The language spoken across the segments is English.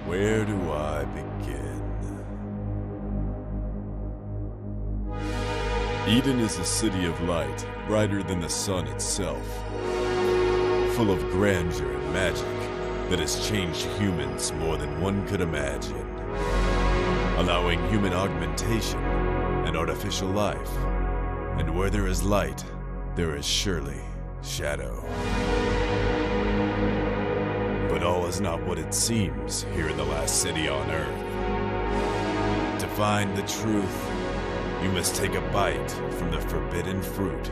Where do I begin? Eden is a city of light, brighter than the sun itself, full of grandeur and magic that has changed humans more than one could imagine, allowing human augmentation and artificial life. And where there is light, there is surely shadow. But all is not what it seems here in the last city on Earth. To find the truth, you must take a bite from the forbidden fruit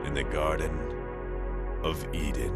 in the Garden of Eden.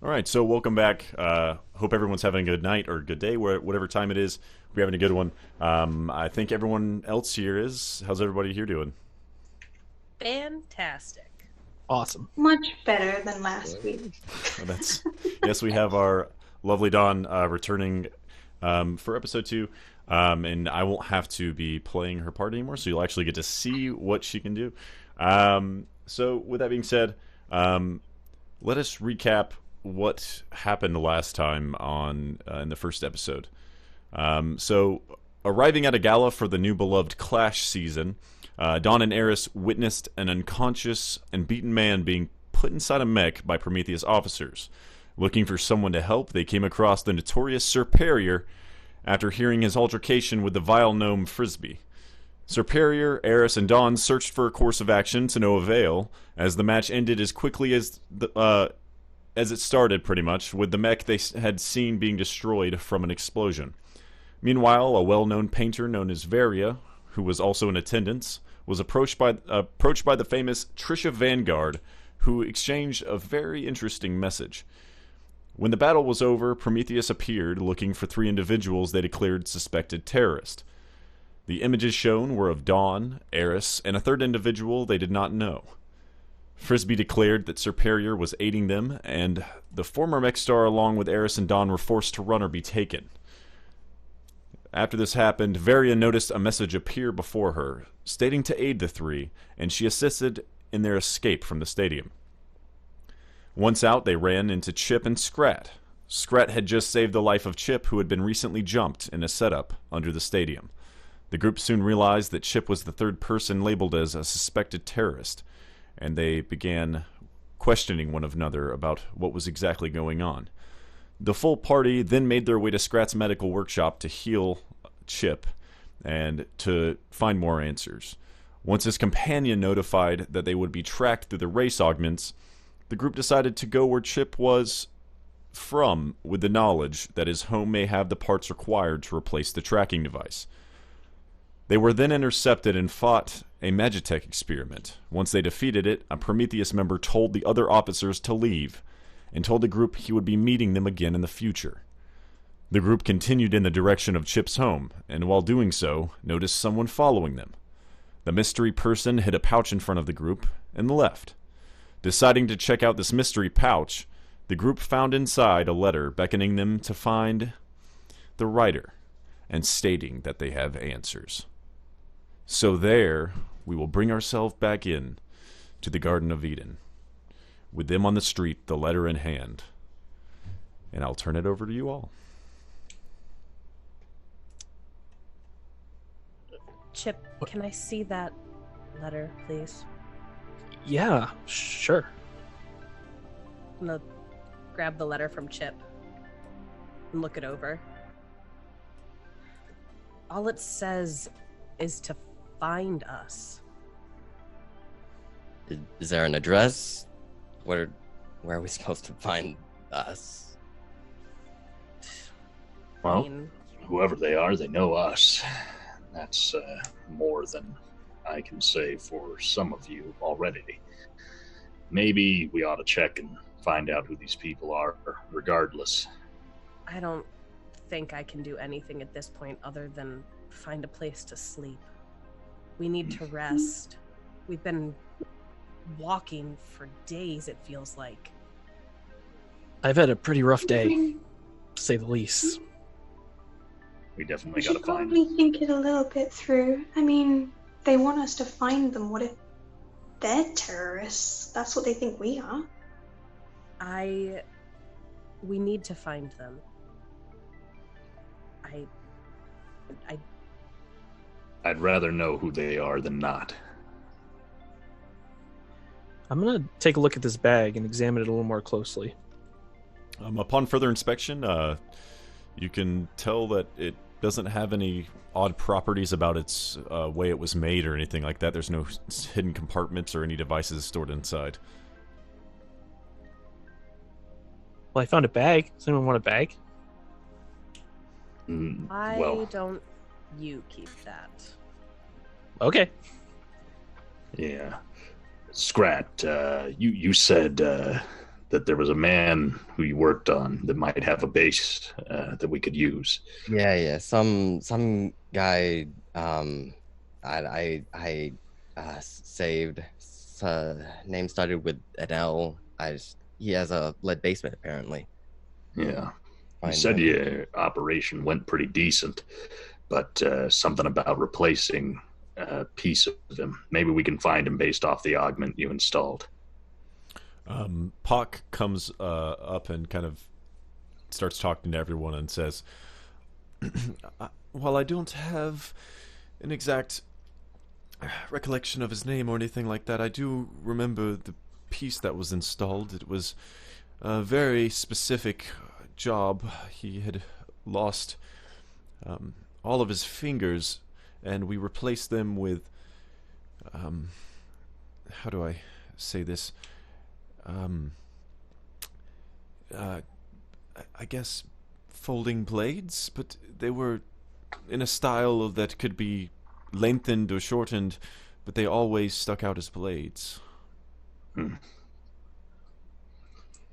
All right, so welcome back. Hope everyone's having a good night or good day, whatever time it is. We're having a good one. I think everyone else here is. How's everybody here doing? Fantastic. Awesome. Much better than last week. Well, yes, we have our lovely Dawn returning for episode 2, and I won't have to be playing her part anymore, so you'll actually get to see what she can do. So with that being said, let us recap what happened last time on in the first episode. So, arriving at a gala for the new beloved Clash season, Dawn and Eris witnessed an unconscious and beaten man being put inside a mech by Prometheus officers. Looking for someone to help, they came across the notorious Superior after hearing his altercation with the vile gnome Frisbee. Superior, Eris, and Dawn searched for a course of action to no avail, as the match ended as quickly as it started, pretty much, with the mech they had seen being destroyed from an explosion. Meanwhile, a well-known painter known as Varia, who was also in attendance, was approached by the famous Trisha Vanguard, who exchanged a very interesting message. When the battle was over, Prometheus appeared, looking for 3 individuals they declared suspected terrorists. The images shown were of Dawn, Eris, and a 3rd individual they did not know. Frisbee declared that Superior was aiding them, and the former mech star along with Eris and Dawn were forced to run or be taken. After this happened, Varia noticed a message appear before her, stating to aid the 3, and she assisted in their escape from the stadium. Once out, they ran into Chip and Scrat. Scrat had just saved the life of Chip, who had been recently jumped in a setup under the stadium. The group soon realized that Chip was the 3rd person labeled as a suspected terrorist, and they began questioning one another about what was exactly going on. The full party then made their way to Scrat's medical workshop to heal Chip and to find more answers. Once his companion notified that they would be tracked through the race augments, the group decided to go where Chip was from, with the knowledge that his home may have the parts required to replace the tracking device. They were then intercepted and fought a Magitech experiment. Once they defeated it, a Prometheus member told the other officers to leave, and told the group he would be meeting them again in the future. The group continued in the direction of Chip's home, and while doing so, noticed someone following them. The mystery person hid a pouch in front of the group and left. Deciding to check out this mystery pouch, the group found inside a letter beckoning them to find the writer, and stating that they have answers. So there, we will bring ourselves back in to the Garden of Eden, with them on the street, the letter in hand. And I'll turn it over to you all. Chip, can I see that letter, please? Yeah, sure. I'm gonna grab the letter from Chip and look it over. All it says is to find us. Is there an address? Where are we supposed to find us? I Well, mean, whoever they are, they know us. That's more than I can say for some of you already. Maybe we ought to check and find out who these people are, regardless. I don't think I can do anything at this point other than find a place to sleep. We need to rest. We've been walking for days, it feels like. I've had a pretty rough day, to say the least. We We definitely got should to find probably think it a little bit through. I mean, they want us to find them. What if they're terrorists? That's what they think we are. We need to find them. I'd rather know who they are than not. I'm going to take a look at this bag and examine it a little more closely. Upon further inspection, you can tell that it doesn't have any odd properties about its way it was made or anything like that. There's no hidden compartments or any devices stored inside. Well, I found a bag. Does anyone want a bag? Well, don't. You keep that. Okay. yeah. Scrat, you said that there was a man who you worked on that might have a base that we could use. Yeah. Some guy I saved. Name started with an L. He has a lead basement apparently. Yeah. You Find said him. your operation went pretty decent, but something about replacing a piece of him. Maybe we can find him based off the augment you installed. Pock comes up and kind of starts talking to everyone and says, while I don't have an exact recollection of his name or anything like that, I do remember the piece that was installed. It was a very specific job. He had lost all of his fingers, and we replaced them with how do I say this? I guess folding blades, but they were in a style that could be lengthened or shortened, but they always stuck out as blades.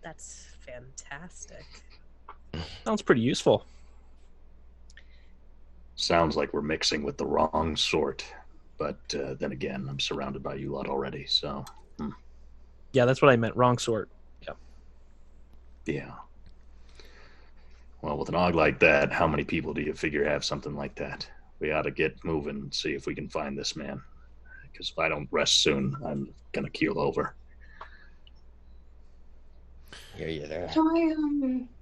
That's fantastic. Sounds pretty useful. Sounds like we're mixing with the wrong sort. But then again, I'm surrounded by you lot already, so... Yeah, that's what I meant. Wrong sort. Yeah. Well, with an aug like that, how many people do you figure have something like that? We ought to get moving and see if we can find this man. Because if I don't rest soon, I'm going to keel over. Hear you there.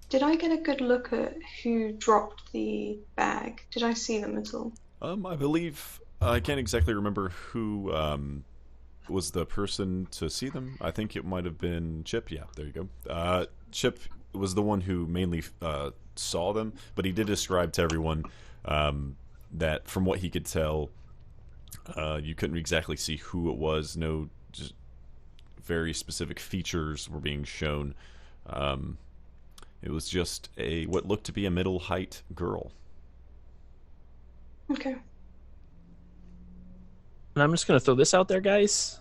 Did I get a good look at who dropped the bag? Did I see them at all? I believe... I can't exactly remember who was the person to see them. I think it might have been Chip. Yeah, there you go. Chip was the one who mainly saw them, but he did describe to everyone that from what he could tell, you couldn't exactly see who it was. No, just very specific features were being shown. It was just what looked to be a middle-height girl. Okay. And I'm just going to throw this out there, guys.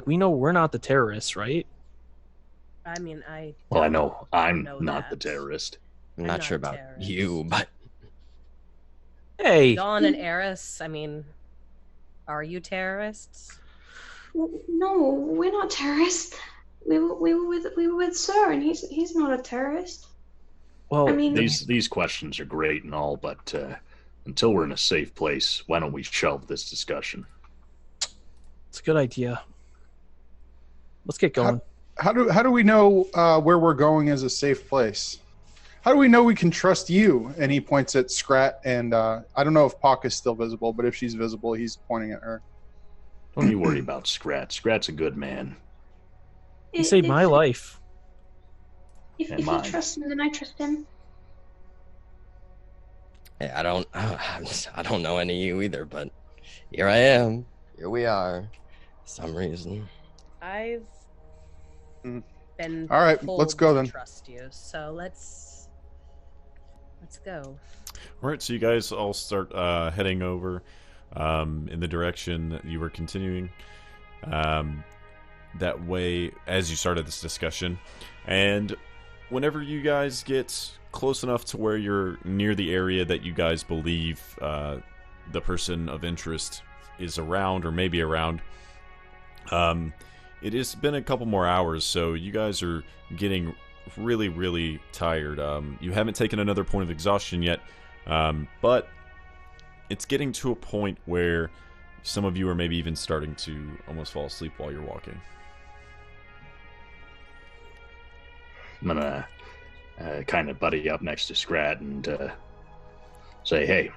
We know we're not the terrorists, right? I mean, Well, I know I'm know not the that. terrorist. I'm I'm not not sure a about terrorist. you, but Hey, Dawn and Eris, I mean, are you terrorists? No, we're not terrorists. We were with Sir, and he's not a terrorist. well, I mean, These questions are great and all, but until we're in a safe place, why don't we shelve this discussion? it's a good idea. Let's get going. How do we know where we're going is a safe place? How do we know we can trust you? And he points at Scrat, and I don't know if Pock is still visible, but if she's visible, he's pointing at her. Don't you worry about Scrat. Scrat's a good man. He saved my life. If And you mine. trust him, then I trust him. hey, I don't know any of you either. But here I am. Here we are. For some reason. I've Mm. been All right, told let's go to then. trust you, so let's Let's go. All right, so you guys all start heading over in the direction that you were continuing that way as you started this discussion. And whenever you guys get close enough to where you're near the area that you guys believe the person of interest is around or maybe around, it has been a couple more hours, so you guys are getting really, really tired. You haven't taken another point of exhaustion yet, but it's getting to a point where some of you are maybe even starting to almost fall asleep while you're walking. I'm gonna kind of buddy up next to Scrat and say, "Hey,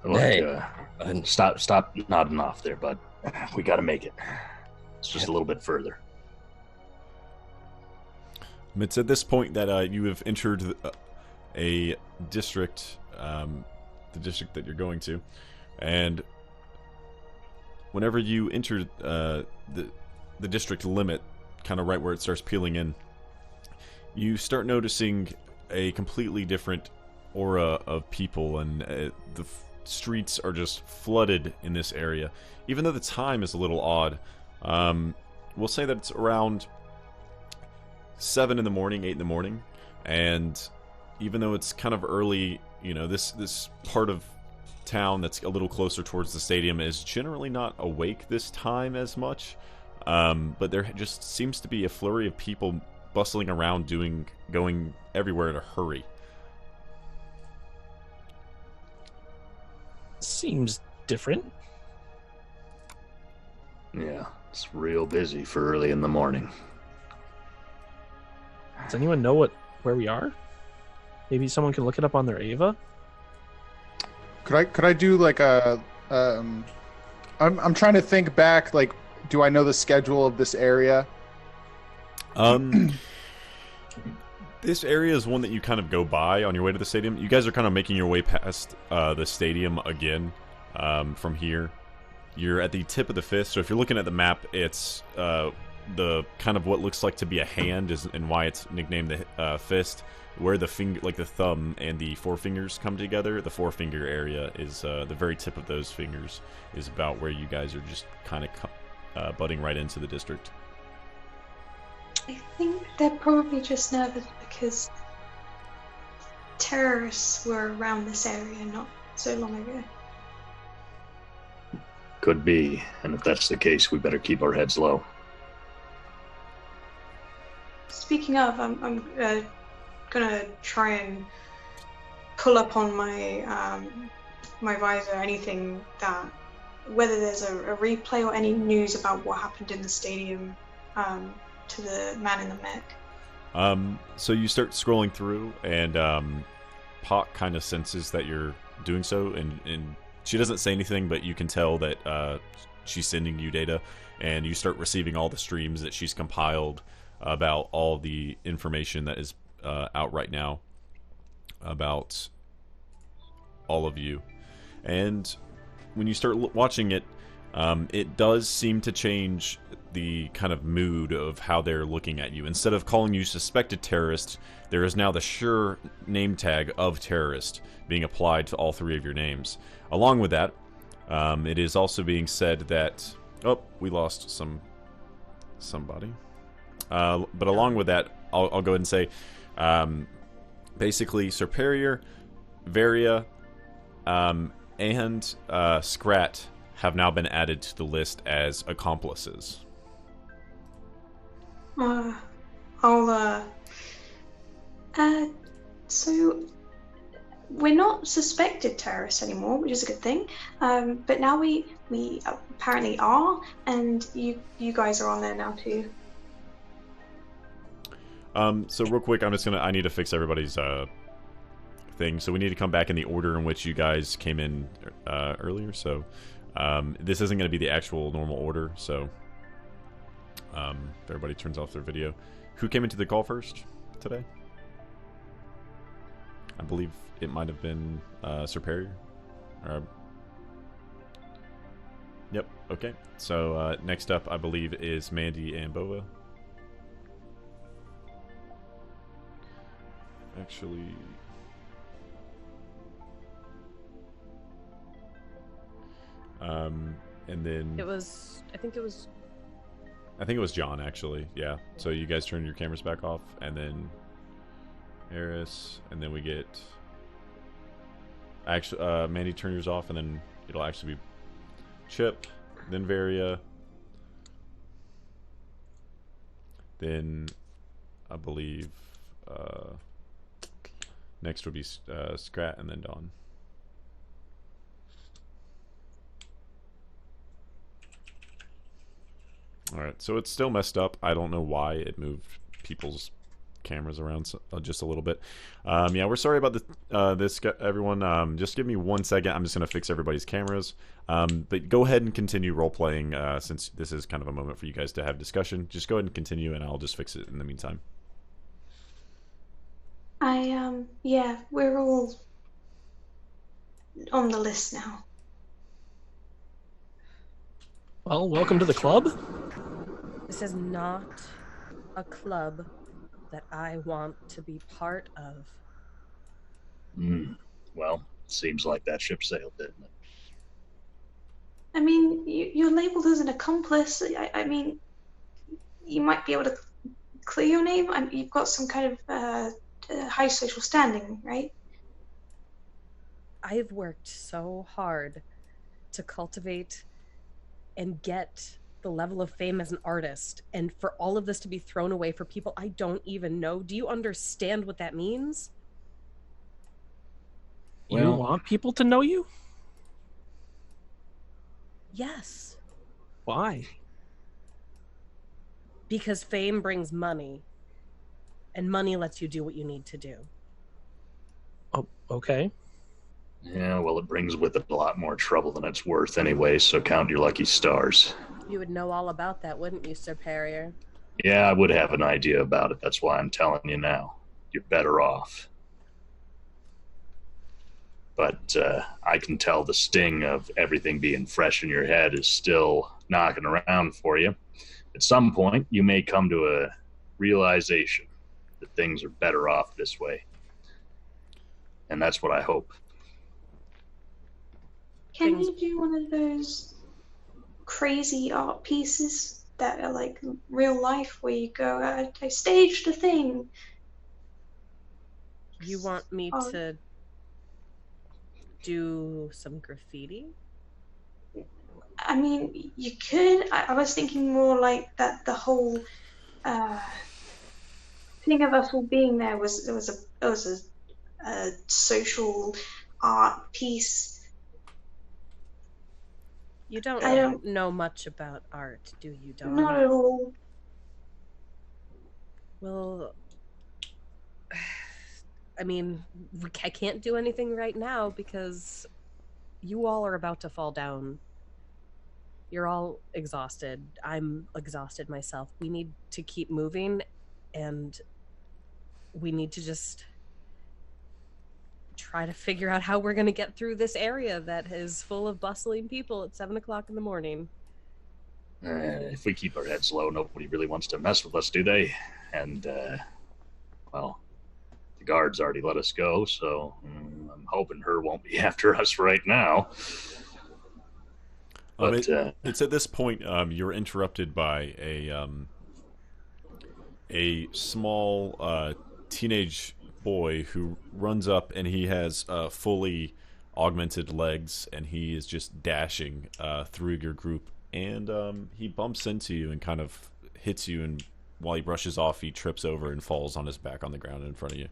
look, Hey. stop nodding off there, bud. We got to make it. It's just a little bit further." It's at this point that you have entered a district, the district that you're going to, and whenever you enter the district limit, kind of right where it starts peeling in, you start noticing a completely different aura of people, and the streets are just flooded in this area. Even though the time is a little odd, we'll say that it's around 7 in the morning, 8 in the morning, and even though it's kind of early, you know, this part of town that's a little closer towards the stadium is generally not awake this time as much, but there just seems to be a flurry of people bustling around, going everywhere in a hurry. Seems different. Yeah, it's real busy for early in the morning. Does anyone know where we are? Maybe someone can look it up on their Ava. Could I do like a I'm trying to think back, like, do I know the schedule of this area? This area is one that you kind of go by on your way to the stadium. You guys are kind of making your way past the stadium again from here. You're at the tip of the fist, so if you're looking at the map, it's the kind of what looks like to be a hand and why it's nicknamed the fist. Where the finger, like the thumb and the forefingers come together, the forefinger area is the very tip of those fingers is about where you guys are just kind of butting right into the district. I think they're probably just nervous because terrorists were around this area not so long ago. Could be, and if that's the case, we better keep our heads low. Speaking of, I'm gonna try and pull up on my my visor anything that, whether there's a replay or any news about what happened in the stadium to the man in the mech. So you start scrolling through, and Pock kind of senses that you're doing so, and she doesn't say anything, but you can tell that she's sending you data, and you start receiving all the streams that she's compiled about all the information that is out right now about all of you. And when you start watching it, it does seem to change the kind of mood of how they're looking at you. Instead of calling you suspected terrorist, there is now the sure name tag of terrorist being applied to all three of your names. Along with that, it is also being said that we lost somebody. But along with that, I'll go ahead and say, basically, Superior, Varia, and Scrat have now been added to the list as accomplices. So we're not suspected terrorists anymore, which is a good thing. But now we apparently are, and you guys are on there now too. So real quick, I need to fix everybody's thing. So we need to come back in the order in which you guys came in earlier. So this isn't going to be the actual normal order. So if everybody turns off their video. Who came into the call first today? I believe it might have been Superior. Yep, okay. So next up, I believe, is Mandy and Bova. Actually, And then I think it was John, actually. Yeah. So you guys turn your cameras back off, and then Eris, and then we get actually Mandy, turn yours off, and then it'll actually be Chip, then Varia, then I believe next would be Scrat, and then Dawn. Alright, so it's still messed up. I don't know why it moved people's cameras around just a little bit. Yeah, we're sorry about this, everyone. Just give me 1 second. I'm just going to fix everybody's cameras. But go ahead and continue role-playing, since this is kind of a moment for you guys to have discussion. Just go ahead and continue, and I'll just fix it in the meantime. Yeah, we're all on the list now. Well, welcome to the club. This is not a club that I want to be part of. Well, seems like that ship sailed, didn't it? I mean, you're labeled as an accomplice. I mean, you might be able to clear your name. You've got some kind of high social standing, right? I've worked so hard to cultivate and get the level of fame as an artist, and for all of this to be thrown away for people I don't even know. Do you understand what that means? You want people to know you? Yes. Why? Because fame brings money, and money lets you do what you need to do. Oh, okay. Yeah, well, it brings with it a lot more trouble than it's worth anyway, so count your lucky stars. You would know all about that, wouldn't you, Sir Perrier? Yeah, I would have an idea about it. That's why I'm telling you now. You're better off. But I can tell the sting of everything being fresh in your head is still knocking around for you. At some point, you may come to a realization that things are better off this way. And that's what I hope. Can you do one of those crazy art pieces that are like real life, where you go, I staged a thing? You want me to do some graffiti? I mean, you could. I was thinking more like that the whole thing of us all being there was a social art piece. You don't know much about art, do you, Dawn? Not at all. Well, I mean, I can't do anything right now because you all are about to fall down. You're all exhausted. I'm exhausted myself. We need to keep moving, and we need to just try to figure out how we're going to get through this area that is full of bustling people at 7 o'clock in the morning. If we keep our heads low, nobody really wants to mess with us, do they? And, well, the guards already let us go, so I'm hoping her won't be after us right now. But, it's at this point you're interrupted by a small teenage boy who runs up, and he has fully augmented legs, and he is just dashing through your group, and he bumps into you and kind of hits you, and while he brushes off, he trips over and falls on his back on the ground in front of you.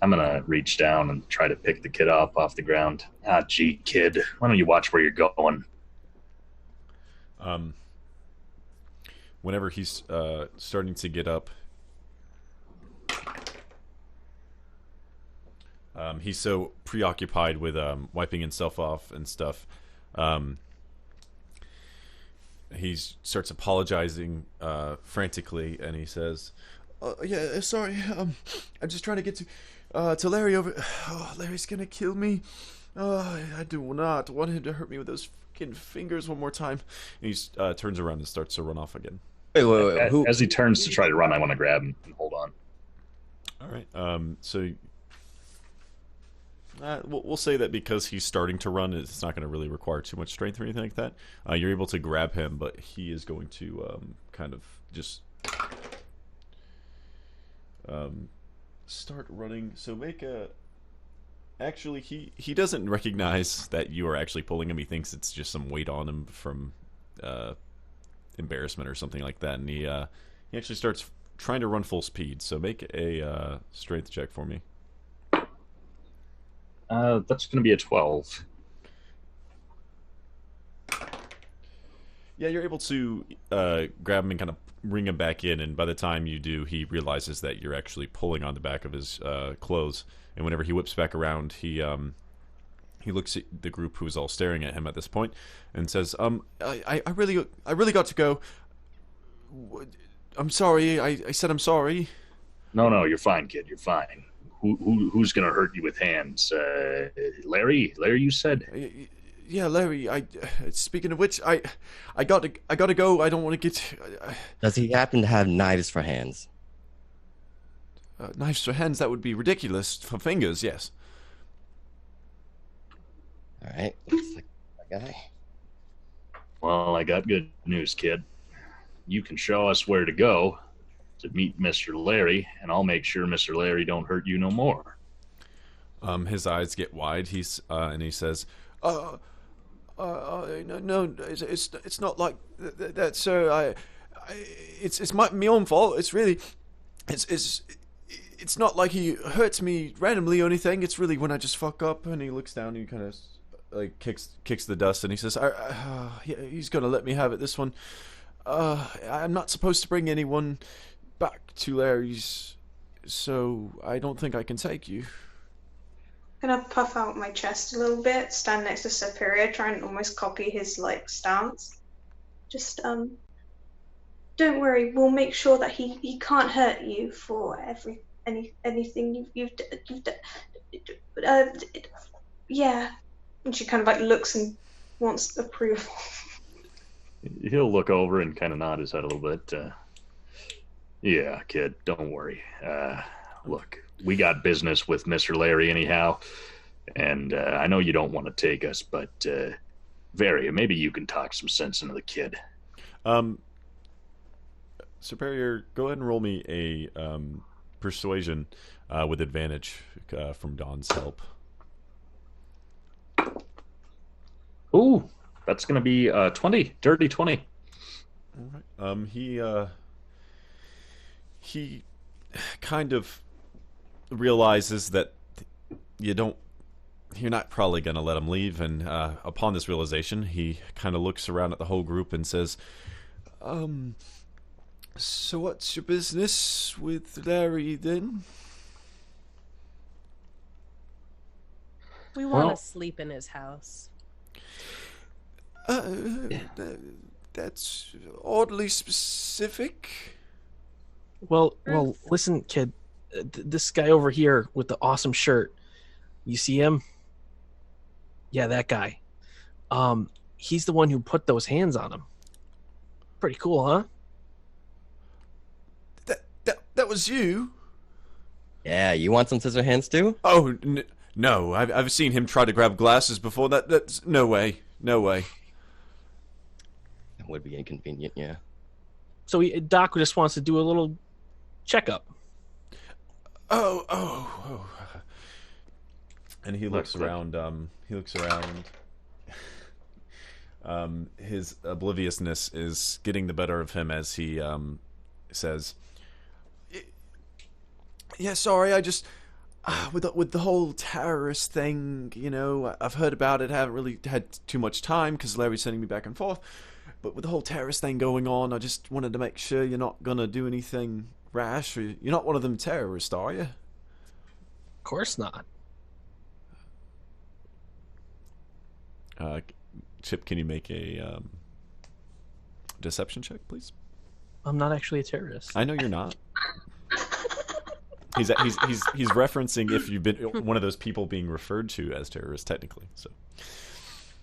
I'm gonna reach down and try to pick the kid up off the ground. Gee, kid, why don't you watch where you're going? Whenever he's starting to get up, he's so preoccupied with wiping himself off and stuff. He starts apologizing frantically, and he says, "Yeah, sorry. I'm just trying to get to Larry over. Oh, Larry's gonna kill me. Oh, I do not want him to hurt me with those freaking fingers one more time." And he turns around and starts to run off again. Wait. Who? As he turns to try to run, I want to grab him and hold on. All right. So We'll say that because he's starting to run, it's not going to really require too much strength or anything like that. You're able to grab him, but he is going to kind of just start running. So make a... Actually, he doesn't recognize that you are actually pulling him. He thinks it's just some weight on him from embarrassment or something like that. And he actually starts trying to run full speed. So make a strength check for me. That's going to be a 12. Yeah, you're able to grab him and kind of bring him back in, and by the time you do, he realizes that you're actually pulling on the back of his clothes. And whenever he whips back around, he looks at the group who's all staring at him at this point, and says, I really got to go. I'm sorry. I said I'm sorry. No, you're fine, kid. You're fine. Who's gonna hurt you with hands? Larry, you said. Yeah, Larry. Speaking of which, I gotta go. I don't want to get. Does he happen to have knives for hands? Knives for hands? That would be ridiculous. For fingers, yes. All right, looks like that guy. Well, I got good news, kid. You can show us where to go to meet Mr. Larry, and I'll make sure Mr. Larry don't hurt you no more. His eyes get wide. And he says, no, it's not like that, sir. It's my own fault. It's really, it's not like he hurts me randomly or anything. It's really when I just fuck up. And he looks down and he kind of like kicks the dust, and he says, he's gonna let me have it this one. I'm not supposed to bring anyone back to Larry's, so I don't think I can take you. I'm gonna puff out my chest a little bit, stand next to Superior, try and almost copy his stance. Just don't worry, we'll make sure that he can't hurt you for anything you've done. Yeah. And she kind of looks and wants approval. He'll look over and kind of nod his head a little bit. Yeah, kid, don't worry. Look, we got business with Mr. Larry anyhow, and I know you don't want to take us, but Varia, maybe you can talk some sense into the kid. Superior, go ahead and roll me a persuasion with advantage from Dawn's help. Ooh, that's going to be 20, dirty 20. All right. He kind of realizes that you're not probably going to let him leave, and upon this realization, he kind of looks around at the whole group and says, so what's your business with Larry then? We want to sleep in his house. That's oddly specific. Well, listen, kid. This guy over here with the awesome shirt. You see him? Yeah, that guy. He's the one who put those hands on him. Pretty cool, huh? That was you? Yeah, you want some scissor hands too? Oh, no. I've seen him try to grab glasses before. That's no way. No way. That would be inconvenient, yeah. So Doc just wants to do a little checkup. Oh. And he looks around. His obliviousness is getting the better of him as he says, "Yeah, sorry. I just with the whole terrorist thing, I've heard about it. Haven't really had too much time because Larry's sending me back and forth. But with the whole terrorist thing going on, I just wanted to make sure you're not gonna do anything rash. Or you're not one of them terrorists, are you?" Of course not. Chip, can you make a deception check, please? I'm not actually a terrorist. I know you're not. He's referencing if you've been one of those people being referred to as terrorists, technically. So.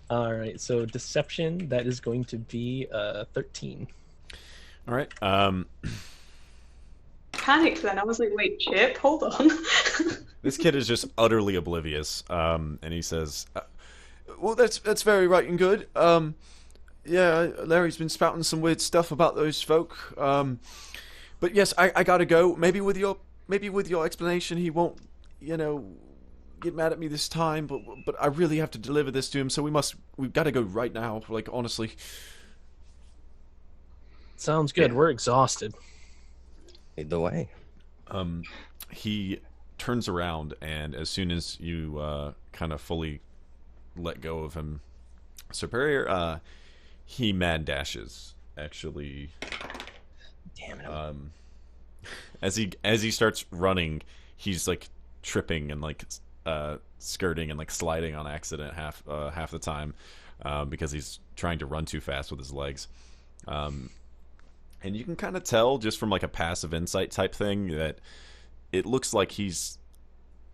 All right. So deception, that is going to be 13. All right. Panicked then. I was like, wait, Chip, hold on. This kid is just utterly oblivious, and he says, "Well, that's very right and good. Yeah, Larry's been spouting some weird stuff about those folk. But yes, I gotta go. Maybe with your explanation, he won't, get mad at me this time. But I really have to deliver this to him, so we've got to go right now. Like, honestly." Sounds good. Yeah. We're exhausted. Lead the way. He turns around, and as soon as you kind of fully let go of him, Superior, he mad dashes. Actually, Damn it. as he starts running, he's like tripping and like skirting and like sliding on accident half the time because he's trying to run too fast with his legs. And you can kind of tell just from like a passive insight type thing that it looks like he's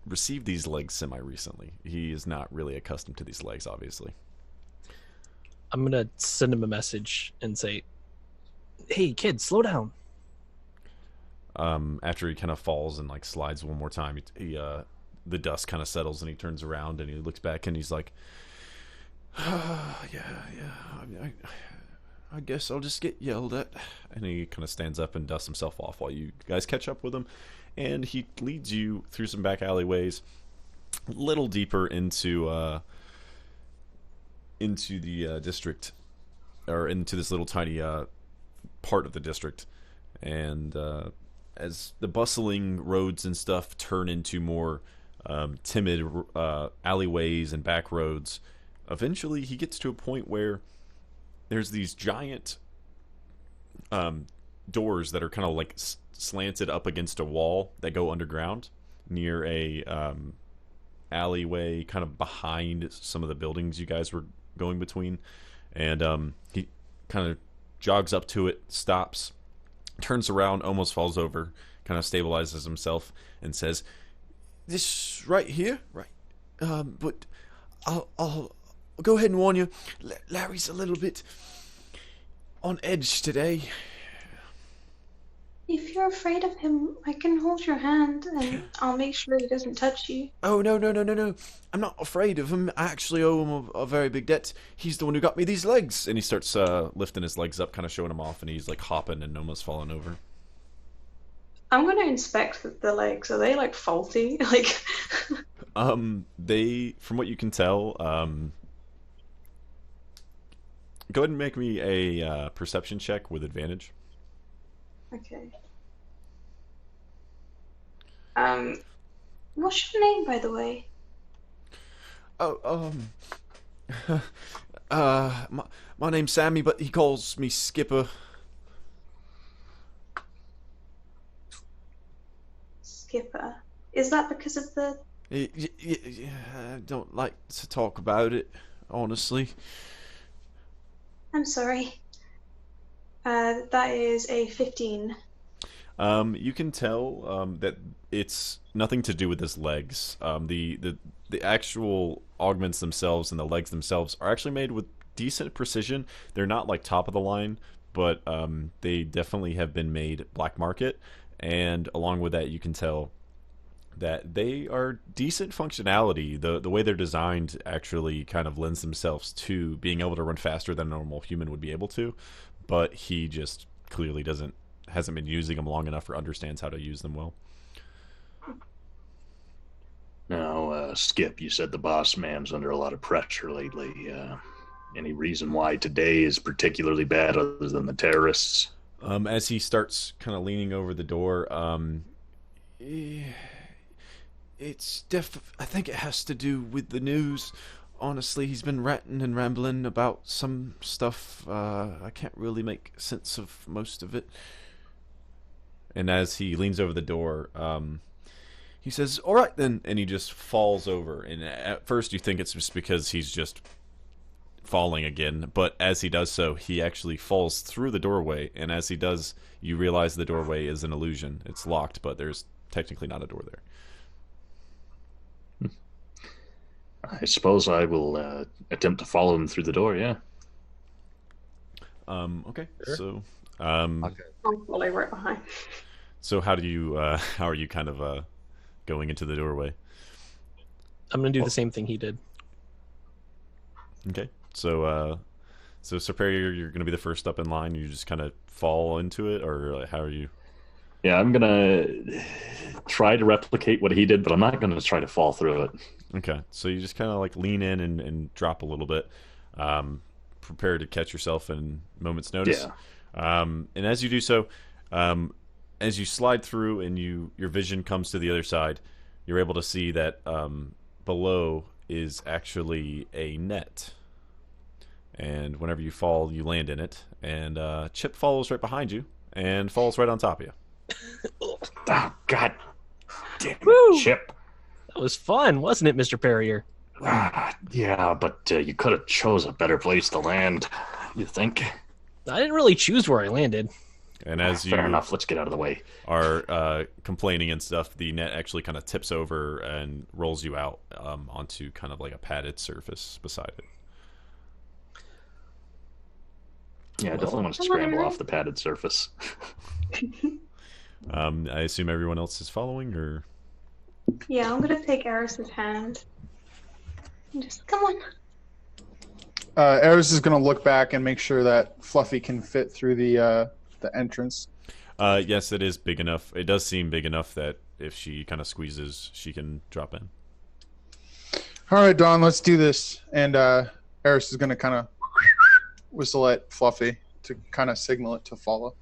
received these legs semi-recently. He is not really accustomed to these legs, obviously. I'm going to send him a message and say, "Hey, kid, slow down." After he kind of falls and like slides one more time, he the dust kind of settles and he turns around and he looks back and he's like, yeah. I guess I'll just get yelled at. And he kind of stands up and dusts himself off while you guys catch up with him. And he leads you through some back alleyways, a little deeper into the district, or into this little tiny part of the district. And as the bustling roads and stuff turn into more timid alleyways and back roads, eventually he gets to a point where there's these giant doors that are kind of like slanted up against a wall that go underground near a alleyway kind of behind some of the buildings you guys were going between. And he kind of jogs up to it, stops, turns around, almost falls over, kind of stabilizes himself, and says, "This right here, right? But I'll go ahead and warn you, Larry's a little bit on edge today." If you're afraid of him, I can hold your hand and I'll make sure he doesn't touch you. "Oh, no. I'm not afraid of him. I actually owe him a very big debt. He's the one who got me these legs." And he starts lifting his legs up, kind of showing them off, and he's like hopping and almost falling over. I'm going to inspect the legs. Are they like faulty? Like, They, from what you can tell, go ahead and make me a perception check with advantage. okay. What's your name, by the way? Oh, my name's Sammy, but he calls me Skipper. Skipper. Is that because of the... I don't like to talk about it, honestly. I'm sorry. That is a 15. You can tell that it's nothing to do with his legs. The actual augments themselves and the legs themselves are actually made with decent precision. They're not like top of the line, but they definitely have been made black market. And along with that, you can tell that they are decent functionality. The way they're designed actually kind of lends themselves to being able to run faster than a normal human would be able to. But he just clearly hasn't been using them long enough or understands how to use them well. Now, Skip, you said the boss man's under a lot of pressure lately. Any reason why today is particularly bad other than the terrorists? As he starts kind of leaning over the door, I think it has to do with the news. Honestly, he's been ranting and rambling about some stuff. I can't really make sense of most of it. And as he leans over the door, he says, "All right then," and he just falls over. And at first you think it's just because he's just falling again, but as he does so, he actually falls through the doorway. And as he does, you realize the doorway is an illusion. It's locked, but there's technically not a door there. I suppose I will attempt to follow him through the door, yeah. Okay. Sure. So, I'll follow right behind. so how are you kind of going into the doorway. I'm gonna do the same thing he did. Okay, so Sir Perry, you're going to be the first up in line. You just kind of fall into it, or how are you? Yeah, I'm gonna try to replicate what he did, but I'm not gonna try to fall through it. Okay, so you just kind of like lean in and drop a little bit, prepare to catch yourself in moment's notice. Yeah. And as you do so, as you slide through and your vision comes to the other side, you're able to see that below is actually a net. And whenever you fall, you land in it. And Chip follows right behind you and falls right on top of you. Oh, God damn Woo! it, Chip. That was fun, wasn't it, Mr. Perrier? Yeah, but you could have chose a better place to land, you think? I didn't really choose where I landed. And as you Fair enough, let's get out of the way. are complaining and stuff, the net actually kind of tips over and rolls you out onto kind of like a padded surface beside it. Yeah, I definitely want to scramble off the padded surface. I assume everyone else is following, or? Yeah, I'm gonna take Eris's hand. And just come on. Eris is going to look back and make sure that Fluffy can fit through the entrance. Yes, it is big enough. It does seem big enough that if she kind of squeezes, she can drop in. All right, Dawn, let's do this. And Eris is going to kind of whistle at Fluffy to kind of signal it to follow.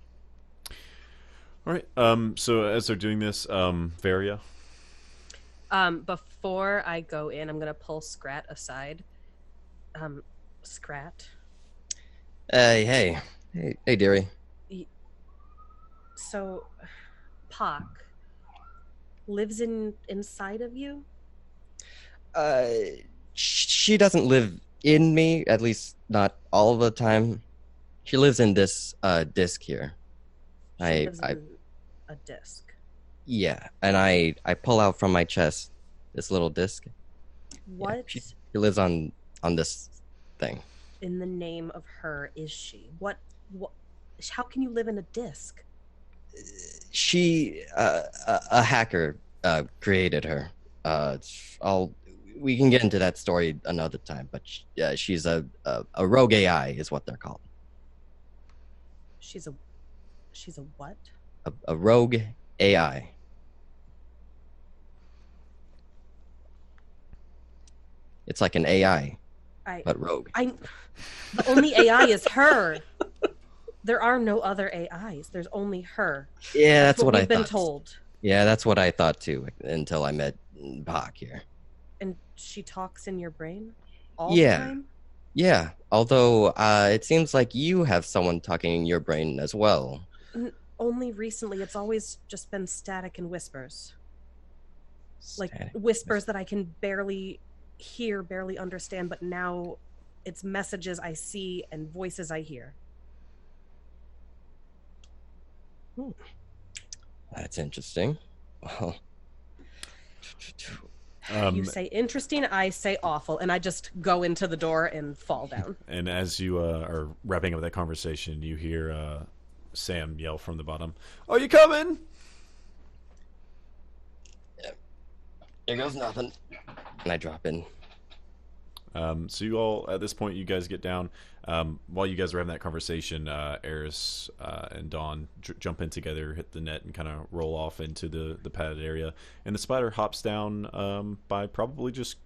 All right. So as they're doing this, Varia. Before I go in, I'm gonna pull Scrat aside. Scrat. Hey, dearie. So, Pock lives inside of you? She doesn't live in me, at least not all the time. She lives in this disc here. She lives in a disc. Yeah, and I pull out from my chest this little disc. What? Yeah, she lives on this thing. In the name of her is she? What? How can you live in a disc? She, a hacker, created her. We can get into that story another time, but she's a rogue AI, is what they're called. She's a what? A rogue AI. It's like an AI, but rogue. The only AI is her. There are no other AIs. There's only her. Yeah, that's what we've been told. Yeah, that's what I thought too, until I met Bach here. And she talks in your brain all the time? Yeah, although it seems like you have someone talking in your brain as well. Only recently. It's always just been static and whispers. Like Static whispers that I can barely hear, barely understand, but now it's messages I see and voices I hear. That's interesting. Well, You say interesting, I say awful, and I just go into the door and fall down. And as you are wrapping up that conversation, you hear Sam yell from the bottom, "Are you coming?" Here goes nothing. And I drop in. So you all, at this point, you guys get down. While you guys are having that conversation, Eris and Dawn jump in together, hit the net, and kind of roll off into the padded area. And the spider hops down by probably just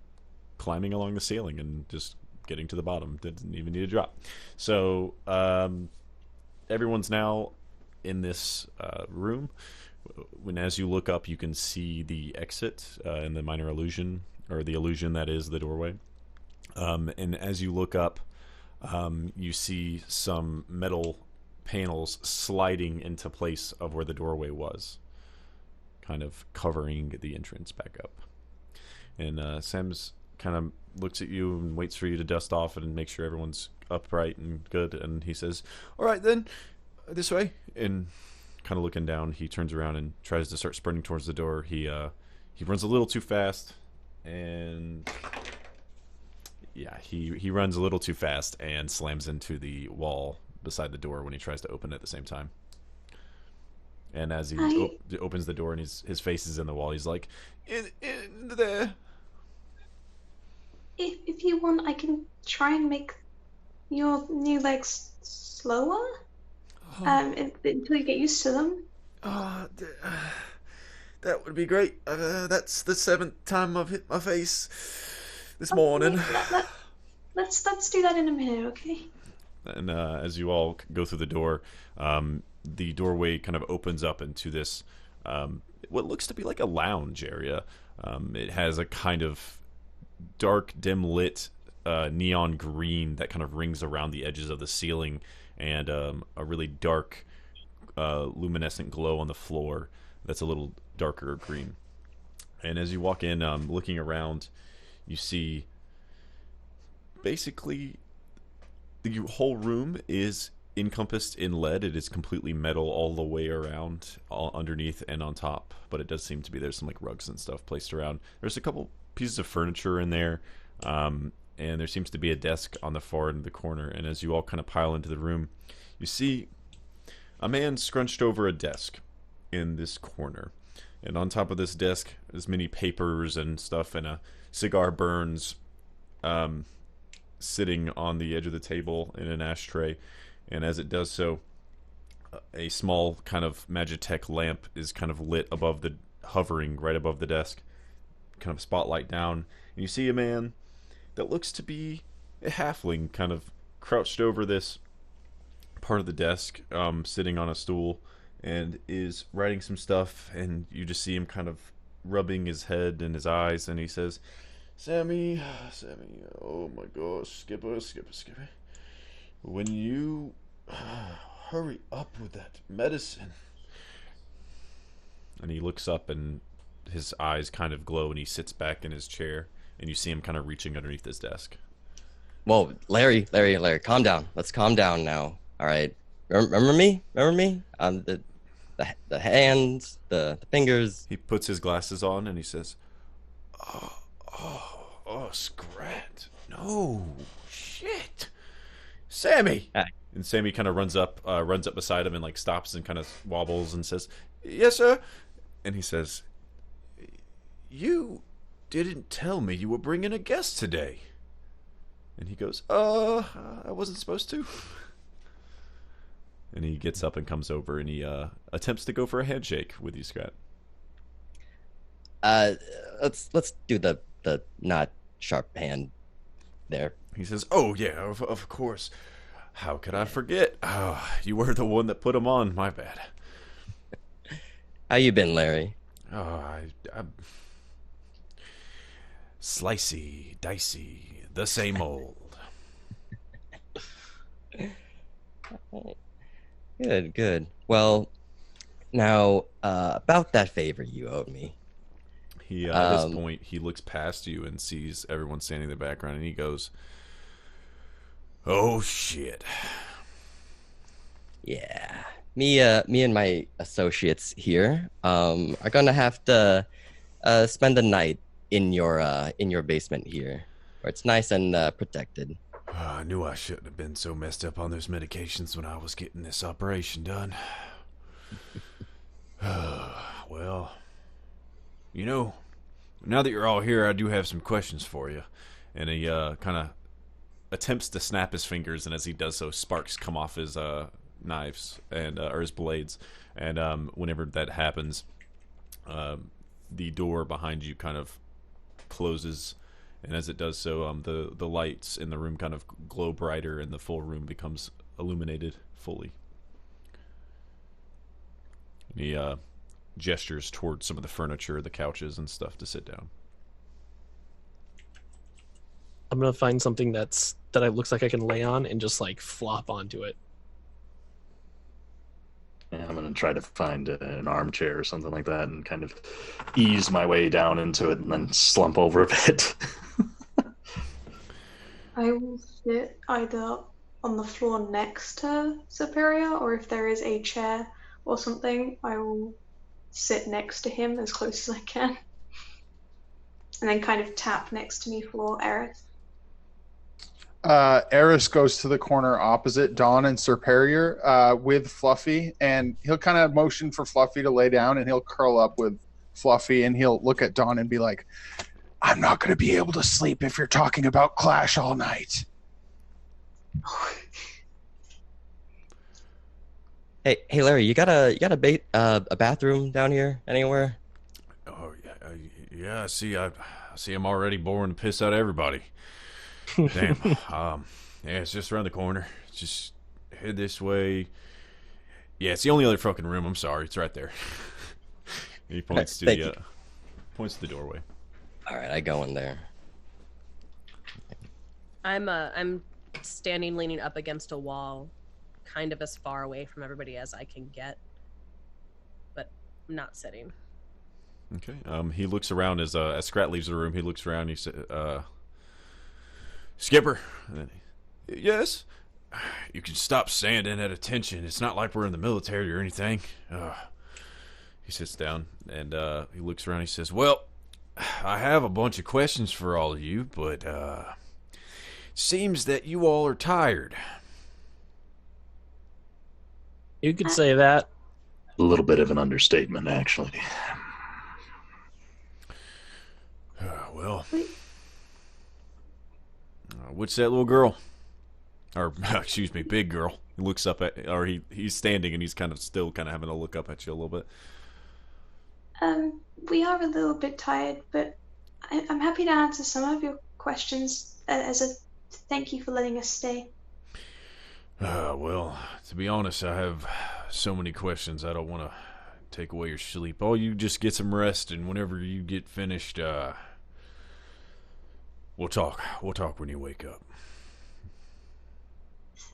climbing along the ceiling and just getting to the bottom. Didn't even need a drop. So everyone's now in this room. When as you look up, you can see the exit in the minor illusion, or the illusion that is the doorway. And as you look up, you see some metal panels sliding into place of where the doorway was, kind of covering the entrance back up. And Sam's kind of looks at you and waits for you to dust off and make sure everyone's upright and good. And he says, "All right, then, this way." And kind of looking down, he turns around and tries to start sprinting towards the door. He runs a little too fast, and he runs a little too fast and slams into the wall beside the door when he tries to open it at the same time. And as he opens the door and his face is in the wall, he's like, in there. If you want, I can try and make your new legs slower. Until you get used to them. That would be great. That's the 7th time I've hit my face this morning. Let's do that in a minute, okay? And as you all go through the door, the doorway kind of opens up into this, what looks to be like a lounge area. It has a kind of dark, dim lit neon green that kind of rings around the edges of the ceiling, and a really dark luminescent glow on the floor that's a little darker green. And as you walk in, looking around, you see basically the whole room is encompassed in lead. It is completely metal all the way around, all underneath and on top, but it does seem to be there's some like rugs and stuff placed around. There's a couple pieces of furniture in there, and there seems to be a desk on the far end of the corner. And as you all kind of pile into the room, you see a man scrunched over a desk in this corner, and on top of this desk there's many papers and stuff, and a cigar burns sitting on the edge of the table in an ashtray. And as it does so, a small kind of Magitech lamp is kind of lit above the, hovering right above the desk, kind of spotlight down, and you see a man that looks to be a halfling kind of crouched over this part of the desk, sitting on a stool, and is writing some stuff. And you just see him kind of rubbing his head and his eyes, and he says, Sammy, oh my gosh, Skipper, when you hurry up with that medicine. And he looks up and his eyes kind of glow, and he sits back in his chair, and you see him kind of reaching underneath his desk. Whoa, Larry, calm down. Let's calm down now. All right. Remember me? The hands, the fingers. He puts his glasses on and he says, Scrat. No, shit. Sammy. And Sammy kind of runs up beside him and like stops and kind of wobbles and says, yes, sir. And he says, you didn't tell me you were bringing a guest today. And he goes, I wasn't supposed to. And he gets up and comes over and he attempts to go for a handshake with you, Scrat. Let's do the not sharp hand there. He says, oh yeah, of course. How could I forget? Oh, you were the one that put him on. My bad. How you been, Larry? Oh, I'm slicey, dicey, the same old. Good. Well, now about that favor you owed me. He at this point he looks past you and sees everyone standing in the background, and he goes, "Oh shit." Yeah. Me and my associates here are gonna have to spend the night in your basement here, where it's nice and protected. I knew I shouldn't have been so messed up on those medications when I was getting this operation done. Well, you know, now that you're all here, I do have some questions for you. And he kind of attempts to snap his fingers, and as he does so, sparks come off his knives and or his blades. And whenever that happens, the door behind you kind of closes. And as it does so, the lights in the room kind of glow brighter, and the full room becomes illuminated fully. And he gestures towards some of the furniture, the couches and stuff, to sit down. I'm gonna find something that looks like I can lay on and just like flop onto it. Yeah, I'm gonna try to find an armchair or something like that and kind of ease my way down into it and then slump over a bit. I will sit either on the floor next to Superior, or if there is a chair or something, I will sit next to him as close as I can. And then kind of tap next to me for Aerith. Eris goes to the corner opposite Dawn and Superior with Fluffy, and he'll kind of motion for Fluffy to lay down, and he'll curl up with Fluffy, and he'll look at Dawn and be like, I'm not going to be able to sleep if you're talking about Clash all night. Hey, Larry, you got a bathroom down here anywhere? Oh yeah. I see. I'm already boring the piss out of everybody. Damn. Yeah, it's just around the corner. Just head this way. Yeah, it's the only other fucking room. I'm sorry, it's right there. He points to the doorway. All right, I go in there. I'm standing leaning up against a wall, kind of as far away from everybody as I can get, but I'm not sitting. Okay. He looks around as Scrat leaves the room. He looks around. He says, "Skipper." Yes. You can stop standing at attention. It's not like we're in the military or anything. He sits down and he looks around. He says, "Well, I have a bunch of questions for all of you, but seems that you all are tired." You could say that. A little bit of an understatement, actually. Well, what's that little girl? Or, excuse me, big girl. He looks up at, or he's standing and he's still having to look up at you a little bit. We are a little bit tired, but I'm happy to answer some of your questions as a thank you for letting us stay. Well, to be honest, I have so many questions. I don't want to take away your sleep. Oh, you just get some rest, and whenever you get finished, we'll talk. We'll talk when you wake up.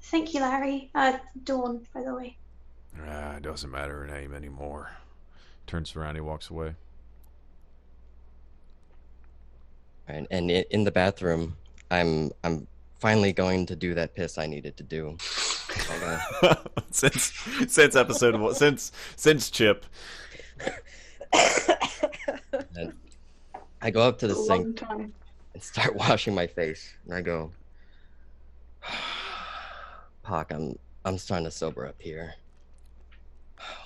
Thank you, Larry. Dawn, by the way. It doesn't matter her name anymore. Turns around, he walks away. All right, and in the bathroom, I'm finally going to do that piss I needed to do. since episode one, since Chip. And I go up to the sink and start washing my face, and I go, Pock, I'm starting to sober up here.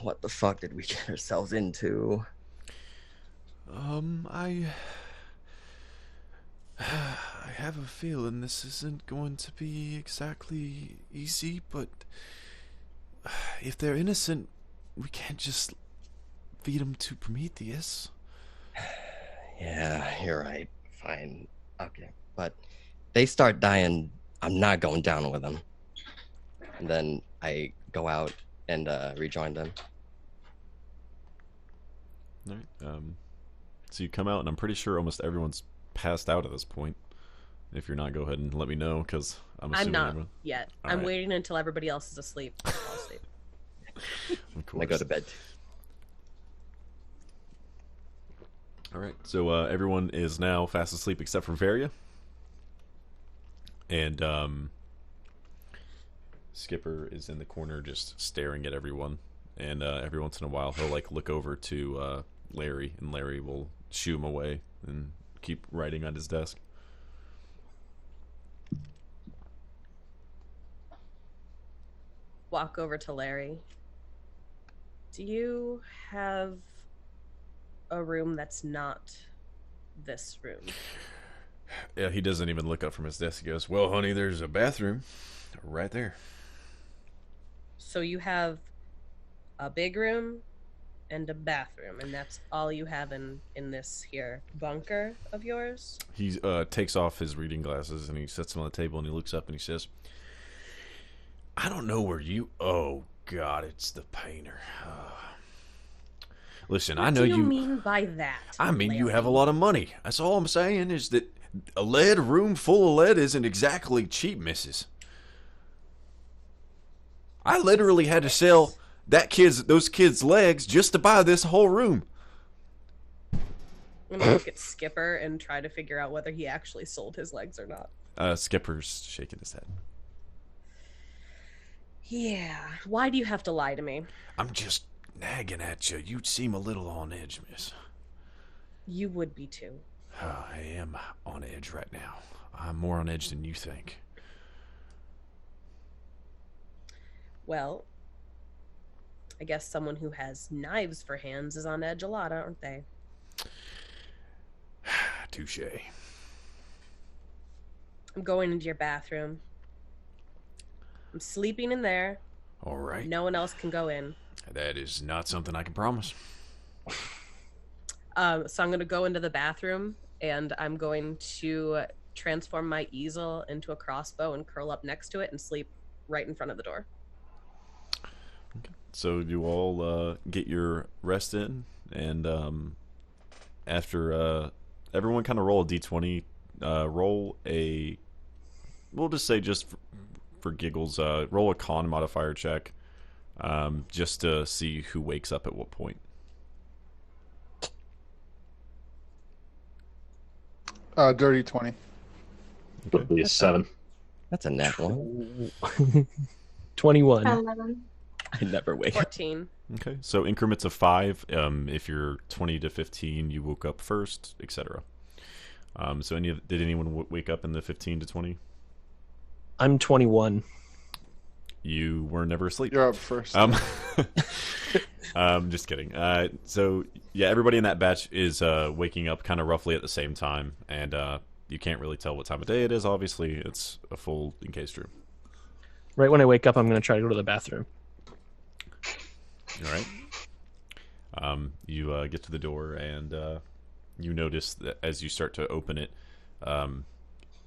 What the fuck did we get ourselves into? I have a feeling this isn't going to be exactly easy, but if they're innocent, we can't just feed them to Prometheus. Yeah, you're right. Fine. Okay. But they start dying, I'm not going down with them. And then I go out and rejoin them. All right. So you come out, and I'm pretty sure almost everyone's passed out at this point. If you're not, go ahead and let me know, because I'm assuming not everyone... yet. All I'm right. waiting until everybody else is asleep. I'll fall asleep. Of course. I go to bed. All right. So everyone is now fast asleep except for Varia. And Skipper is in the corner just staring at everyone. And every once in a while, he'll look over to Larry, and Larry will shoo him away and keep writing on his desk. Walk over to Larry. Do you have a room that's not this room? Yeah, he doesn't even look up from his desk. He goes, "Well, honey, there's a bathroom right there." So you have a big room and a bathroom, and that's all you have in this here bunker of yours? He takes off his reading glasses and he sets them on the table, and he looks up and he says, "I don't know where you... Oh, God, it's the painter. Listen, I know What do you mean by that? I mean, you Larry? have a lot of money. That's all I'm saying, is that a room full of lead isn't exactly cheap, missus. I literally had to sell those kids' legs just to buy this whole room." I'm gonna look at Skipper and try to figure out whether he actually sold his legs or not. Skipper's shaking his head. Yeah. Why do you have to lie to me? I'm just nagging at you. You seem a little on edge, miss. You would be too. I am on edge right now. I'm more on edge than you think. Well, I guess someone who has knives for hands is on edge a lot, aren't they? Touche. I'm going into your bathroom. I'm sleeping in there. All right. No one else can go in. That is not something I can promise. So I'm going to go into the bathroom, and I'm going to transform my easel into a crossbow and curl up next to it and sleep right in front of the door. Okay. So you all get your rest in, and after everyone kind of roll a d20, roll a, we'll just say just for giggles, roll a con modifier check, just to see who wakes up at what point. Dirty 20. It'll be a 7. That's a nat one. 21. 11. I never wake up. 14. Okay, so increments of 5. If you're 20 to 15, you woke up first, etc. So did anyone wake up in the 15 to 20? I'm 21. You were never asleep. You're up first. Just kidding. So yeah, everybody in that batch is waking up kind of roughly at the same time, and you can't really tell what time of day it is. Obviously, it's a full encased room. Right when I wake up, I'm going to try to go to the bathroom. All right. You get to the door, and you notice that as you start to open it,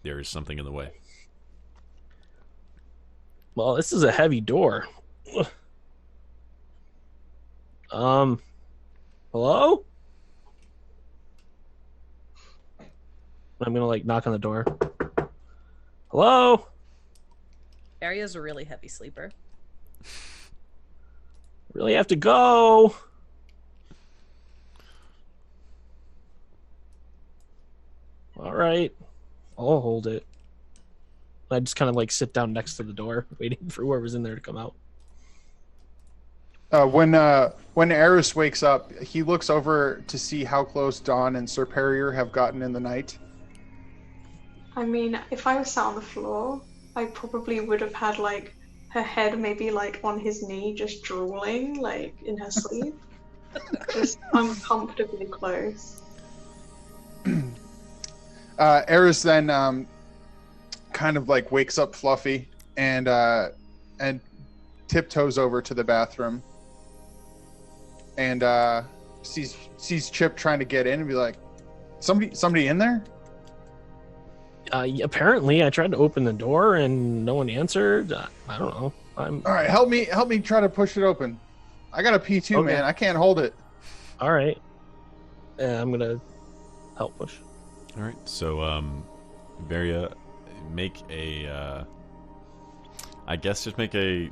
there is something in the way. Well, this is a heavy door. Hello? I'm gonna knock on the door. Hello? Aria's a really heavy sleeper. Really have to go. All right. I'll hold it. I just kind of sit down next to the door, waiting for whoever's in there to come out. When Eris wakes up, he looks over to see how close Dawn and Sir Perrier have gotten in the night. I mean, if I was sat on the floor, I probably would have had her head maybe on his knee, just drooling in her sleep, just uncomfortably close. Eris then kind of wakes up Fluffy and tiptoes over to the bathroom and sees Chip trying to get in and be like, somebody in there? Apparently, I tried to open the door and no one answered. I don't know. All right, help me try to push it open. I got a P2, Okay. man. I can't hold it. All right. I'm gonna help push. All right. So, Varia, make a, I guess just make a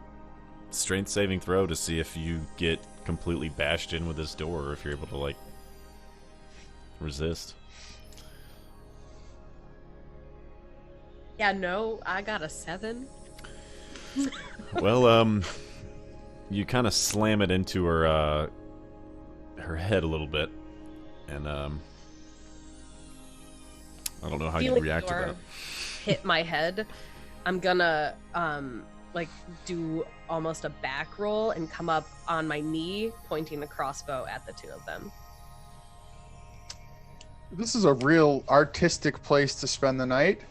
strength saving throw to see if you get completely bashed in with this door, or if you're able to resist. Yeah, no, I got a 7. Well, you kind of slam it into her head a little bit, and I don't know how you react to that. Hit my head. I'm gonna do almost a back roll and come up on my knee, pointing the crossbow at the two of them. This is a real artistic place to spend the night.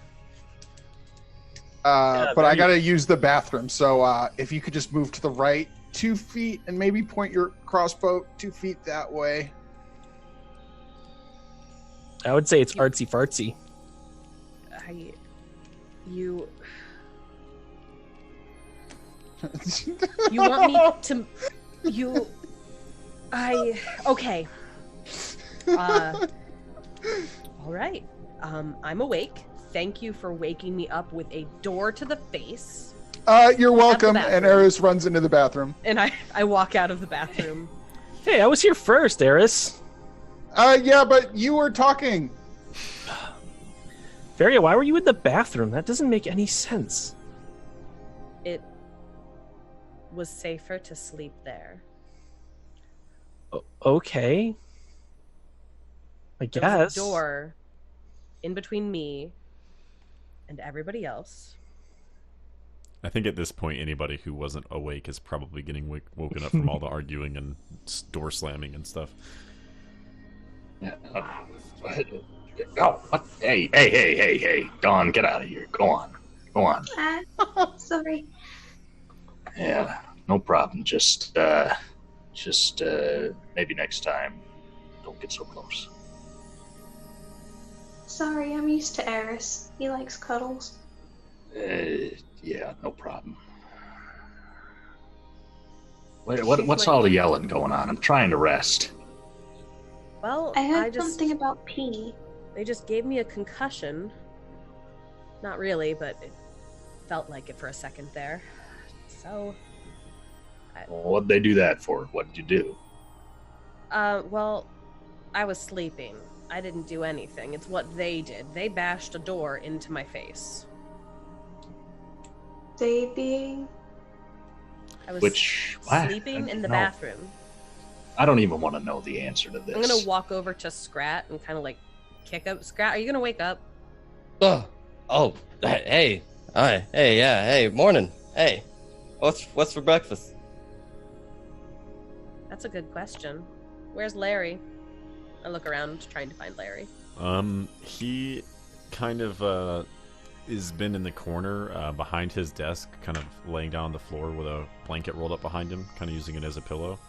But I gotta use the bathroom, so if you could just move to the right 2 feet and maybe point your crossbow 2 feet that way. I would say it's artsy fartsy. You want me to? Okay. All right. I'm awake. Thank you for waking me up with a door to the face. You're welcome. And Eris runs into the bathroom. And I walk out of the bathroom. Hey, I was here first, Eris. Yeah, but you were talking. Varia, why were you in the bathroom? That doesn't make any sense. It was safer to sleep there. Okay. I guess. There was a door in between me and everybody else. I think at this point, anybody who wasn't awake is probably getting woken up from all the arguing and door slamming and stuff. Yeah. Oh, what? Hey, Dawn, get out of here. Go on. Sorry. Yeah, no problem. Just maybe next time, don't get so close. Sorry, I'm used to Eris. He likes cuddles. Yeah, no problem. What's all the yelling going on? I'm trying to rest. Well, I heard something about pee. They just gave me a concussion. Not really, but it felt like it for a second there. So... What'd they do that for? What did you do? Well, I was sleeping. I didn't do anything. It's what they did. They bashed a door into my face. They being? I was What? sleeping in the bathroom. I don't even want to know the answer to this. I'm gonna walk over to Scrat and kind of like kick up. Scrat, are you gonna wake up? Oh, hey, hi, hey, yeah, hey, morning, hey, what's for breakfast? That's a good question. Where's Larry? I look around trying to find Larry. He kind of is been in the corner behind his desk, kind of laying down on the floor with a blanket rolled up behind him, kind of using it as a pillow.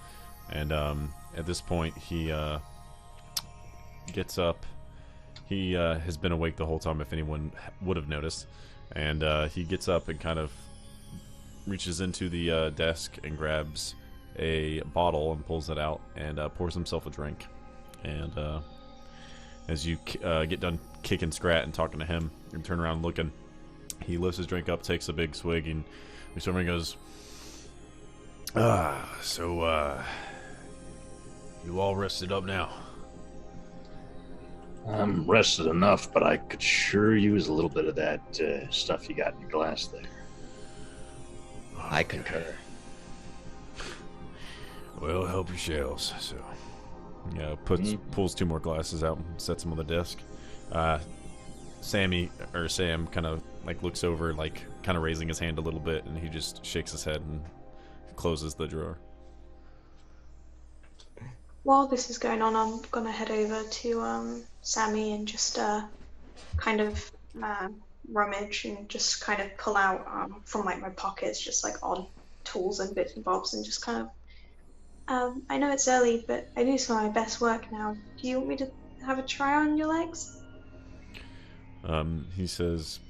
And at this point, he gets up. He has been awake the whole time, if anyone would have noticed. And he gets up and kind of reaches into the desk and grabs a bottle and pulls it out and pours himself a drink. And as you get done kicking Scrat and talking to him and turn around looking, he lifts his drink up, takes a big swig, and looks over and goes, so you all rested up now? I'm rested enough, but I could sure use a little bit of that stuff you got in your glass there. I concur. Well, help yourselves. So, yeah, pulls 2 more glasses out and sets them on the desk. Sam kind of like looks over, like kind of raising his hand a little bit, and he just shakes his head and closes the drawer. While this is going on, I'm gonna head over to Sammy and just kind of rummage and just kind of pull out from like my pockets just like odd tools and bits and bobs and just kind of I know it's early, but I do some of my best work now. Do you want me to have a try on your legs? He says,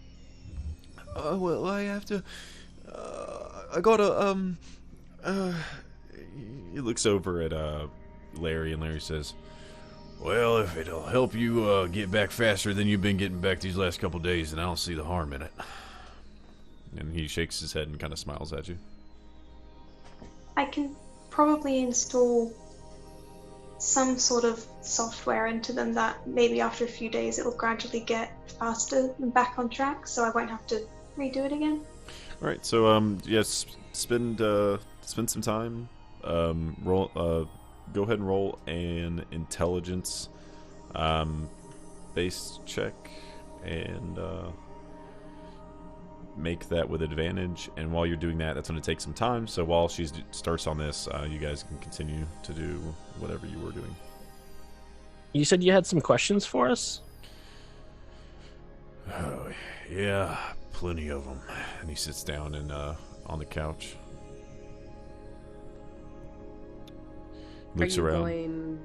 well, I have to, I gotta, he looks over at Larry, and Larry says, well, if it'll help you get back faster than you've been getting back these last couple days, then I don't see the harm in it. and he shakes his head and kind of smiles at you. I can probably install some sort of software into them that maybe after a few days it will gradually get faster and back on track, so I won't have to redo it again. All right, so yes, spend some time. Go ahead and roll an intelligence based check and make that with advantage. And while you're doing that, that's going to take some time. So while she starts on this, you guys can continue to do whatever you were doing. You said you had some questions for us? Oh, yeah, plenty of them. And he sits down and on the couch. Looks Are you around. going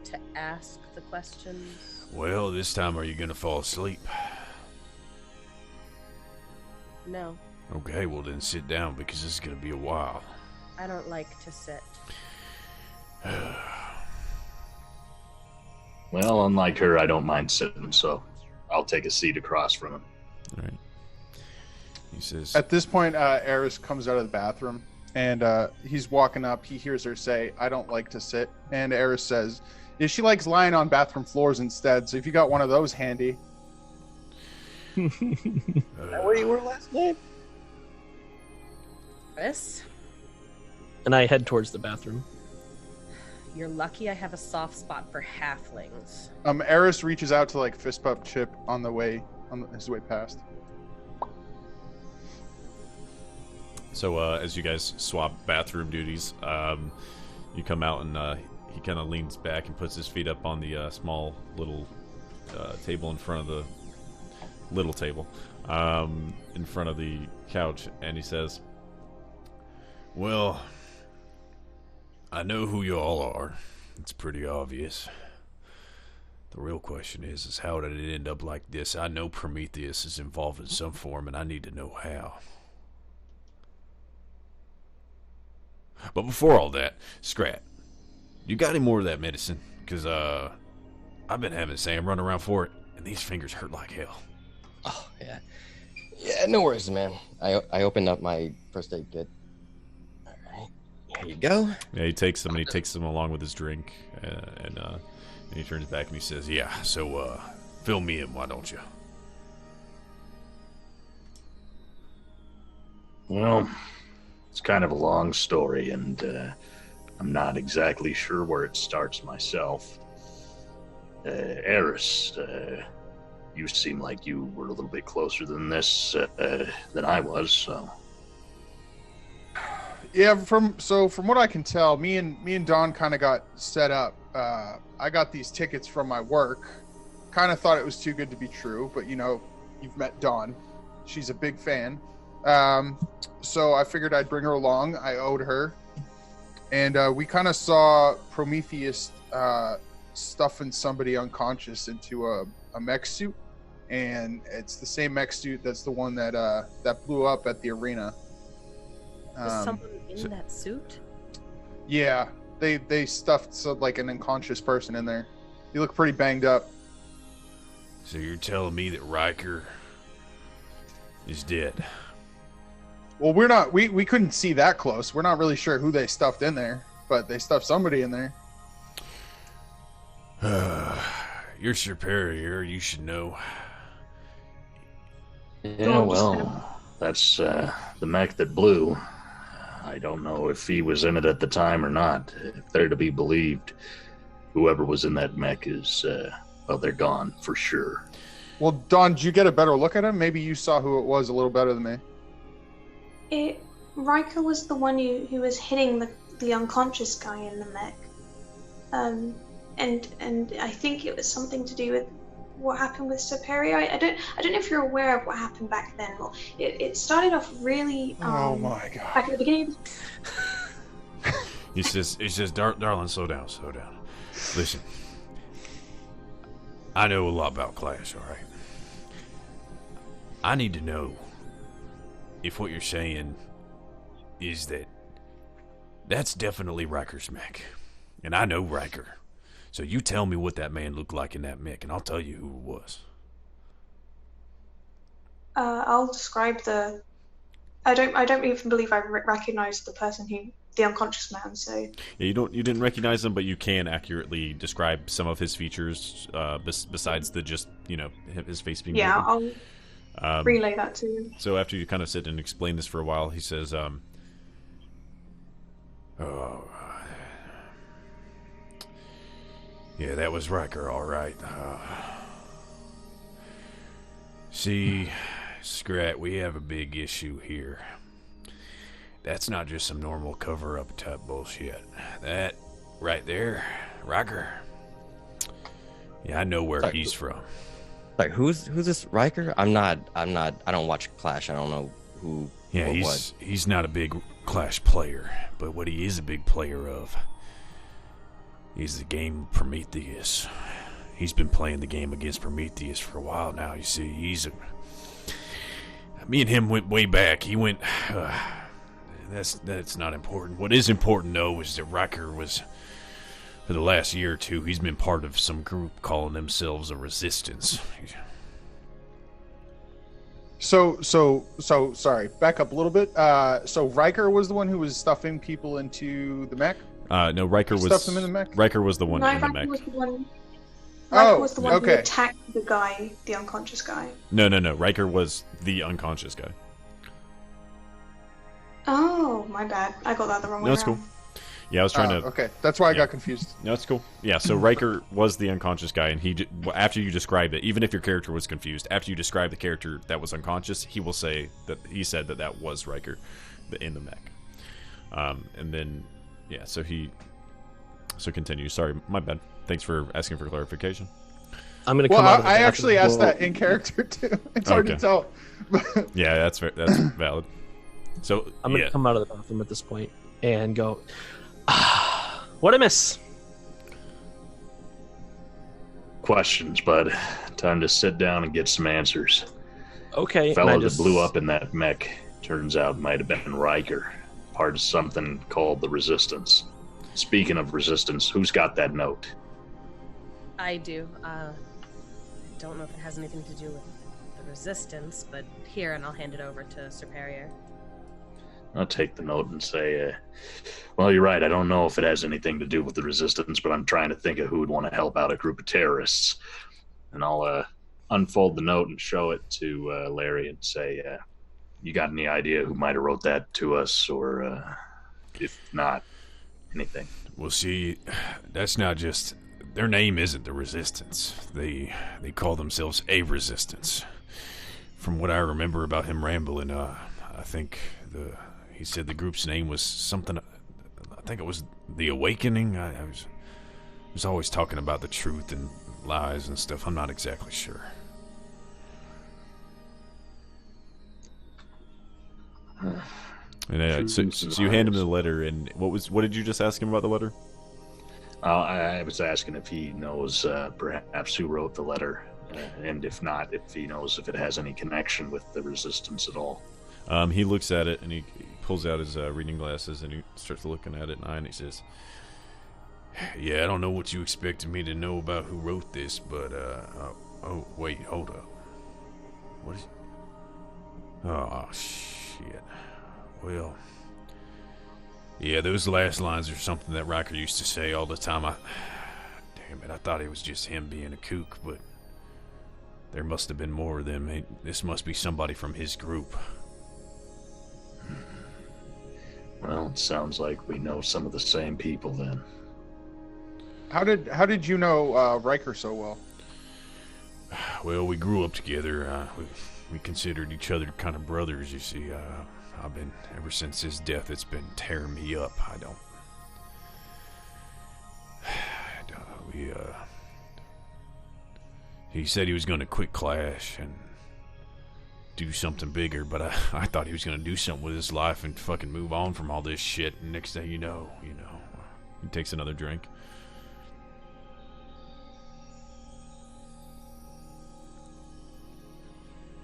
to ask the questions? Well, this time are you going to fall asleep? No, Okay, well then sit down because this is going to be a while. I don't like to sit. Well, unlike her, I don't mind sitting, so I'll take a seat across from him. All right. He says, At this point, Eris comes out of the bathroom, and he's walking up. He hears her say, I don't like to sit. And Eris says, yeah, she likes lying on bathroom floors instead, so if you got one of those handy. Where you were last night? Chris, And I head towards the bathroom. you're lucky I have a soft spot for halflings. Eris reaches out to like fist bump Chip on his way past. So as you guys swap bathroom duties, you come out and he kind of leans back and puts his feet up on the small little table in front of the little table in front of the couch, and he says, "Well, I know who you all are. It's pretty obvious. The real question is how did it end up like this? I know Prometheus is involved in some form, and I need to know how. But before all that, Scrat, you got any more of that medicine? Because I've been having Sam run around for it, and these fingers hurt like hell." Oh, yeah. Yeah, no worries, man. I opened up my first aid kit. All right, here you go. Yeah, he takes them, and he takes them along with his drink, and he turns back and he says, "Yeah, so fill me in, why don't you?" Well, it's kind of a long story, and I'm not exactly sure where it starts myself. Eris, you seem like you were a little bit closer than this than I was, so... Yeah, from what I can tell, me and Don kind of got set up. I got these tickets from my work. Kind of thought it was too good to be true, but you've met Dawn. She's a big fan. So I figured I'd bring her along. I owed her. And we kind of saw Prometheus stuffing somebody unconscious into a mech suit. And it's the same mech suit that's the one that blew up at the arena. Was someone in that suit? Yeah, they stuffed like an unconscious person in there. You look pretty banged up. So you're telling me that Riker is dead? Well, we couldn't see that close. We're not really sure who they stuffed in there, but they stuffed somebody in there. You're superior, you should know. Yeah, well, that's the mech that blew. I don't know if he was in it at the time or not. If they're to be believed, whoever was in that mech is, they're gone for sure. Well, Don, did you get a better look at him? Maybe you saw who it was a little better than me. Riker was the one who was hitting the unconscious guy in the mech. And I think it was something to do with what happened with Superior. I don't know if you're aware of what happened back then. Well, it started off really oh my god. Back at the beginning. He says, darling, slow down. Listen, I know a lot about Clash, all right? I need to know if what you're saying is that's definitely Riker's mech. And I know Riker. So you tell me what that man looked like in that mech, and I'll tell you who it was. I'll describe the... I don't even believe I recognized the person the unconscious man, so... Yeah, you didn't recognize him, but you can accurately describe some of his features, besides the just, his face being Yeah, I'll relay that to him. So after you kind of sit and explain this for a while, he says, yeah, that was Riker, all right. See, Scrat, we have a big issue here. That's not just some normal cover-up type bullshit. That right there, Riker. Yeah, I know where he's from. Like, who's this Riker? I don't watch Clash. I don't know who. Yeah, he's not a big Clash player, but what he is a big player of is the game Prometheus. He's been playing the game against Prometheus for a while now. You see, me and him went way back. He went. That's not important. What is important, though, is that Riker was, for the last year or two, he's been part of some group calling themselves a resistance. So sorry. Back up a little bit. So Riker was the one who was stuffing people into the mech? No, Riker stuffed them in the mech? Riker was the one in the mech. Riker was the one okay. who attacked the guy, the unconscious guy. No. Riker was the unconscious guy. Oh, my bad. I got that the wrong way. No, it's cool. Yeah, I was trying to... Okay, that's why I got confused. No, it's cool. Yeah, so Riker was the unconscious guy, and after you described it, even if your character was confused, after you describe the character that was unconscious, he said that was Riker. in the mech. And then, yeah, so continue. Sorry, my bad. Thanks for asking for clarification. I'm going to come out of the I bathroom. actually asked that in character too. It's hard to tell. Yeah, that's valid. So I'm going to come out of the bathroom at this point and go, what'd I miss? Questions, bud. Time to sit down and get some answers. Okay. Fellow that blew up in that mech, turns out might have been Riker, part of something called the Resistance. Speaking of Resistance, who's got that note? I do. I don't know if it has anything to do with the Resistance, but here, and I'll hand it over to Superior. I'll take the note and say, well, you're right. I don't know if it has anything to do with the Resistance, but I'm trying to think of who would want to help out a group of terrorists. And I'll unfold the note and show it to Larry and say, you got any idea who might have wrote that to us, or if not, anything? Well, see, that's not just... Their name isn't the Resistance. They call themselves a Resistance. From what I remember about him rambling, I think he said the group's name was something... I think it was The Awakening. I was always talking about the truth and lies and stuff. I'm not exactly sure. And so you hand him the letter, and what did you just ask him about the letter? I was asking if he knows perhaps who wrote the letter, and if not, if he knows if it has any connection with the Resistance at all. He looks at it, and he pulls out his reading glasses, and he starts looking at it, and he says, yeah, I don't know what you expected me to know about who wrote this, but, oh, wait, hold up. What is... Oh, shit. Well... Yeah, those last lines are something that Riker used to say all the time. Damn it, I thought it was just him being a kook, but... There must have been more of them. This must be somebody from his group. Well, it sounds like we know some of the same people then. How did you know Riker so well? Well, we grew up together. We considered each other kind of brothers, you see. I've been, ever since his death, it's been tearing me up. He said he was going to quit Clash and do something bigger, but I thought he was going to do something with his life and fucking move on from all this shit. And next thing you know. He takes another drink.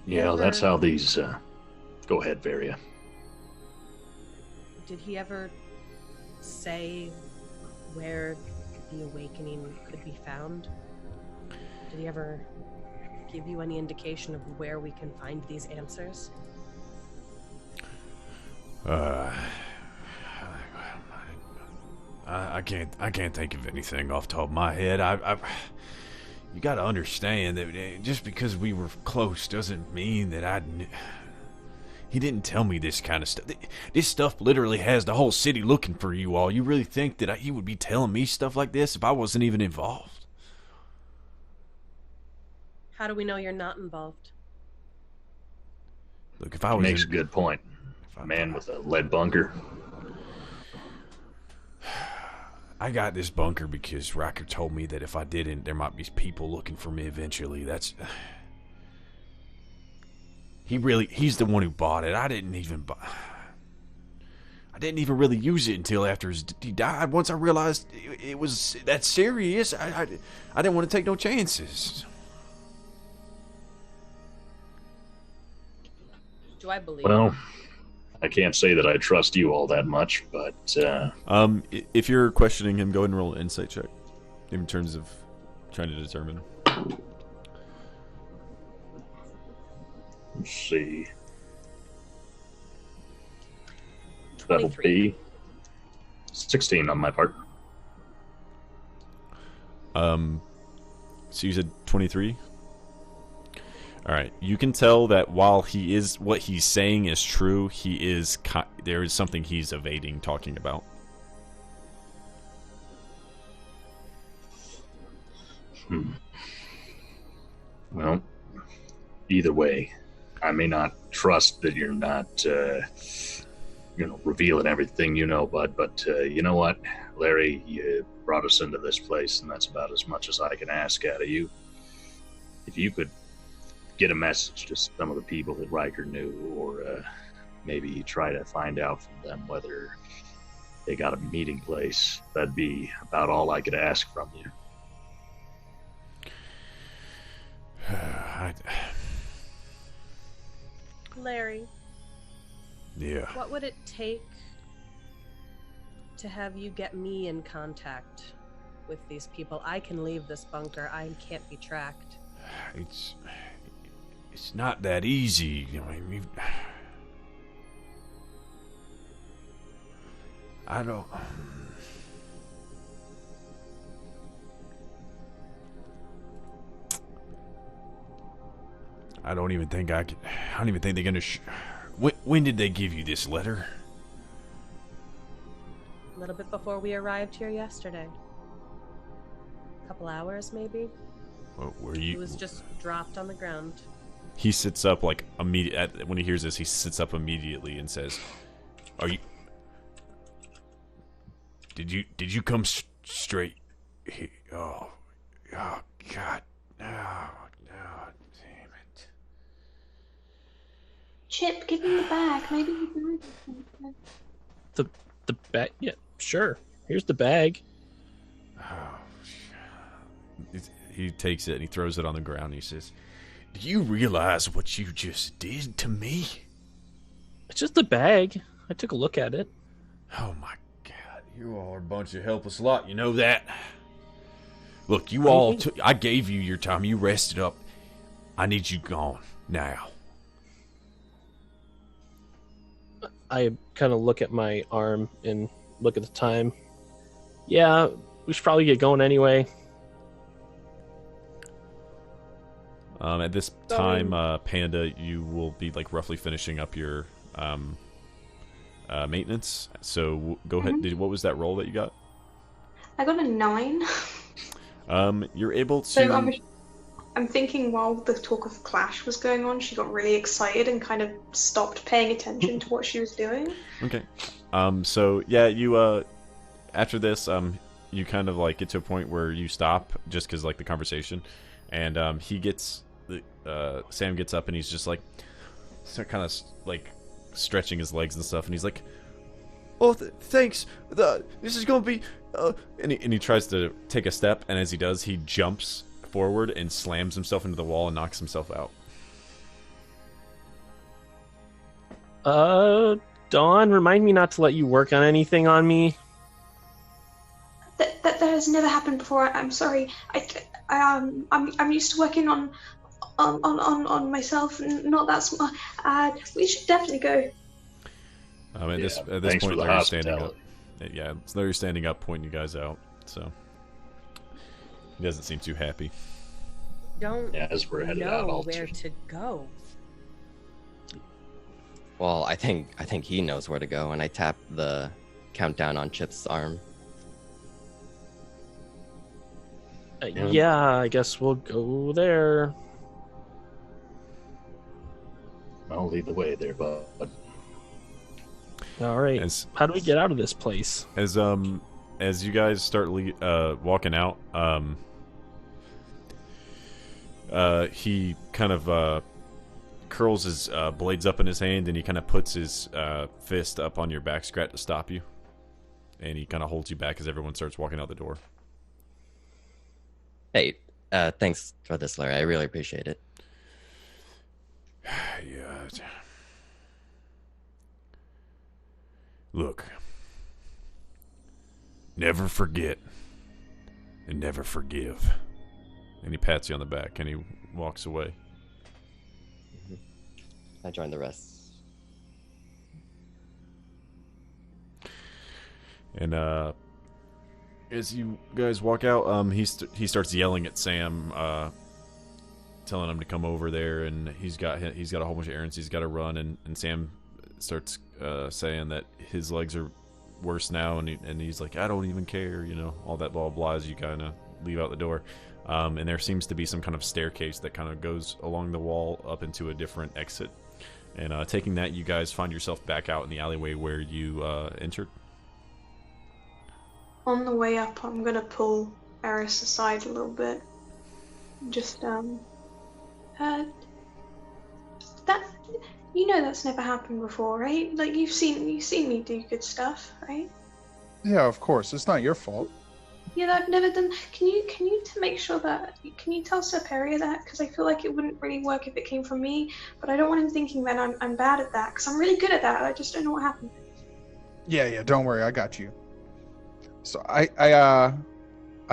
Yeah, that's how these... Go ahead, Varia. Did he ever say where the Awakening could be found? Did he ever give you any indication of where we can find these answers? I can't think of anything off the top of my head. You got to understand that just because we were close doesn't mean that he didn't tell me this kind of stuff. This stuff literally has the whole city looking for you all. You really think that he would be telling me stuff like this if I wasn't even involved? How do we know you're not involved? Look, if I was... Makes a good point. A man with a lead bunker. I got this bunker because Riker told me that if I didn't, there might be people looking for me eventually. He's the one who bought it. I didn't even really use it until after he died. Once I realized it was that serious, I didn't want to take no chances. Do I believe? Well, I can't say that I trust you all that much, but... If you're questioning him, go ahead and roll an insight check in terms of trying to determine. Let's see. That'll be 16 on my part. So you said 23? All right. You can tell that while what he's saying is true, there is something he's evading talking about. Well, either way, I may not trust that you're not revealing everything you know, bud. But you know what, Larry, you brought us into this place, and that's about as much as I can ask out of you. If you could get a message to some of the people that Riker knew, or maybe try to find out from them whether they got a meeting place, that'd be about all I could ask from you. Larry. Yeah. What would it take to have you get me in contact with these people? I can leave this bunker. I can't be tracked. It's not that easy. I don't. I don't even think I can. I don't even think they're gonna. When did they give you this letter? A little bit before we arrived here yesterday. A couple hours, maybe. Well, were you? It was just dropped on the ground. He sits up like immediate when he hears this. He sits up immediately and says, "Are you? Did you come straight? Here? Oh, God! No, damn it! Chip, give me the bag. Maybe you can read it. The bag? Yeah, sure. Here's the bag. Oh, he takes it and he throws it on the ground. And he says, "Do you realize what you just did to me?" It's just the bag. I took a look at it. Oh my God, you all are a bunch of helpless lot. You know that. Look, you all. I gave you your time. You rested up. I need you gone now. I kind of look at my arm and look at the time. Yeah, we should probably get going anyway. At this time, Panda, you will be like roughly finishing up your maintenance. So go ahead. What was that roll that you got? I got a 9. You're able to. So I'm thinking while the talk of Clash was going on, she got really excited and kind of stopped paying attention to what she was doing. Okay. So yeah, you after this, you kind of like get to a point where you stop just because like the conversation, and Sam gets up and he's just like, kind of like stretching his legs and stuff, and he's like, "Oh, thanks. This is gonna be." And he tries to take a step, and as he does, he jumps forward and slams himself into the wall and knocks himself out. Dawn, remind me not to let you work on anything on me. That has never happened before. I'm sorry. I'm used to working on myself, not that smart. We should definitely go. At this point, Larry's standing up. Yeah, Larry's standing up, pointing you guys out. So he doesn't seem too happy. Don't as we're headed out, know where to go. Well, I think he knows where to go, and I tap the countdown on Chip's arm. Yeah, I guess we'll go there. I'll lead the way there, bud. All right. How do we get out of this place? As you guys start walking out, he kind of curls his blades up in his hand, and he kind of puts his fist up on your back scrat to stop you, and he kind of holds you back as everyone starts walking out the door. Hey, thanks for this, Larry. I really appreciate it. Yeah. Look. Never forget and never forgive. And he pats you on the back, and he walks away. I join the rest. And as you guys walk out, he starts yelling at Sam, telling him to come over there, and he's got a whole bunch of errands he's got to run, and Sam starts saying that his legs are worse now, and he's like, I don't even care, all that blah blah as you kind of leave out the door. And there seems to be some kind of staircase that kind of goes along the wall up into a different exit. And taking that, you guys find yourself back out in the alleyway where you entered. On the way up, I'm gonna pull Eris aside a little bit. Just that that's never happened before, right? Like you've seen me do good stuff, right? Yeah, of course. It's not your fault. Yeah, I've never done. Can you to make sure that can you tell Superior that? Because I feel like it wouldn't really work if it came from me, but I don't want him thinking that I'm bad at that because I'm really good at that. I just don't know what happened. Yeah. Don't worry, I got you. So I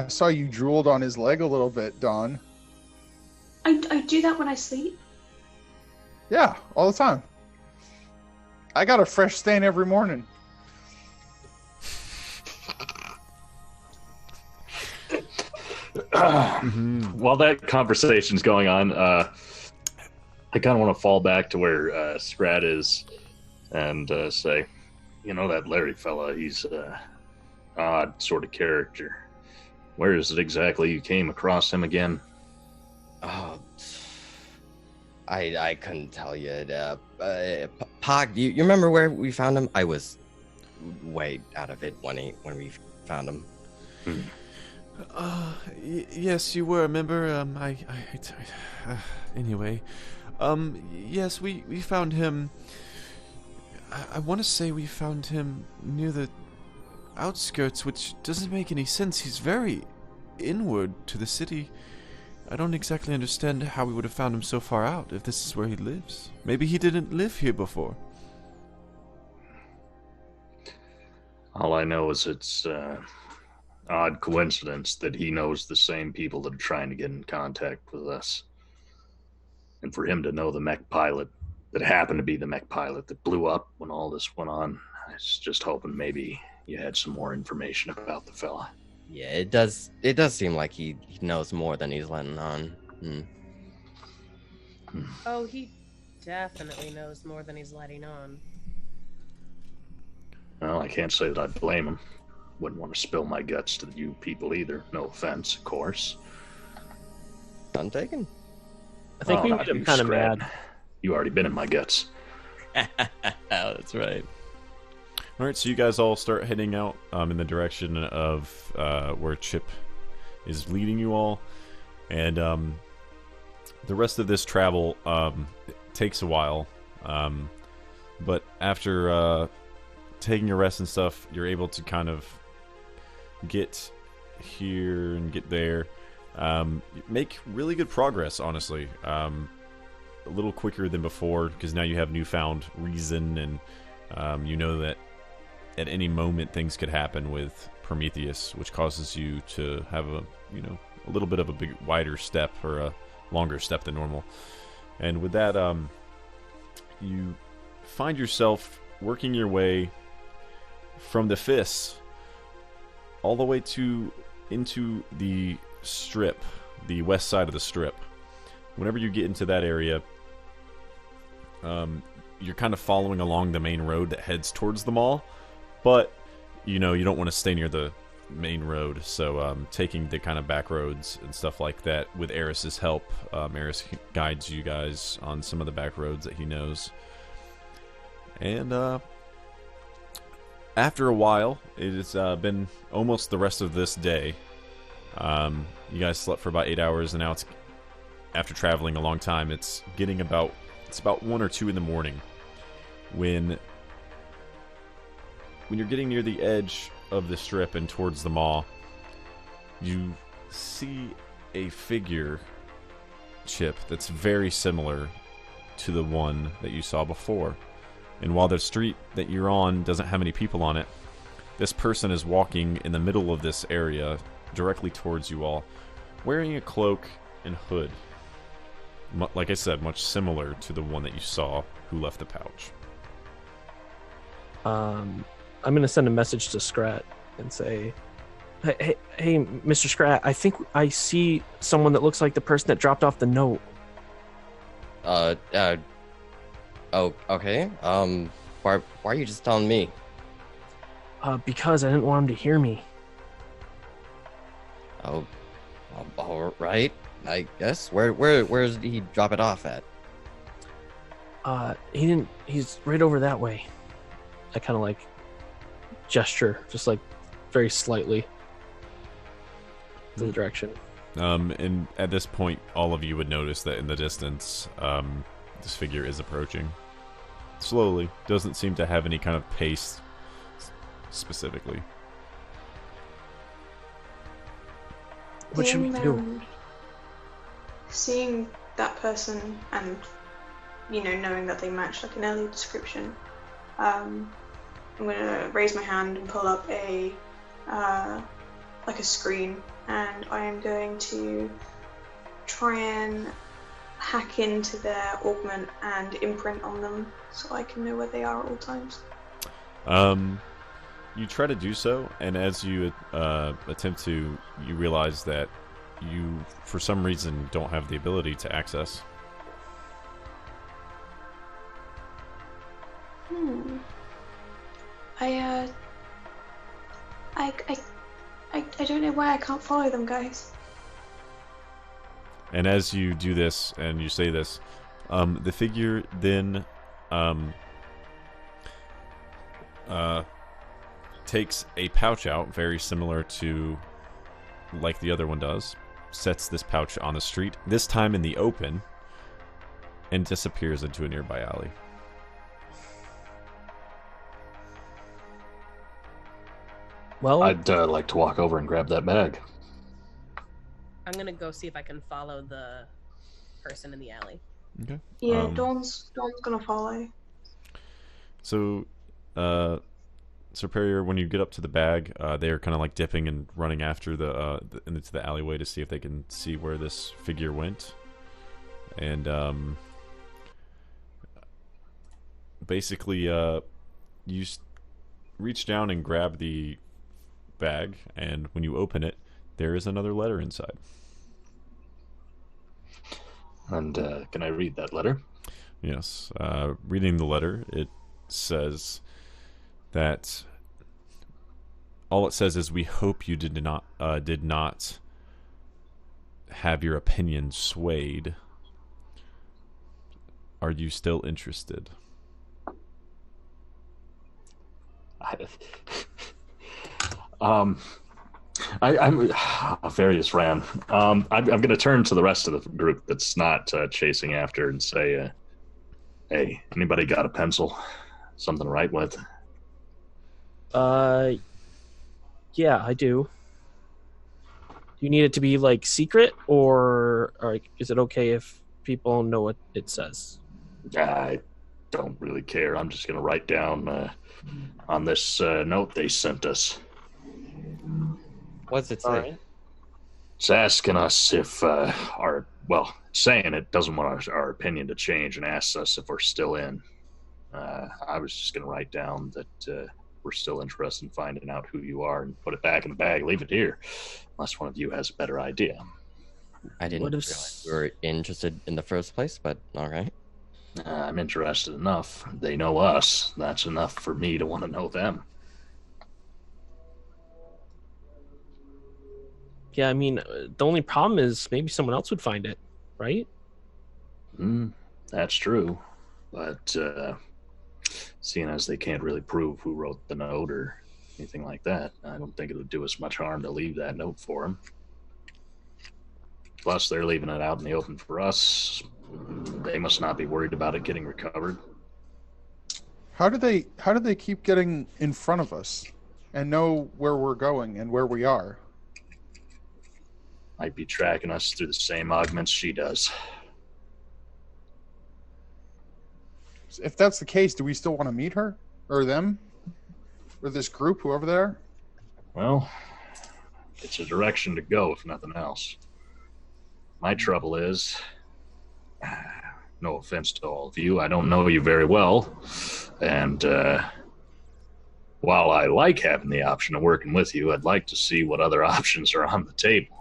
saw you drooled on his leg a little bit, Dawn. I do that when I sleep. Yeah, all the time. I got a fresh stain every morning. While that conversation's going on, I kind of want to fall back to where Scrat is and say, that Larry fella, he's an odd sort of character. Where is it exactly you came across him again? Oh, I couldn't tell you. Pog, you remember where we found him? I was way out of it when we found him. Yes, you were. Remember? Anyway, yes, we found him. I want to say we found him near the outskirts, which doesn't make any sense. He's very inward to the city. I don't exactly understand how we would have found him so far out if this is where he lives. Maybe he didn't live here before. All I know is it's odd coincidence that he knows the same people that are trying to get in contact with us. And for him to know the mech pilot that happened to be the mech pilot that blew up when all this went on, I was just hoping maybe you had some more information about the fella. Yeah, it does seem like he knows more than he's letting on. Oh, he definitely knows more than he's letting on. Well, I can't say that I blame him. Wouldn't want to spill my guts to you people either. No offense, of course. None taken. I think we made him kind of mad. You already been in my guts. That's right. All right, so you guys all start heading out in the direction of where Chip is leading you all, and the rest of this travel takes a while, but after taking a rest and stuff, you're able to kind of get here and get there, make really good progress, honestly. A little quicker than before because now you have newfound reason, and you know that at any moment things could happen with Prometheus, which causes you to have a little bit of a big wider step or a longer step than normal. And with that, you find yourself working your way from the Fists all the way into the Strip, the west side of the Strip. Whenever you get into that area, you're kind of following along the main road that heads towards the mall, but you don't want to stay near the main road, so taking the kind of back roads and stuff like that with Eris's help. Eris guides you guys on some of the back roads that he knows. And after a while, it has been almost the rest of this day. You guys slept for about 8 hours, and now it's, after traveling a long time, it's about 1 or 2 in the morning when you're getting near the edge of the Strip and towards the mall. You see a figure, Chip, that's very similar to the one that you saw before. And while the street that you're on doesn't have many people on it, this person is walking in the middle of this area directly towards you all, wearing a cloak and hood. Like I said, much similar to the one that you saw who left the pouch. I'm going to send a message to Scrat and say, hey, Mr. Scrat, I think I see someone that looks like the person that dropped off the note. Oh, okay. Why are you just telling me? Because I didn't want him to hear me. Oh, all right. I guess. Where did he drop it off at? He didn't. He's right over that way. I kind of like gesture, just like very slightly to the direction. And at this point, all of you would notice that in the distance, this figure is approaching. Slowly. Doesn't seem to have any kind of pace specifically. What should we do? Seeing that person and, knowing that they match like an early description, I'm gonna raise my hand and pull up a screen, and I am going to try and hack into their augment and imprint on them so I can know where they are at all times. You try to do so, and as you attempt to, you realize that you, for some reason, don't have the ability to access. I don't know why I can't follow them, guys. And as you do this, and you say this, the figure then takes a pouch out, very similar to like the other one does, sets this pouch on the street, this time in the open, and disappears into a nearby alley. Well, I'd like to walk over and grab that bag. I'm gonna go see if I can follow the person in the alley. Okay. Yeah, Dawn's gonna follow. So, Superior, when you get up to the bag, they are kind of like dipping and running after into the alleyway to see if they can see where this figure went. And basically, you reach down and grab the bag, and when you open it, there is another letter inside. And can I read that letter? Yes. Reading the letter, it says that all it says is, "We hope you did not have your opinion swayed. Are you still interested?" I'm various Ran. I'm going to turn to the rest of the group that's not chasing after and say, "Hey, anybody got a pencil? Something to write with?" Yeah, I do. Do you need it to be like secret, or is it okay if people know what it says? I don't really care. I'm just going to write down on this note they sent us. What's it say? Alright. It's asking us if saying it doesn't want our opinion to change and asks us if we're still in. I was just going to write down that we're still interested in finding out who you are and put it back in the bag, leave it here, unless one of you has a better idea. I didn't realize we were interested in the first place, but all right. I'm interested enough. They know us. That's enough for me to want to know them. Yeah, I mean, the only problem is maybe someone else would find it, right? That's true. But seeing as they can't really prove who wrote the note or anything like that, I don't think it would do us much harm to leave that note for them. Plus, they're leaving it out in the open for us. They must not be worried about it getting recovered. How do they keep getting in front of us and know where we're going and where we are? Might be tracking us through the same augments she does. If that's the case, do we still want to meet her? Or them? Or this group, whoever they are? Well, it's a direction to go, if nothing else. My trouble is, no offense to all of you, I don't know you very well. And while I like having the option of working with you, I'd like to see what other options are on the table.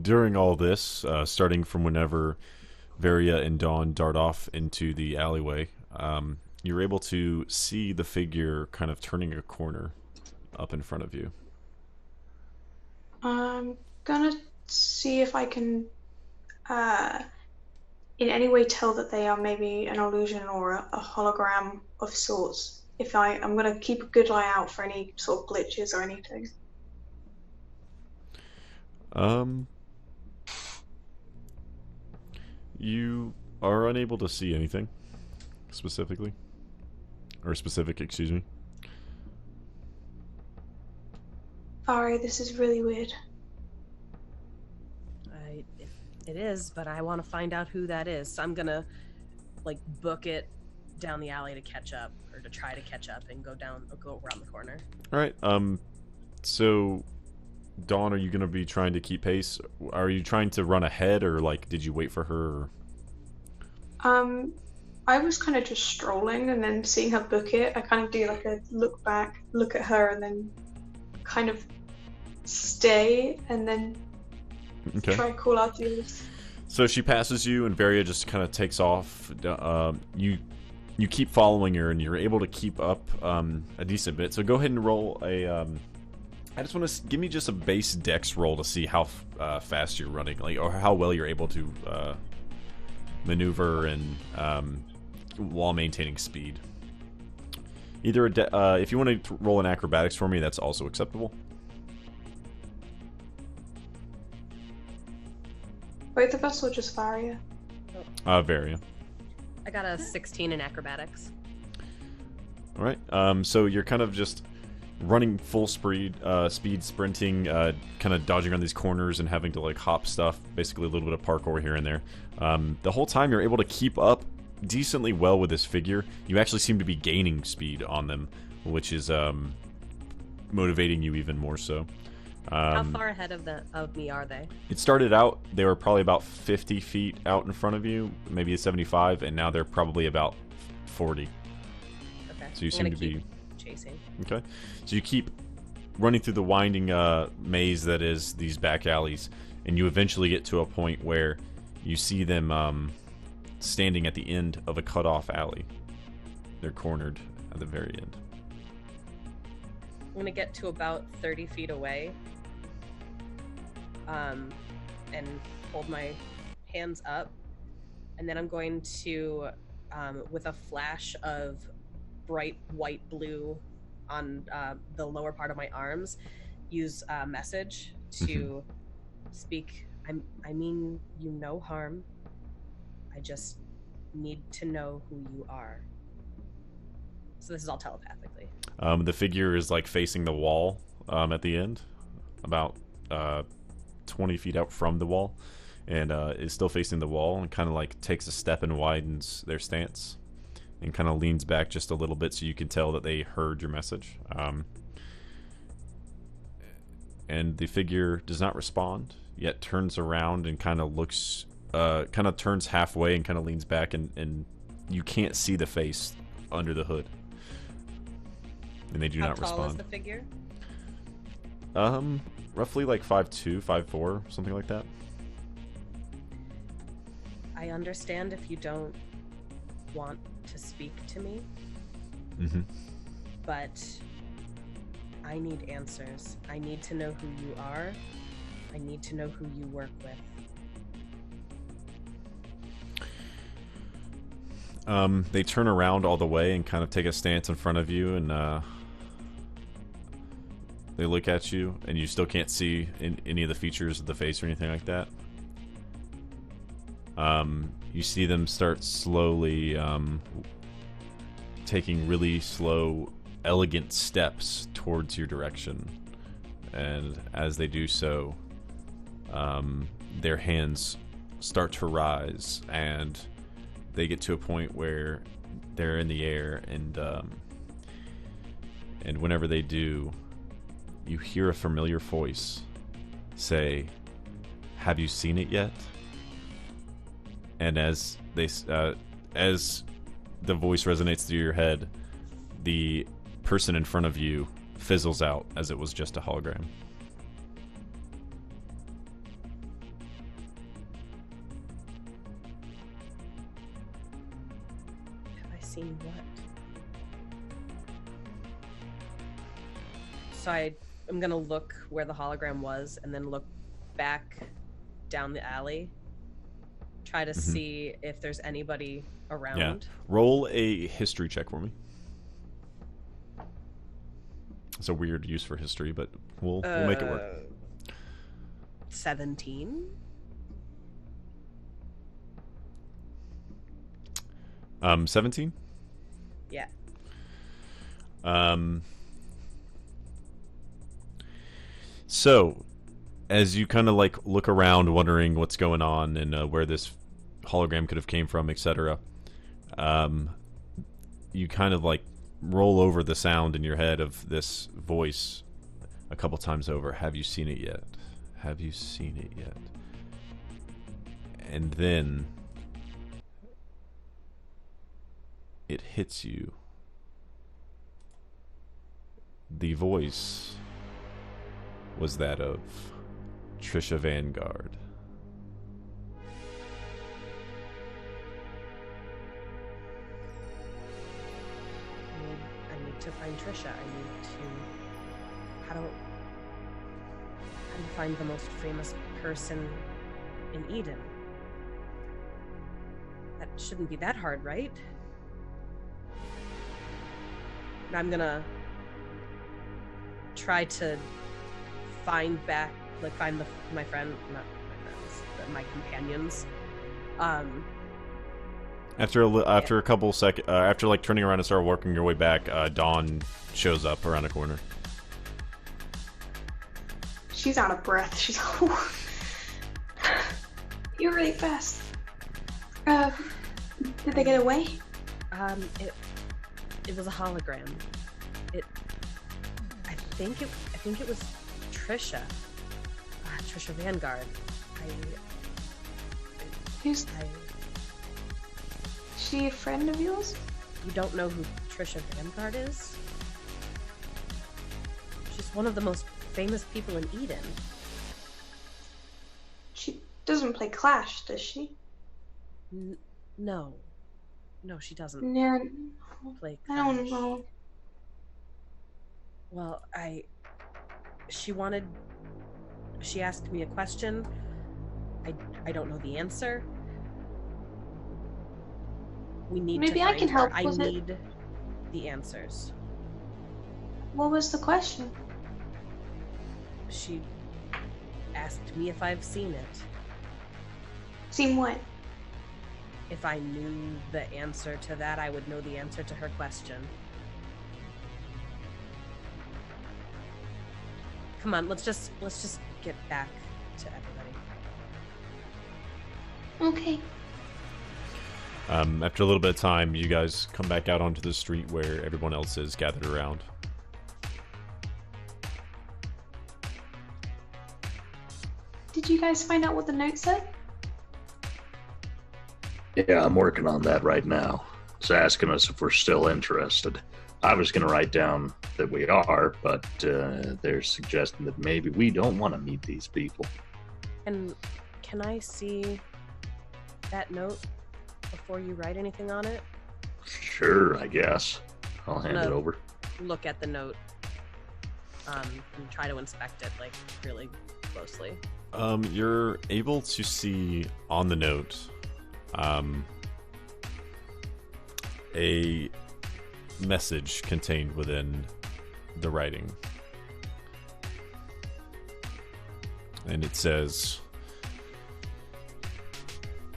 During all this, starting from whenever Varia and Dawn dart off into the alleyway, you're able to see the figure kind of turning a corner up in front of you. I'm gonna see if I can in any way tell that they are maybe an illusion or a hologram of sorts? I'm going to keep a good eye out for any sort of glitches or anything. You are unable to see anything specifically, or specific, excuse me. Sorry, this is really weird. It is, but I want to find out who that is. So I'm gonna like book it down the alley to catch up, or to try to catch up and go around the corner. All right. So, Dawn, are you gonna be trying to keep pace? Are you trying to run ahead, or like did you wait for her? Or... I was kind of just strolling, and then seeing her book it, I kind of do like a look back, look at her, and then kind of stay, and then try and call out to you. So she passes you, and Varia just kind of takes off. You keep following her, and you're able to keep up a decent bit. So go ahead and roll a. I just want to give me just a base dex roll to see how fast you're running, like, or how well you're able to maneuver and while maintaining speed. Either if you want to roll an acrobatics for me, that's also acceptable. Both of us or just Varia? Varia. I got a 16 in acrobatics. All right. So you're kind of just running full speed, sprinting, kind of dodging around these corners and having to like hop stuff. Basically, a little bit of parkour here and there. The whole time you're able to keep up decently well with this figure. You actually seem to be gaining speed on them, which is motivating you even more so. How far ahead of me are they? It started out, they were probably about 50 feet out in front of you, maybe 75, and now they're probably about 40. Okay. So you seem to be chasing. Okay. So you keep running through the winding maze that is these back alleys, and you eventually get to a point where you see them standing at the end of a cut-off alley. They're cornered at the very end. I'm going to get to about 30 feet away. And hold my hands up, and then I'm going to, with a flash of bright white blue on the lower part of my arms, use a message to speak. I mean you no harm. I just need to know who you are. So this is all telepathically. The figure is like facing the wall at the end, about 20 feet out from the wall, and is still facing the wall, and kind of like takes a step and widens their stance and kind of leans back just a little bit so you can tell that they heard your message. And the figure does not respond, yet turns around and kind of looks, kind of turns halfway and kind of leans back, and you can't see the face under the hood. And they do not respond. How tall is the figure? Roughly like 5'2", 5'4", something like that. I understand if you don't want to speak to me. But I need answers. I need to know who you are. I need to know who you work with. They turn around all the way and kind of take a stance in front of you, and they look at you, and you still can't see any of the features of the face or anything like that. You see them start slowly taking really slow, elegant steps towards your direction. And as they do so, their hands start to rise, and they get to a point where they're in the air, and whenever they do, you hear a familiar voice say, "Have you seen it yet?" And as as the voice resonates through your head, the person in front of you fizzles out as it was just a hologram. Have I seen what? So I'm gonna look where the hologram was, and then look back down the alley try to see if there's anybody around. Yeah. Roll a history check for me. It's a weird use for history, but we'll make it work. 17. 17? Yeah. So, as you kind of like look around, wondering what's going on and where this hologram could have came from, etc., you kind of like roll over the sound in your head of this voice a couple times over. Have you seen it yet? Have you seen it yet? And then it hits you. The voice was that of Trisha Vanguard. I need to find Trisha. I need to... How do you find the most famous person in Eden? That shouldn't be that hard, right? And I'm gonna try to find my friend, not my friends, but my companions. After a couple seconds, after like turning around and start working your way back, Dawn shows up around the corner. She's out of breath. She's You're really fast. Did they get away? It was a hologram. I think it was Trisha. Trisha Vanguard. Is she a friend of yours? You don't know who Trisha Vanguard is? She's one of the most famous people in Eden. She doesn't play Clash, does she? No, she doesn't. Yeah, play I don't Clash. know. Well, she asked me a question. I don't know the answer. We need Maybe to I find can her. help I with it. need the answers. What was the question? She asked me if I've seen it. Seen what? If I knew the answer to that, I would know the answer to her question. Come on, let's just get back to everybody. Okay. After a little bit of time, you guys come back out onto the street where everyone else is gathered around. Did you guys find out what the note said? Yeah, I'm working on that right now. It's asking us if we're still interested. I was going to write down that we are, but they're suggesting that maybe we don't want to meet these people. And can I see that note before you write anything on it? Sure, I guess. I'll hand it over. Look at the note and try to inspect it like really closely. You're able to see on the note a message contained within the writing. And it says,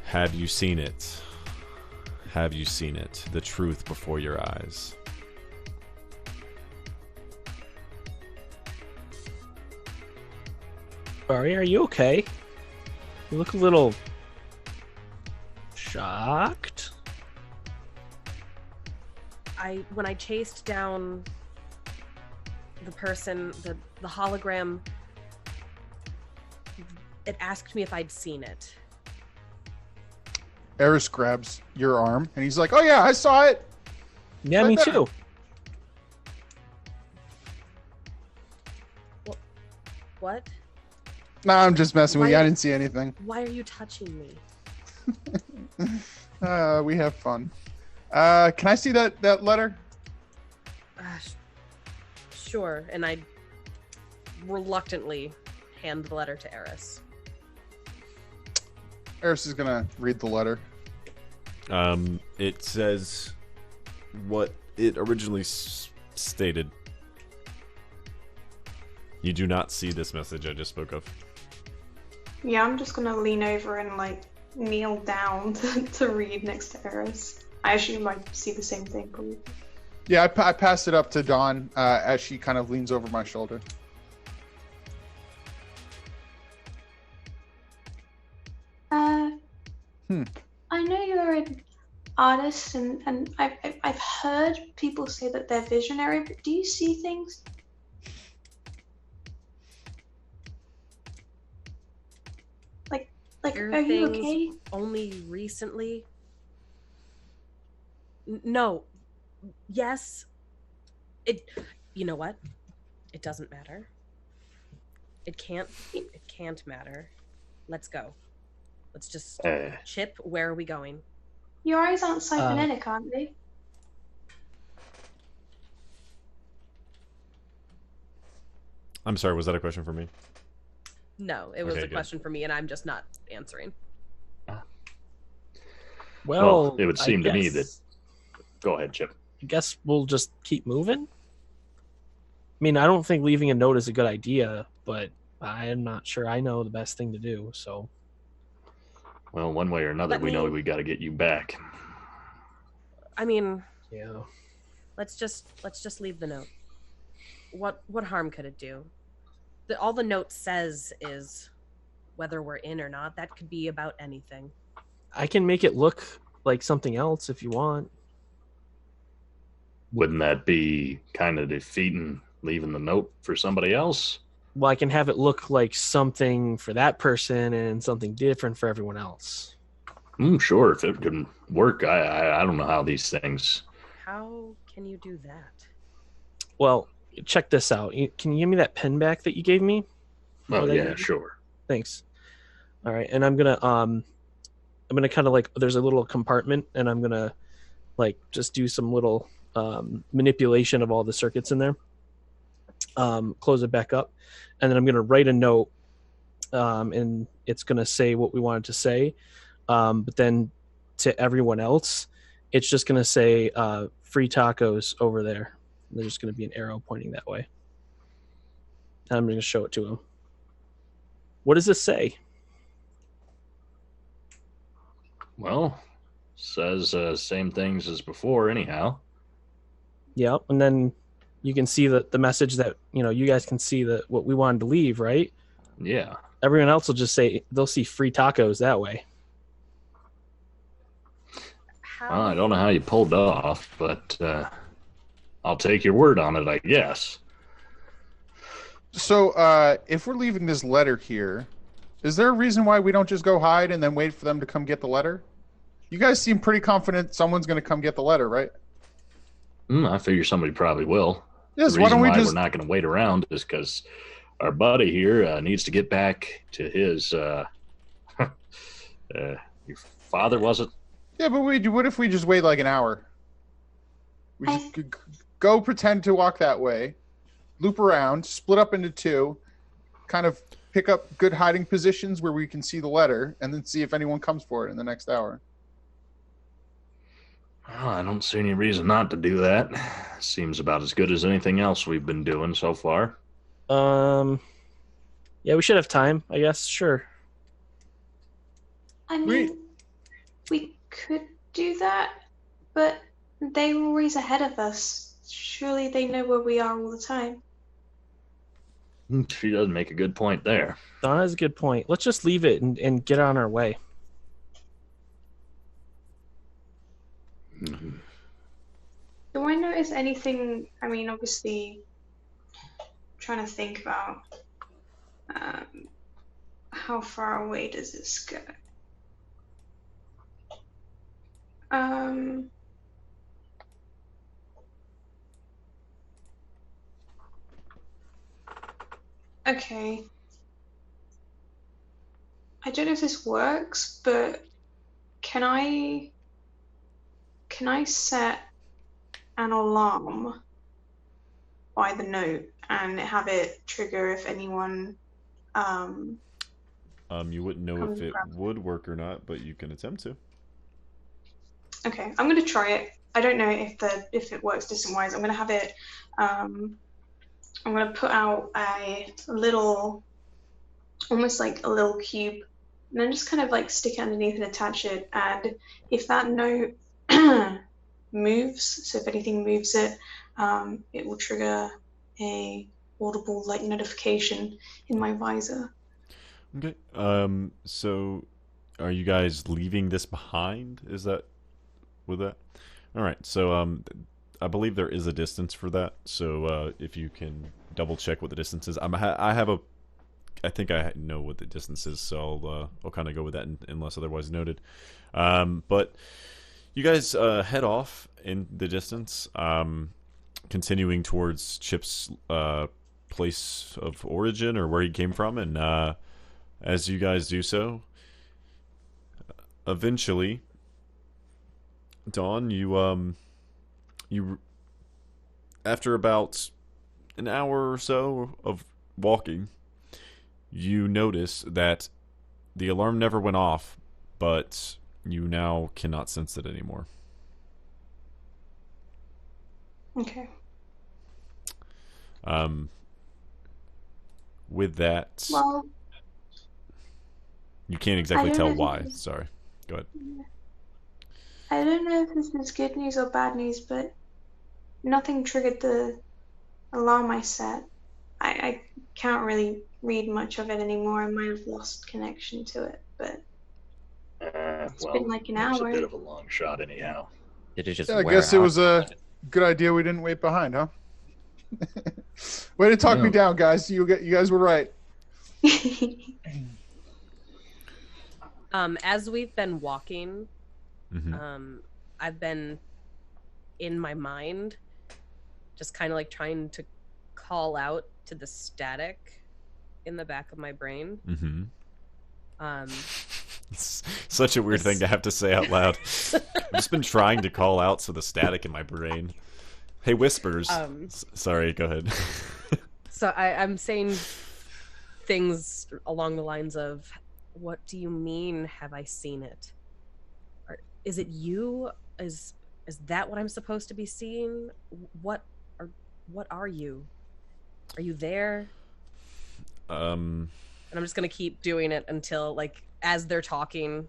"Have you seen it? Have you seen it? The truth before your eyes." Barry, are you okay? You look a little shocked. When I chased down the person, the hologram, it asked me if I'd seen it. Eris grabs your arm and he's like, "Oh yeah, I saw it." Yeah, Right me there. too. What? No, I'm just messing with you. Why- I didn't see anything. Why are you touching me? We have fun. Can I see that letter? Sure. And I reluctantly hand the letter to Eris. Eris is gonna read the letter. It says what it originally stated. You do not see this message I just spoke of. Yeah, I'm just gonna lean over and like kneel down to read next to Eris. I assume I see the same thing, probably. Yeah, I pass it up to Dawn as she kind of leans over my shoulder. I know you're an artist, and I've heard people say that they're visionary, but do you see things? Like, Hear are you things okay? Only recently? No. Yes. You know what? It doesn't matter. It can't matter. Let's go. Let's just Chip, where are we going? Your eyes aren't cybernetic, aren't they? I'm sorry, was that a question for me? No, it was Okay, a good. question for me, and I'm just not answering. Well, it would seem I to me guess- that. Go ahead, Chip. I guess we'll just keep moving. I mean, I don't think leaving a note is a good idea, but I'm not sure I know the best thing to do. So, Well, one way or another, Let we know me- we got to get you back. I mean, yeah. let's just leave the note. What harm could it do? All the note says is whether we're in or not. That could be about anything. I can make it look like something else if you want. Wouldn't that be kind of defeating leaving the note for somebody else? Well, I can have it look like something for that person and something different for everyone else. Sure, if it can work. I don't know how these things. How can you do that? Well, check this out. Can you give me that pen back that you gave me? Oh that yeah, you- sure. Thanks. All right, and I'm gonna kind of like there's a little compartment, and I'm gonna like just do some little manipulation of all the circuits in there. Close it back up, and then I'm gonna write a note, and it's gonna say what we wanted to say, but then to everyone else, it's just gonna say free tacos over there. There's just gonna be an arrow pointing that way. And I'm gonna show it to him. What does this say? Well, says same things as before, anyhow. Yeah, and then you can see the message that you guys can see what we wanted to leave, right? Yeah. Everyone else will just say they'll see free tacos that way. Well, I don't know how you pulled it off, but I'll take your word on it, I guess. So, if we're leaving this letter here, is there a reason why we don't just go hide and then wait for them to come get the letter? You guys seem pretty confident someone's going to come get the letter, right? I figure somebody probably will. Yes, The why reason don't we why just... we're not going to wait around is because our buddy here needs to get back to his your father, was it? Yeah, but what if we just wait like an hour? We just go pretend to walk that way, loop around, split up into two, kind of pick up good hiding positions where we can see the letter, and then see if anyone comes for it in the next hour. Well, I don't see any reason not to do that. Seems about as good as anything else we've been doing so far. Yeah, we should have time, I guess. Sure. I mean, we could do that, but they were always ahead of us. Surely they know where we are all the time. She does make a good point there. Donna has a good point. Let's just leave it and get on our way. Mm-hmm. Do I notice anything? I mean, obviously, I'm trying to think about how far away does this go? Okay. I don't know if this works, but can I set an alarm by the note and have it trigger if anyone You wouldn't know Come if it grab would work or not, but you can attempt to. Okay, I'm gonna try it. I don't know if it works distance wise. I'm gonna have it. I'm gonna put out a little, almost like a little cube, and then just kind of like stick it underneath and attach it. And if that note moves, so if anything moves it, it will trigger a audible like notification in my visor. Okay. So are you guys leaving this behind? Is that with that? All right. So I believe there is a distance for that. So if you can double check what the distance is. I think I know what the distance is, so I'll kind of go with that unless otherwise noted. But you guys head off in the distance, continuing towards Chip's place of origin or where he came from, and as you guys do so, eventually, Dawn, you after about an hour or so of walking, you notice that the alarm never went off, but you now cannot sense it anymore. Okay. With that, Well, you can't exactly I don't tell know if why. this is- Sorry. Go ahead. I don't know if this is good news or bad news, but nothing triggered the alarm I set. I can't really read much of it anymore. I might have lost connection to it, but it's Well, been like an it was a hour. bit of a long shot, anyhow. Did it just Yeah, I wear guess it out? was a good idea we didn't wait behind, huh? Way to talk me No. down, guys. You guys were right. As we've been walking, Mm-hmm. I've been in my mind just kind of like trying to call out to the static in the back of my brain. Mm-hmm. Um, It's such a weird thing to have to say out loud. I've just been trying to call out to the static in my brain. Hey, whispers. Sorry, go ahead. so I'm saying things along the lines of, what do you mean, have I seen it? Or is it you? Is that what I'm supposed to be seeing? What are you? Are you there? And I'm just gonna keep doing it until, like, as they're talking,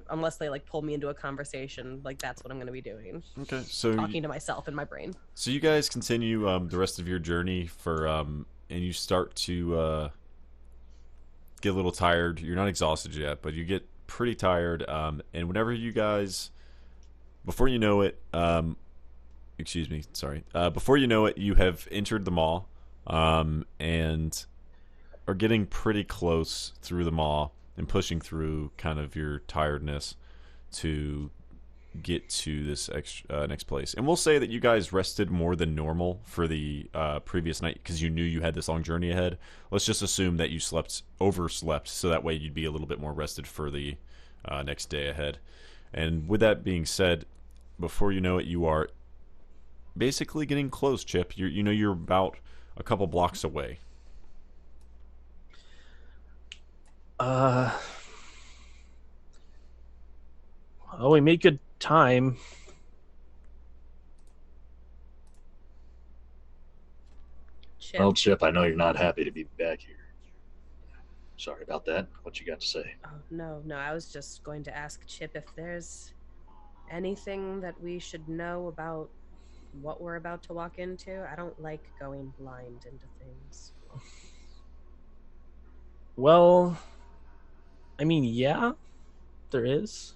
unless they like pull me into a conversation, like that's what I'm gonna be doing. Okay, so Talking to myself in my brain. So you guys continue the rest of your journey and you start to get a little tired. You're not exhausted yet, but you get pretty tired. And whenever you guys, before you know it, before you know it, you have entered the mall, and are getting pretty close through the mall and pushing through kind of your tiredness to get to this next place. And we'll say that you guys rested more than normal for the previous night because you knew you had this long journey ahead. Let's just assume that you overslept, so that way you'd be a little bit more rested for the next day ahead. And with that being said, before you know it, you are basically getting close, Chip. You're about a couple blocks away. Oh, we made good time. Chip. Well, Chip, I know you're not happy to be back here. Sorry about that. What you got to say? Oh, no, I was just going to ask Chip if there's anything that we should know about what we're about to walk into. I don't like going blind into things. Well, I mean, yeah, there is.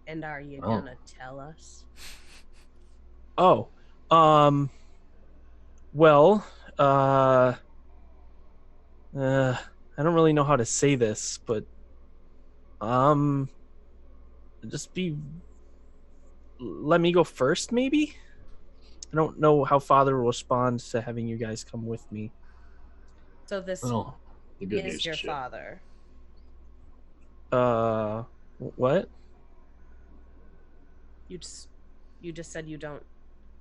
And are you Oh. gonna tell us? Oh, well, I don't really know how to say this, but, let me go first, maybe? I don't know how Father will respond to having you guys come with me. So this Well, the good is news, your Chip. father. What? You just said you don't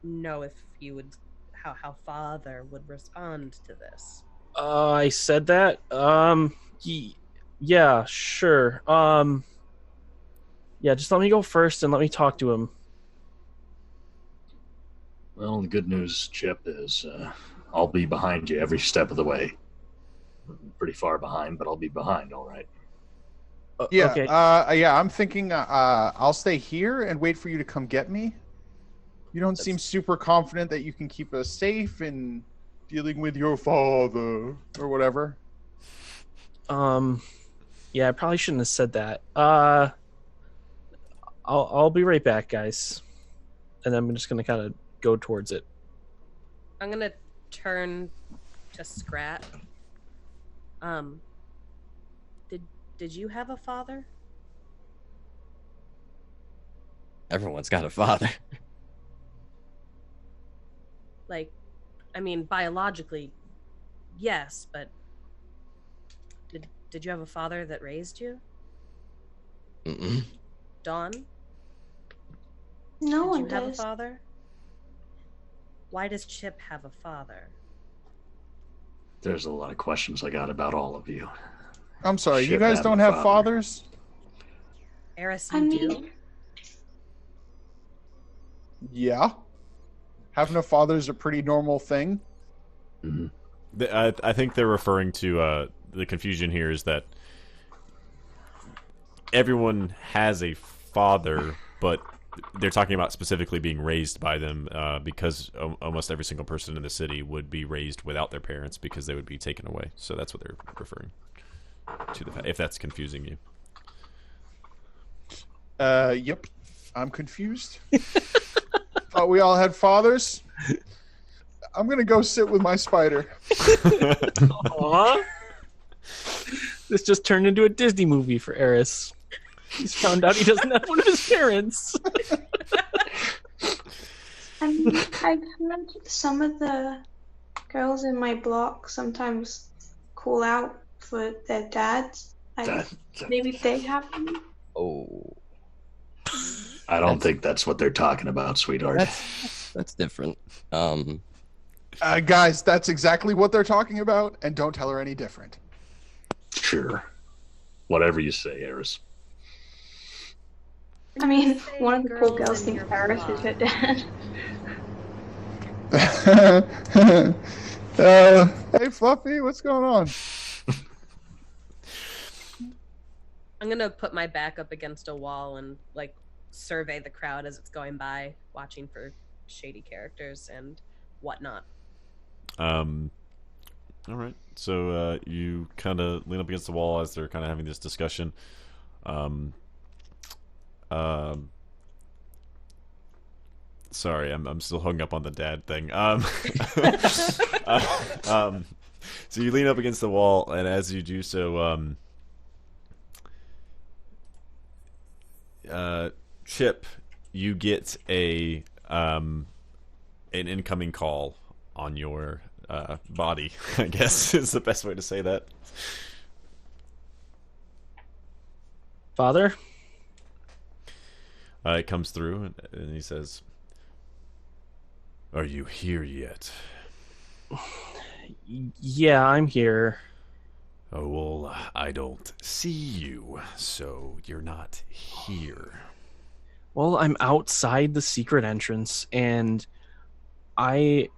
know if he would how father would respond to this. I said that. Yeah, sure. Yeah, just let me go first and let me talk to him. Well, the good news, Chip, is I'll be behind you every step of the way. Pretty far behind, but I'll be behind, all right? Yeah, Okay. yeah. I'm thinking I'll stay here and wait for you to come get me. You don't seem super confident that you can keep us safe in dealing with your father or whatever. Yeah, I probably shouldn't have said that. I'll be right back, guys. And I'm just gonna kind of go towards it. I'm gonna turn to Scrat. Did you have a father? Everyone's got a father. Like, I mean, biologically, yes, but did you have a father that raised you? Mm-mm. Dawn? No Did one you have a does. father? Why does Chip have a father? There's a lot of questions I got about all of you. I'm sorry, you Chip guys having don't a have father. fathers? Eris, I you mean, do? Yeah. Having a father is a pretty normal thing. Mm-hmm. I think they're referring to the confusion here is that everyone has a father, but they're talking about specifically being raised by them because almost every single person in the city would be raised without their parents because they would be taken away. So that's what they're referring to. If that's confusing you. Yep. I'm confused. Thought we all had fathers. I'm gonna go sit with my spider. Aww. This just turned into a Disney movie for Eris. He's found out he doesn't have one of his parents. I mean, I've heard some of the girls in my block sometimes call out for their dads. Maybe they have them. Oh, I don't think that's what they're talking about, sweetheart. that's different. Guys, that's exactly what they're talking about, and don't tell her any different. Sure. Whatever you say, Eris. I mean, one of the poor girls thinks Paris is her dad. Hey, Fluffy, what's going on? I'm gonna put my back up against a wall and like survey the crowd as it's going by, watching for shady characters and whatnot. All right. So you kind of lean up against the wall as they're kind of having this discussion. Sorry, I'm still hung up on the dad thing. So you lean up against the wall, and as you do so, Chip, you get an incoming call on your body, I guess is the best way to say that. Father? It comes through, and he says, "Are you here yet?" Yeah, I'm here. Oh, well, I don't see you, so you're not here. Well, I'm outside the secret entrance, and I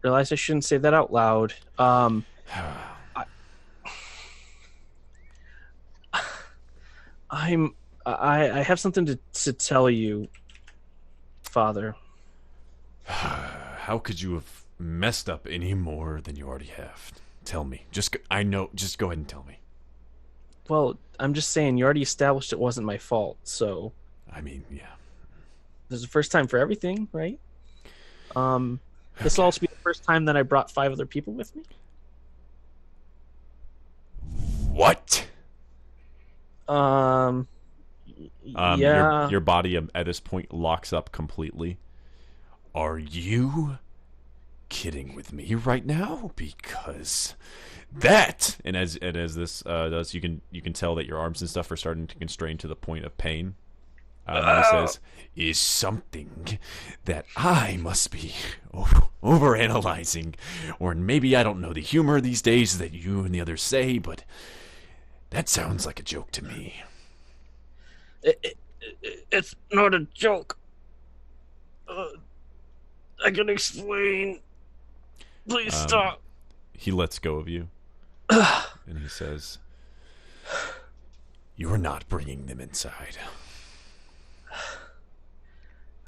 realized I shouldn't say that out loud. I have something to tell you, Father. How could you have messed up any more than you already have? Tell me. Just go ahead and tell me. Well, I'm just saying, you already established it wasn't my fault, so... I mean, yeah. There's a first time for everything, right? This will also be the first time that I brought 5 other people with me. What? Yeah. Your body at this point locks up completely. Are you kidding with me right now? Because that, and as this does, you can tell that your arms and stuff are starting to constrain to the point of pain. And he says, "Is something that I must be overanalyzing, or maybe I don't know the humor these days that you and the others say, but that sounds like a joke to me. It's not a joke. I can explain. Please stop. He lets go of you, and he says, "You are not bringing them inside."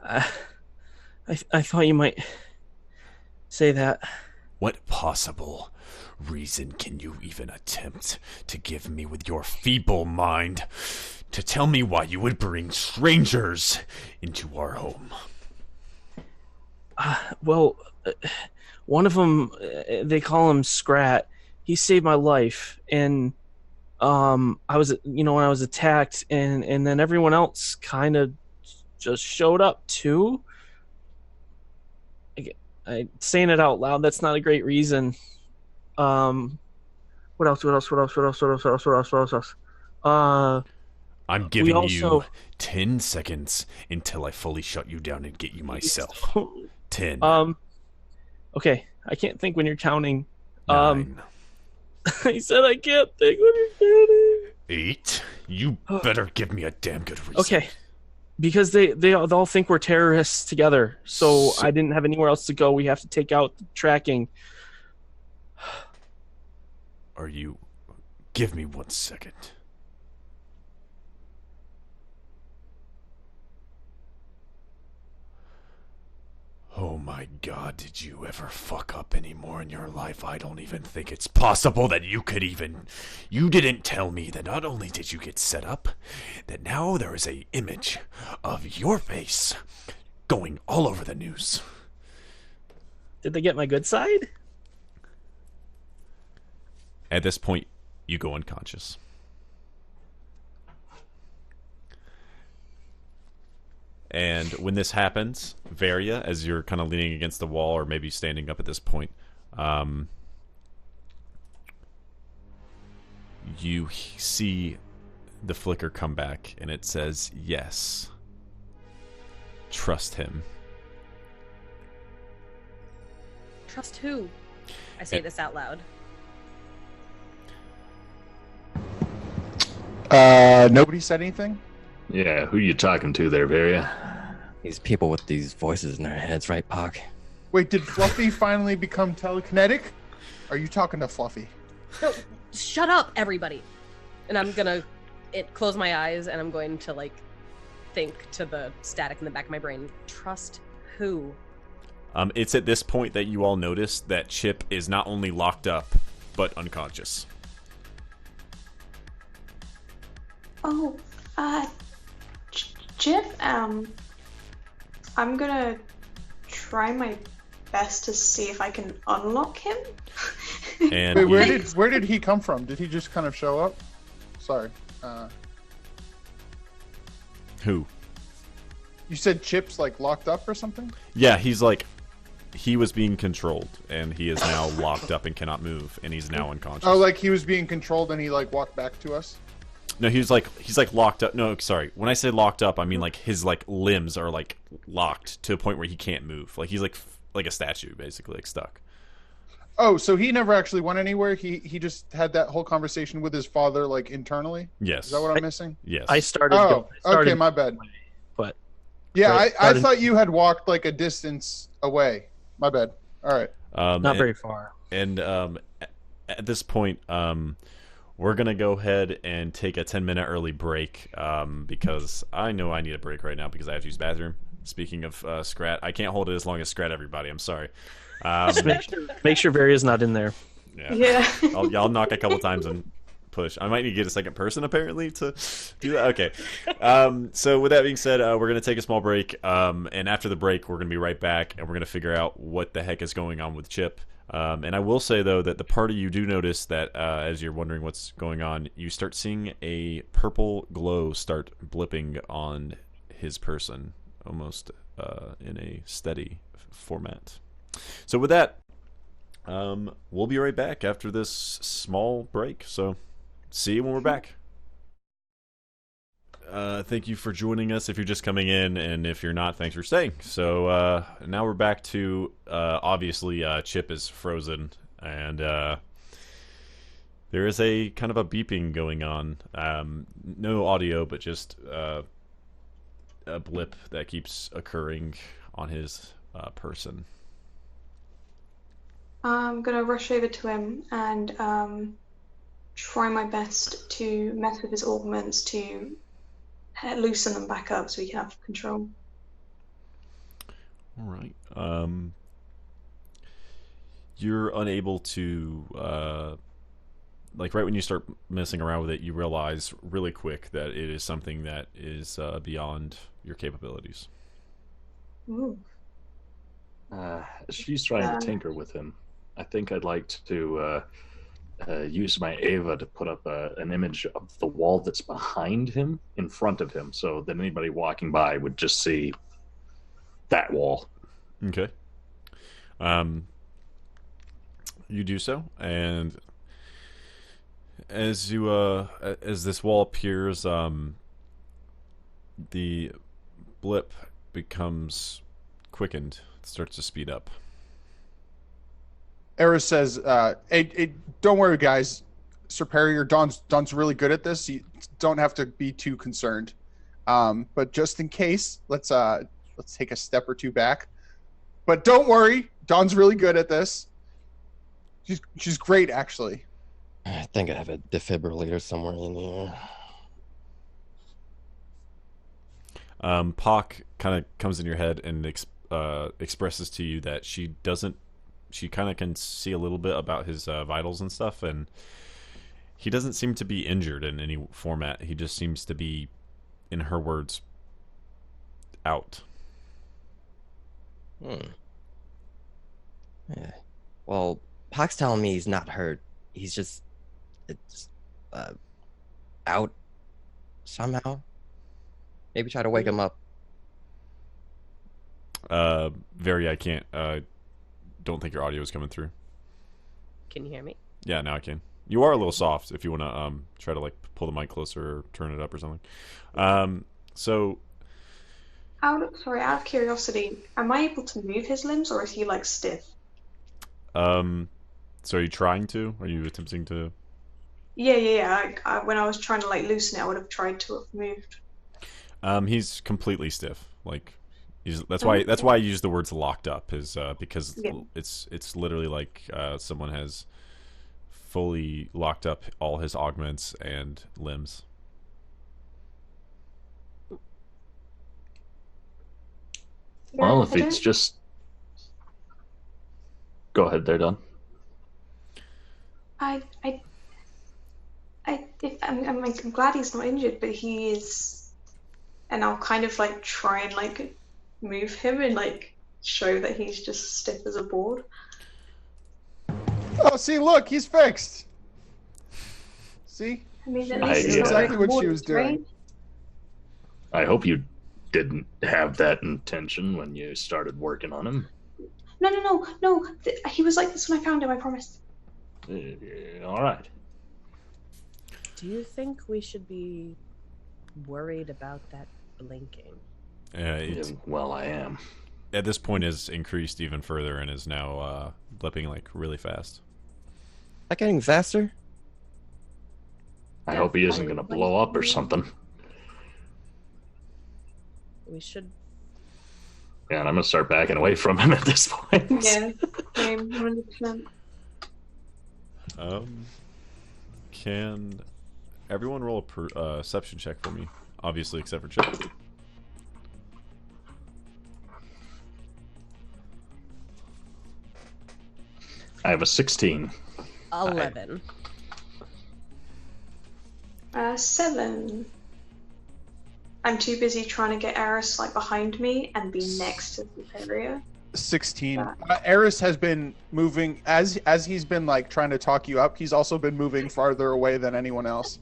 I thought you might say that. What possible reason can you even attempt to give me with your feeble mind to tell me why you would bring strangers into our home? Well, one of them, they call him Scrat. He saved my life, and I was, when I was attacked, and then everyone else kind of just showed up too. Saying it out loud, that's not a great reason. What else? I'm giving you 10 seconds until I fully shut you down and get you myself. 10. Okay, I can't think when you're counting. 9. I said I can't think when you're counting. 8. You better give me a damn good reason. Okay, because they all think we're terrorists together, so I didn't have anywhere else to go. We have to take out the tracking. Are you... Give me 1 second. Oh my God, did you ever fuck up any more in your life? I don't even think it's possible that you could even... You didn't tell me that not only did you get set up, that now there is a image of your face going all over the news. Did they get my good side? At this point, you go unconscious. And when this happens, Varia, as you're kind of leaning against the wall or maybe standing up at this point, you see the flicker come back and it says, yes, trust him. Trust who? I say this out loud. Nobody said anything? Yeah, who you talking to there, Varia? These people with these voices in their heads, right, Pock? Wait, did Fluffy finally become telekinetic? Are you talking to Fluffy? No, shut up, everybody. And I'm gonna close my eyes and I'm going to think to the static in the back of my brain. Trust who? It's at this point that you all notice that Chip is not only locked up, but unconscious. Oh, Chip, I'm gonna try my best to see if I can unlock him. And wait, where did he come from? Did he just kind of show up? Sorry. Who? You said Chip's locked up or something? Yeah, he was being controlled, and he is now locked up and cannot move, and he's now unconscious. Oh, he was being controlled and he walked back to us? No, he's locked up. No, sorry. When I say locked up, I mean his limbs are locked to a point where he can't move. He's like a statue, basically, stuck. Oh, so he never actually went anywhere. He just had that whole conversation with his father, internally. Yes. Is that what I'm missing? Yes. I started. Oh, okay, my bad. But yeah, I thought you had walked a distance away. My bad. All right. Not very far. And at this point, we're going to go ahead and take a 10-minute early break because I know I need a break right now because I have to use the bathroom. Speaking of Scrat, I can't hold it as long as Scrat, everybody. I'm sorry. Just make sure Varia's not in there. Yeah. I'll knock a couple times and push. I might need to get a second person, apparently, to do that. Okay. So with that being said, we're going to take a small break. And after the break, we're going to be right back, and we're going to figure out what the heck is going on with Chip. And I will say, though, that the party, you do notice that as you're wondering what's going on, you start seeing a purple glow start blipping on his person, almost in a steady format. So with that, we'll be right back after this small break. So see you when we're back. thank you for joining us if you're just coming in, and if you're not, thanks for staying. So now we're back to, obviously, Chip is frozen, and there is a kind of a beeping going on. No audio, but just a blip that keeps occurring on his person. I'm gonna rush over to him and try my best to mess with his augments to loosen them back up so we can have control. All right. You're unable to, like, right when you start messing around with it, you realize really quick that it is something that is beyond your capabilities. Ooh. She's trying to tinker with him. I think I'd like to use my Ava to put up an image of the wall that's behind him in front of him, so that anybody walking by would just see that wall. Okay. You do so, and as you as this wall appears, the blip becomes quickened. It starts to speed up. Eris says, hey, don't worry, guys. Superior, Don's really good at this. You don't have to be too concerned. But just in case, let's take a step or two back. But don't worry, Don's really good at this. She's great, actually. I think I have a defibrillator somewhere in here. Pock kind of comes in your head and expresses to you that she kind of can see a little bit about his vitals and stuff, and he doesn't seem to be injured in any format. He just seems to be, in her words, out. Yeah. Well, Pock's telling me he's not hurt. He's just out somehow. Maybe try to wake him up. I can't. Don't think your audio is coming through. Can you hear me? Yeah, now I can. You are a little soft. If you want to try to like pull the mic closer or turn it up or something. So. Out of curiosity, am I able to move his limbs, or is he like stiff? So are you trying to? Are you attempting to? Yeah. When I was trying to like loosen it, I would have tried to have moved. He's completely stiff. Like, that's why I use the words locked up, is because it's literally like someone has fully locked up all his augments and limbs. Well, if it's just... Go ahead there, Don. I'm glad he's not injured, but he is, and I'll kind of like try and like move him and like show that he's just stiff as a board. Oh, see, look, he's fixed. See? I mean, at I- least it's yeah. not like Exactly what she board, was doing. right? I hope you didn't have that intention when you started working on him. No. He was like this when I found him, I promise. All right. Do you think we should be worried about that blinking? It's, Well, I am. at this point is increased even further and is now blipping like really fast. That getting faster? I hope he isn't going to blow up or something. We should. Yeah, and I'm going to start backing away from him at this point. Yeah, same, 100%. Can everyone roll a perception check for me? Obviously, except for Chip. I have a 16. 11. 7. I'm too busy trying to get Eris like behind me and be next to Superior. 16. Eris has been moving as he's been like trying to talk you up. He's also been moving farther away than anyone else.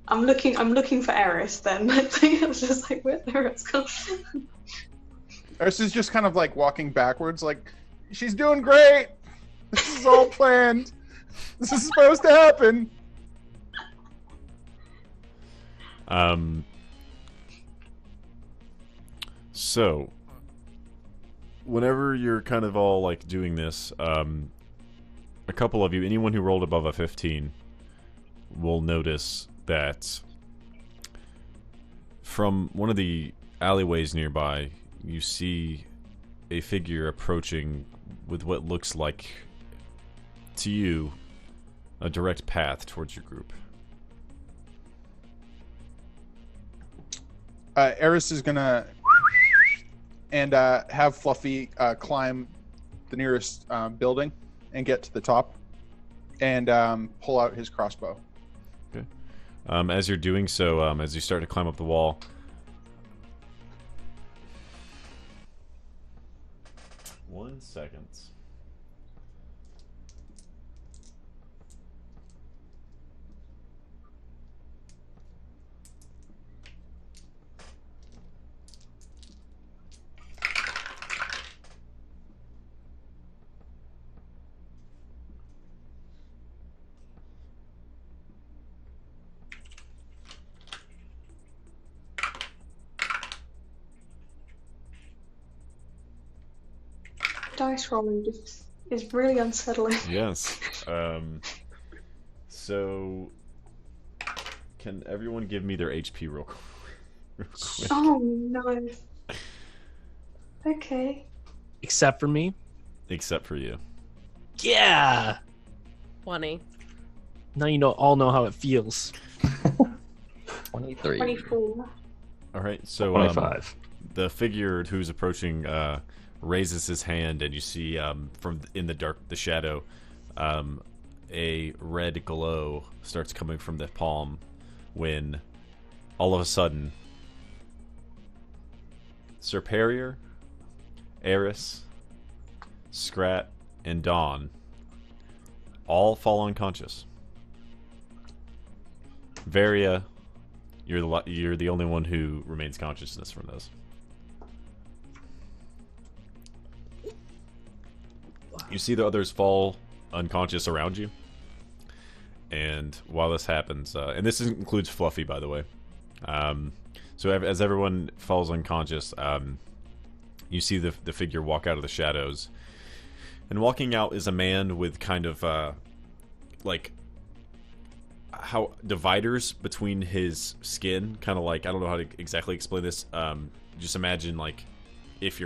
I'm looking for Eris then. I think I was just like, where's Eris gone? Eris is just kind of like walking backwards, like, she's doing great. This is all planned. This is supposed to happen. So, whenever you're kind of all like doing this, a couple of you, anyone who rolled above a 15, will notice that from one of the alleyways nearby, you see a figure approaching with what looks like, to you, a direct path towards your group. Eris is gonna and have Fluffy climb the nearest building and get to the top and pull out his crossbow. Okay. As you're doing so, as you start to climb up the wall, 1 second. Dice rolling just is really unsettling. Yes. So, can everyone give me their HP real quick? Oh no. Okay. Except for me. Except for you. Yeah. 20. Now you all know how it feels. 23. 24. All right. So 25. The figure who's approaching raises his hand, and you see from in the shadow, a red glow starts coming from the palm. When all of a sudden, Superior, Eris, Scrat, and Dawn all fall unconscious. Varia, you're the only one who remains consciousness from this. You see the others fall unconscious around you. And while this happens, and this includes Fluffy, by the way. So as everyone falls unconscious, you see the figure walk out of the shadows. And walking out is a man with kind of like how dividers between his skin, kind of like, I don't know how to exactly explain this. Just imagine like if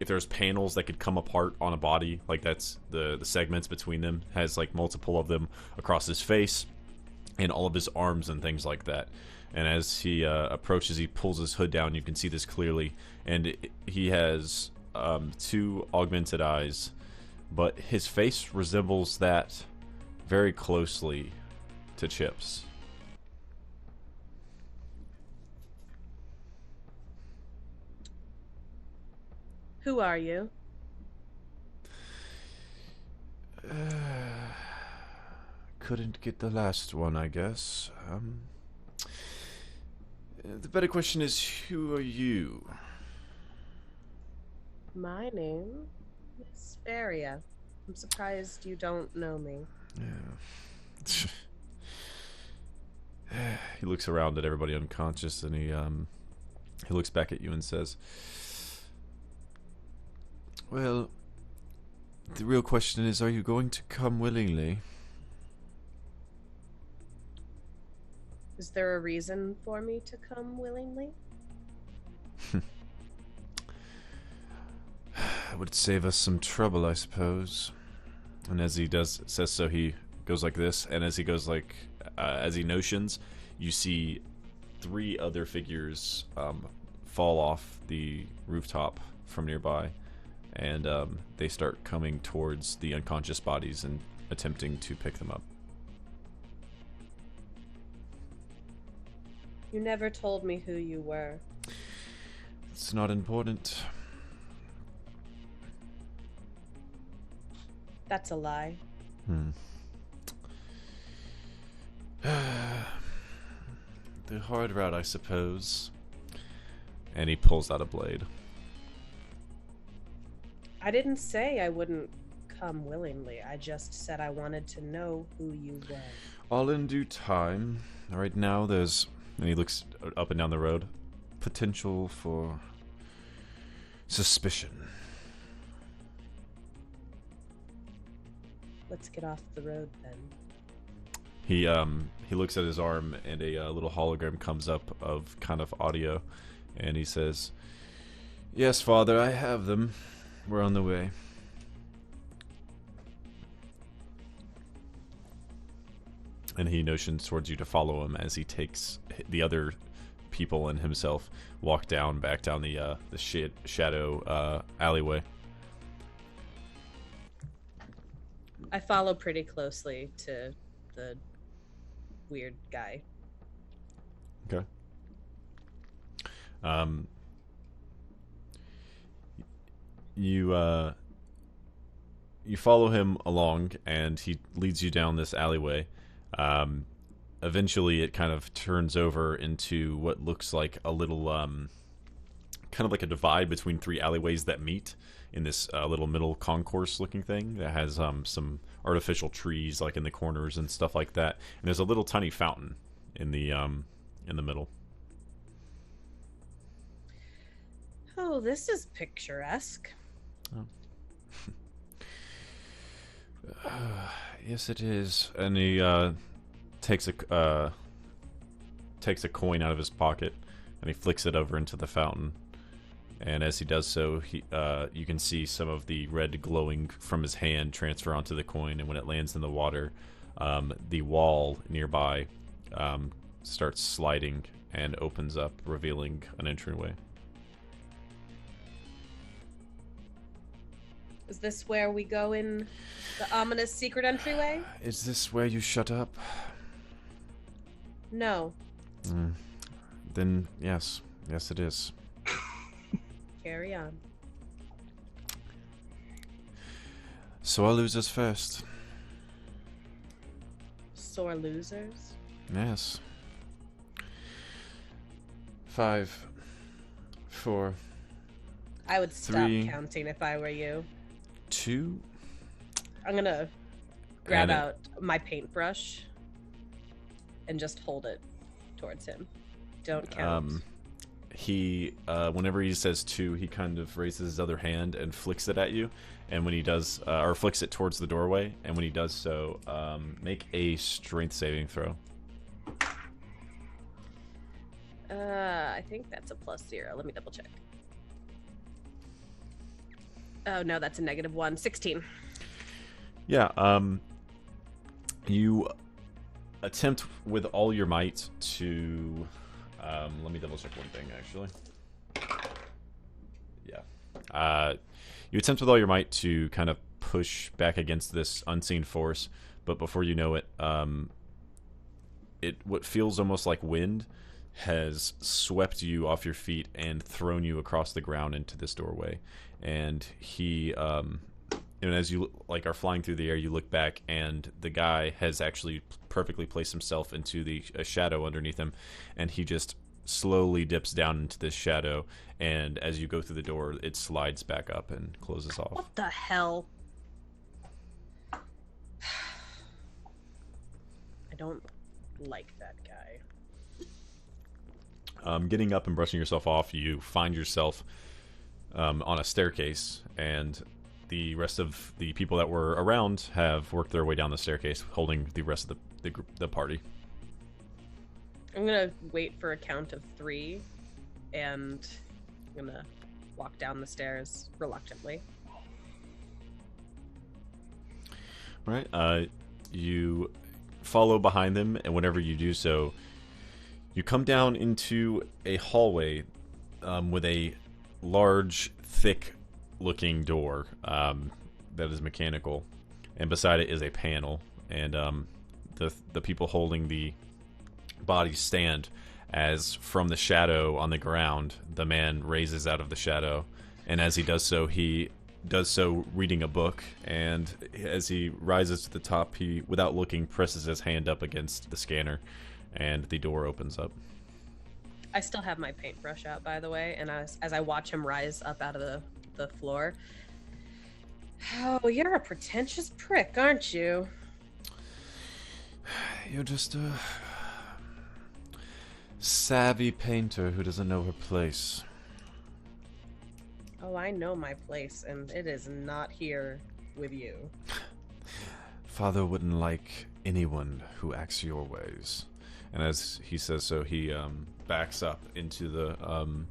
there's panels that could come apart on a body, like that's the segments between them, has like multiple of them across his face and all of his arms and things like that. And as he approaches, he pulls his hood down. You can see this clearly, and he has 2 augmented eyes, but his face resembles that very closely to Chip's. Who are you? Couldn't get the last one, I guess. The better question is, who are you? My name is Varia. I'm surprised you don't know me. Yeah. He looks around at everybody unconscious, and he looks back at you and says, Well, the real question is, are you going to come willingly? Is there a reason for me to come willingly? Would save us some trouble, I suppose. and as he says so, he goes like this, and as he goes like, as he notions, you see 3 other figures fall off the rooftop from nearby, and they start coming towards the unconscious bodies and attempting to pick them up. You never told me who you were. It's not important. That's a lie. The hard route, I suppose. And he pulls out a blade. I didn't say I wouldn't come willingly. I just said I wanted to know who you were. All in due time. Right now, there's And he looks up and down the road. Potential for suspicion. Let's get off the road then. He looks at his arm, and a little hologram comes up of kind of audio, and he says, "Yes, Father, I have them. We're on the way." And he motions towards you to follow him as he takes the other people and himself back down the shadow alleyway. I follow pretty closely to the weird guy. Okay. You follow him along, and he leads you down this alleyway. Eventually, it kind of turns over into what looks like a little, kind of like a divide between three alleyways that meet in this little middle concourse-looking thing that has some artificial trees, like in the corners and stuff like that. And there's a little tiny fountain in the middle. Oh, this is picturesque. Oh. Yes, it is. And he takes a coin out of his pocket, and he flicks it over into the fountain. And as he does so, you can see some of the red glowing from his hand transfer onto the coin. And when it lands in the water, the wall nearby starts sliding and opens up, revealing an entryway. Is this where we go in the ominous secret entryway? Is this where you shut up? No. Then, yes. Yes, it is. Carry on. Sore losers first. Sore losers? Yes. 5, 4, I would stop 3, counting if I were you. 2. I'm gonna grab And out my paintbrush and just hold it towards him. Don't count. He, whenever he says 2, he kind of raises his other hand and flicks it at you. And when he does, or flicks it towards the doorway, and when he does so, make a strength saving throw. I think that's a +0. Let me double check. Oh no, that's a -1. 16. Yeah, you attempt with all your might to, let me double check one thing, actually. Yeah. You attempt with all your might to kind of push back against this unseen force, but before you know it, what feels almost like wind has swept you off your feet and thrown you across the ground into this doorway. And he, and as you are flying through the air, you look back, and the guy has actually perfectly placed himself into a shadow underneath him, and he just slowly dips down into this shadow, and as you go through the door, it slides back up and closes off. What the hell? I don't like that guy. Getting up and brushing yourself off, you find yourself on a staircase, and the rest of the people that were around have worked their way down the staircase, holding the rest of the party. I'm gonna wait for a count of 3, and I'm gonna walk down the stairs reluctantly. Right. You follow behind them, and whenever you do so, you come down into a hallway with a large, thick-looking door that is mechanical, and beside it is a panel, and the people holding the bodies stand as from the shadow on the ground, the man raises out of the shadow, and as he does so reading a book, and as he rises to the top, he, without looking, presses his hand up against the scanner, and the door opens up. I still have my paintbrush out, by the way, and as I watch him rise up out of the floor. Oh, you're a pretentious prick, aren't you? You're just savvy painter who doesn't know her place. Oh, I know my place, and it is not here with you. Father wouldn't like anyone who acts your ways. And as he says so, he backs up into the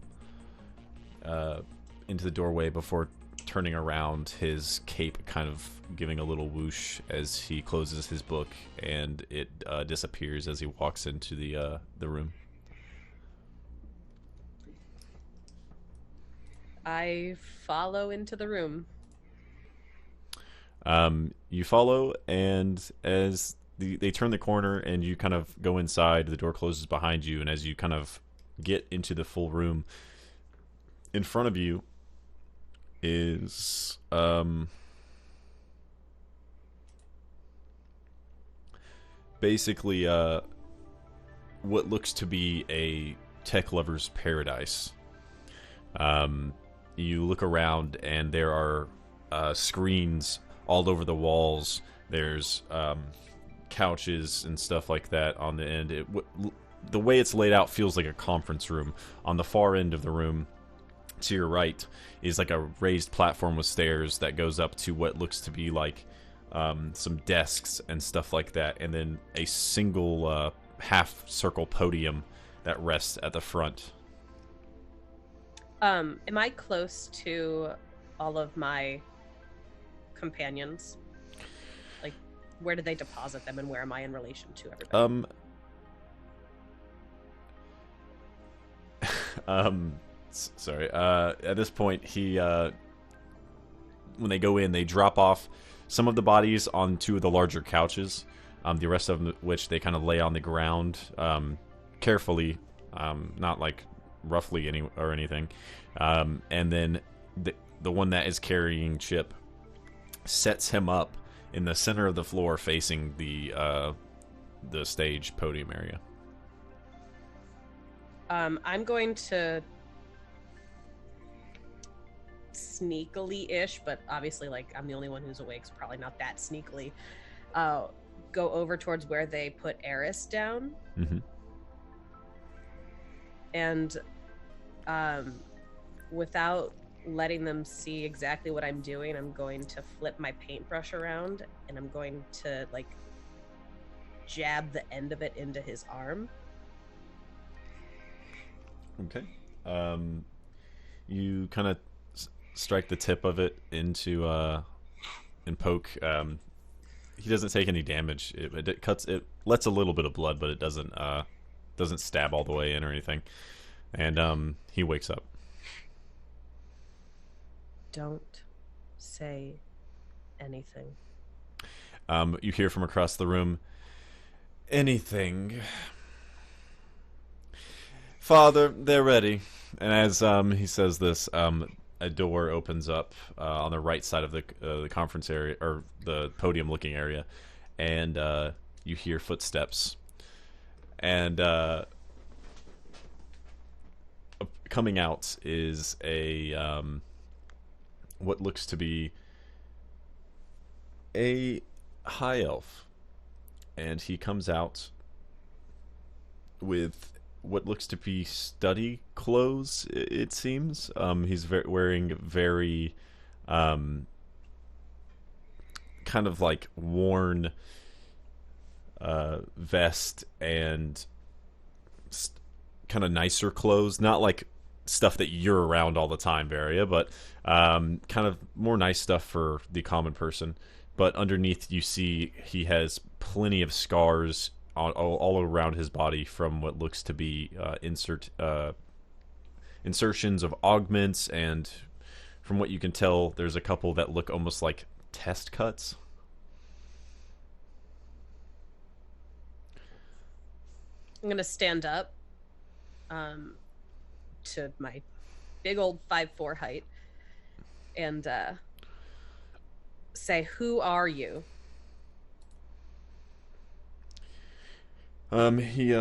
doorway before turning around, his cape kind of giving a little whoosh as he closes his book, and it disappears as he walks into the room. I follow into the room. You follow, and as they turn the corner and you kind of go inside, the door closes behind you, and as you kind of get into the full room, in front of you is basically what looks to be a tech lover's paradise. You look around and there are screens all over the walls. There's couches and stuff like that on the end. The way it's laid out feels like a conference room. On the far end of the room, to your right, is like a raised platform with stairs that goes up to what looks to be like some desks and stuff like that, and then a single half-circle podium that rests at the front. Am I close to all of my companions? Like, where do they deposit them, and where am I in relation to everybody? Sorry. At this point, when they go in, they drop off some of the bodies on two of the larger couches. The rest of them, which they kind of lay on the ground, carefully, not like roughly anything. And then the one that is carrying Chip sets him up in the center of the floor, facing the stage podium area. I'm going to sneakily-ish, but obviously, like, I'm the only one who's awake, so probably not that sneakily, go over towards where they put Eris down. Mm-hmm. And without letting them see exactly what I'm doing, I'm going to flip my paintbrush around, and I'm going to, like, jab the end of it into his arm. Okay. You kind of strike the tip of it into and poke. He doesn't take any damage. It cuts. It lets a little bit of blood, but it doesn't stab all the way in or anything. And he wakes up. Don't say anything. You hear from across the room, anything. Father, they're ready. And as he says this, a door opens up on the right side of the conference area, or the podium-looking area, and you hear footsteps. And coming out is a what looks to be a high elf, and he comes out with what looks to be study clothes, it seems. He's wearing very kind of like worn vest and kind of nicer clothes, not like stuff that you're around all the time, Varia, but kind of more nice stuff for the common person. But underneath, you see he has plenty of scars all around his body from what looks to be insertions of augments, and from what you can tell, there's a couple that look almost like test cuts. I'm gonna stand up to my big old 5'4" height and say, "Who are you?" He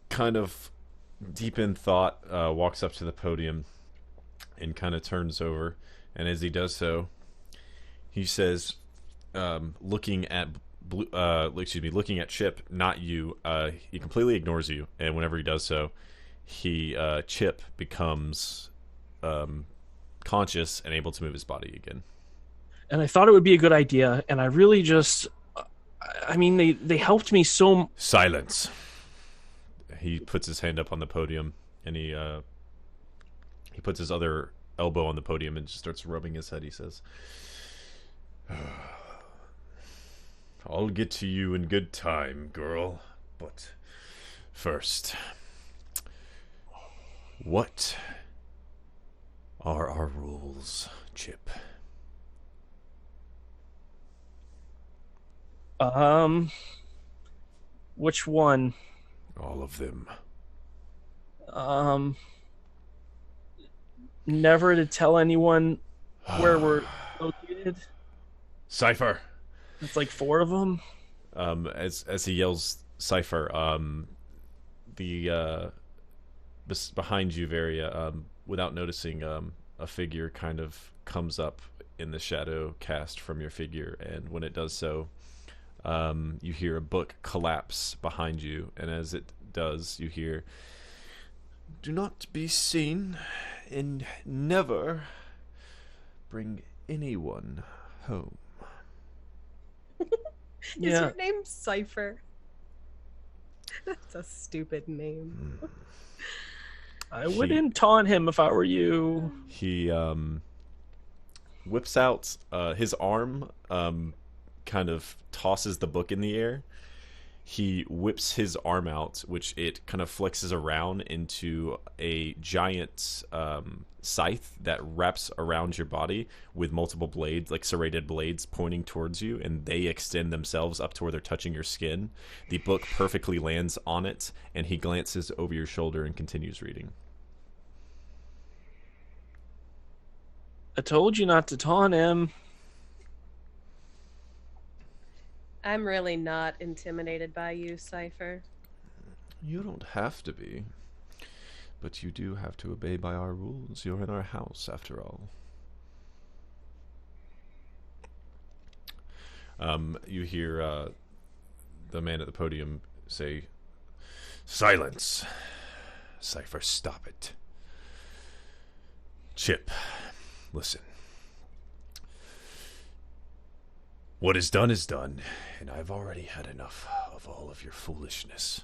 kind of deep in thought walks up to the podium and kind of turns over, and as he does so, he says, looking at looking at Chip, not you. He completely ignores you, and whenever he does so, Chip becomes conscious and able to move his body again. And I thought it would be a good idea, and I really just, I mean, they helped me so. Silence. He puts his hand up on the podium, and he puts his other elbow on the podium and just starts rubbing his head. He says, I'll get to you in good time, girl. But first, what are our rules, Chip? Which one? All of them. Never to tell anyone where we're located. Cypher. It's like 4 of them. As he yells, Cypher. Behind you, Varia, without noticing, a figure kind of comes up in the shadow cast from your figure, and when it does so, you hear a book collapse behind you, and as it does, you hear, "Do not be seen, and never bring anyone home." Is your name Cypher? That's a stupid name. I wouldn't taunt him if I were you. He whips out his arm, kind of tosses the book in the air. He whips his arm out, which it kind of flexes around into a giant scythe that wraps around your body with multiple blades, like serrated blades pointing towards you, and they extend themselves up to where they're touching your skin. The book perfectly lands on it, and he glances over your shoulder and continues reading. I told you not to taunt him. I'm really not intimidated by you, Cypher. You don't have to be. But you do have to obey by our rules. You're in our house, after all. You hear the man at the podium say, "Silence. Cypher, stop it. Chip, listen. What is done, and I've already had enough of all of your foolishness.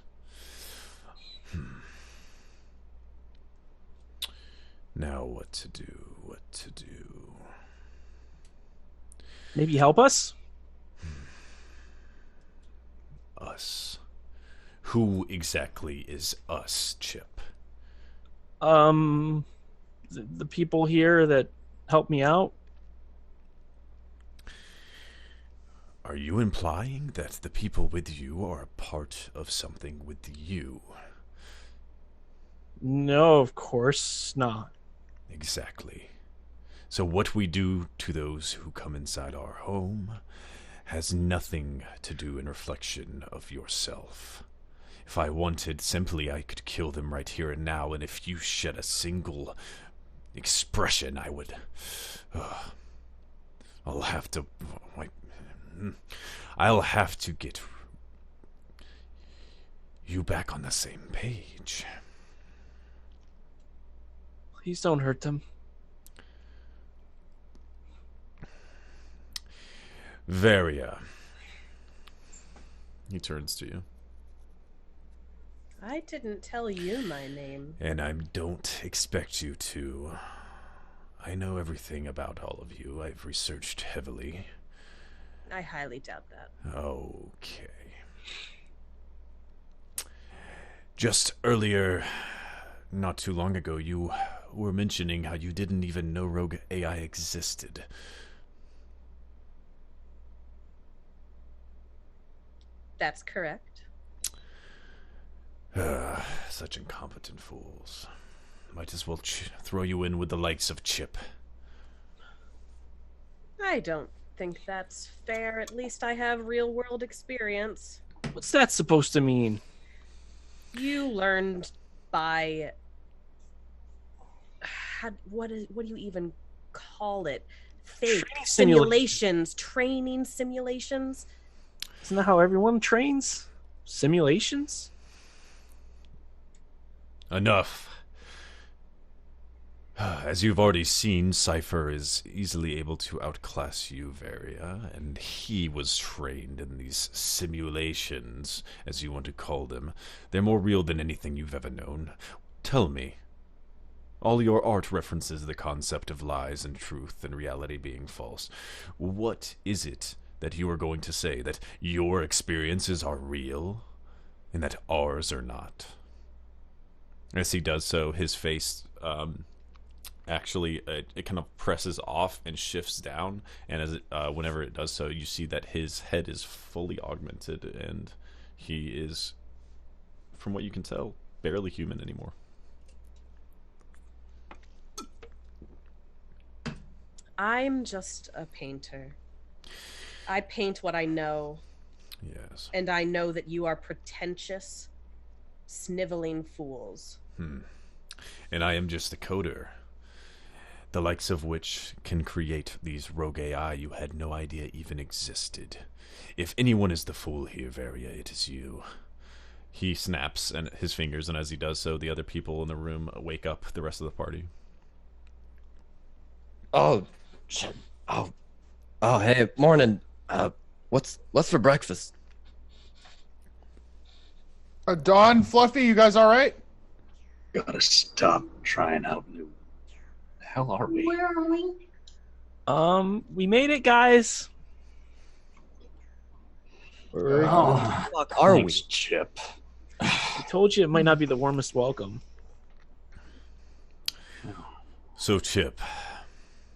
Now what to do? Maybe help us? Us? Who exactly is us, Chip? The people here that helped me out. Are you implying that the people with you are a part of something with you? No, of course not. Exactly. So what we do to those who come inside our home has nothing to do in reflection of yourself. If I wanted, simply I could kill them right here and now, and if you shed a single expression, I would... I'll have to get you back on the same page. Please don't hurt them. Varia. He turns to you. I didn't tell you my name. And I don't expect you to. I know everything about all of you. I've researched heavily. I highly doubt that. Okay. Just earlier, not too long ago, you were mentioning how you didn't even know rogue AI existed. That's correct. Such incompetent fools. Might as well throw you in with the likes of Chip. I don't think that's fair. At least I have real-world experience. What's that supposed to mean? You learned by... What do you even call it? Fake Training simulations. Training simulations. Isn't that how everyone trains? Simulations? Enough. As you've already seen, Cypher is easily able to outclass you, Varia, and he was trained in these simulations, as you want to call them. They're more real than anything you've ever known. Tell me, all your art references the concept of lies and truth and reality being false. What is it that you are going to say? That your experiences are real, and that ours are not? As he does so, his face... actually it kind of presses off and shifts down, and as it whenever it does so, you see that his head is fully augmented, and he is, from what you can tell, barely human anymore. I'm just a painter. I paint what I know. Yes. And I know that you are pretentious, sniveling fools. And I am just a coder, the likes of which can create these rogue AI you had no idea even existed. If anyone is the fool here, Varia, it is you. He snaps and his fingers, and as he does so, the other people in the room wake up the rest of the party. Oh, shit. Oh, hey, morning. What's for breakfast? Dawn, Fluffy, you guys all right? Gotta stop trying out new. The hell are we? Where are we? We made it, guys. Oh, Fuck are thanks, Chip. I told you it might not be the warmest welcome. So, Chip,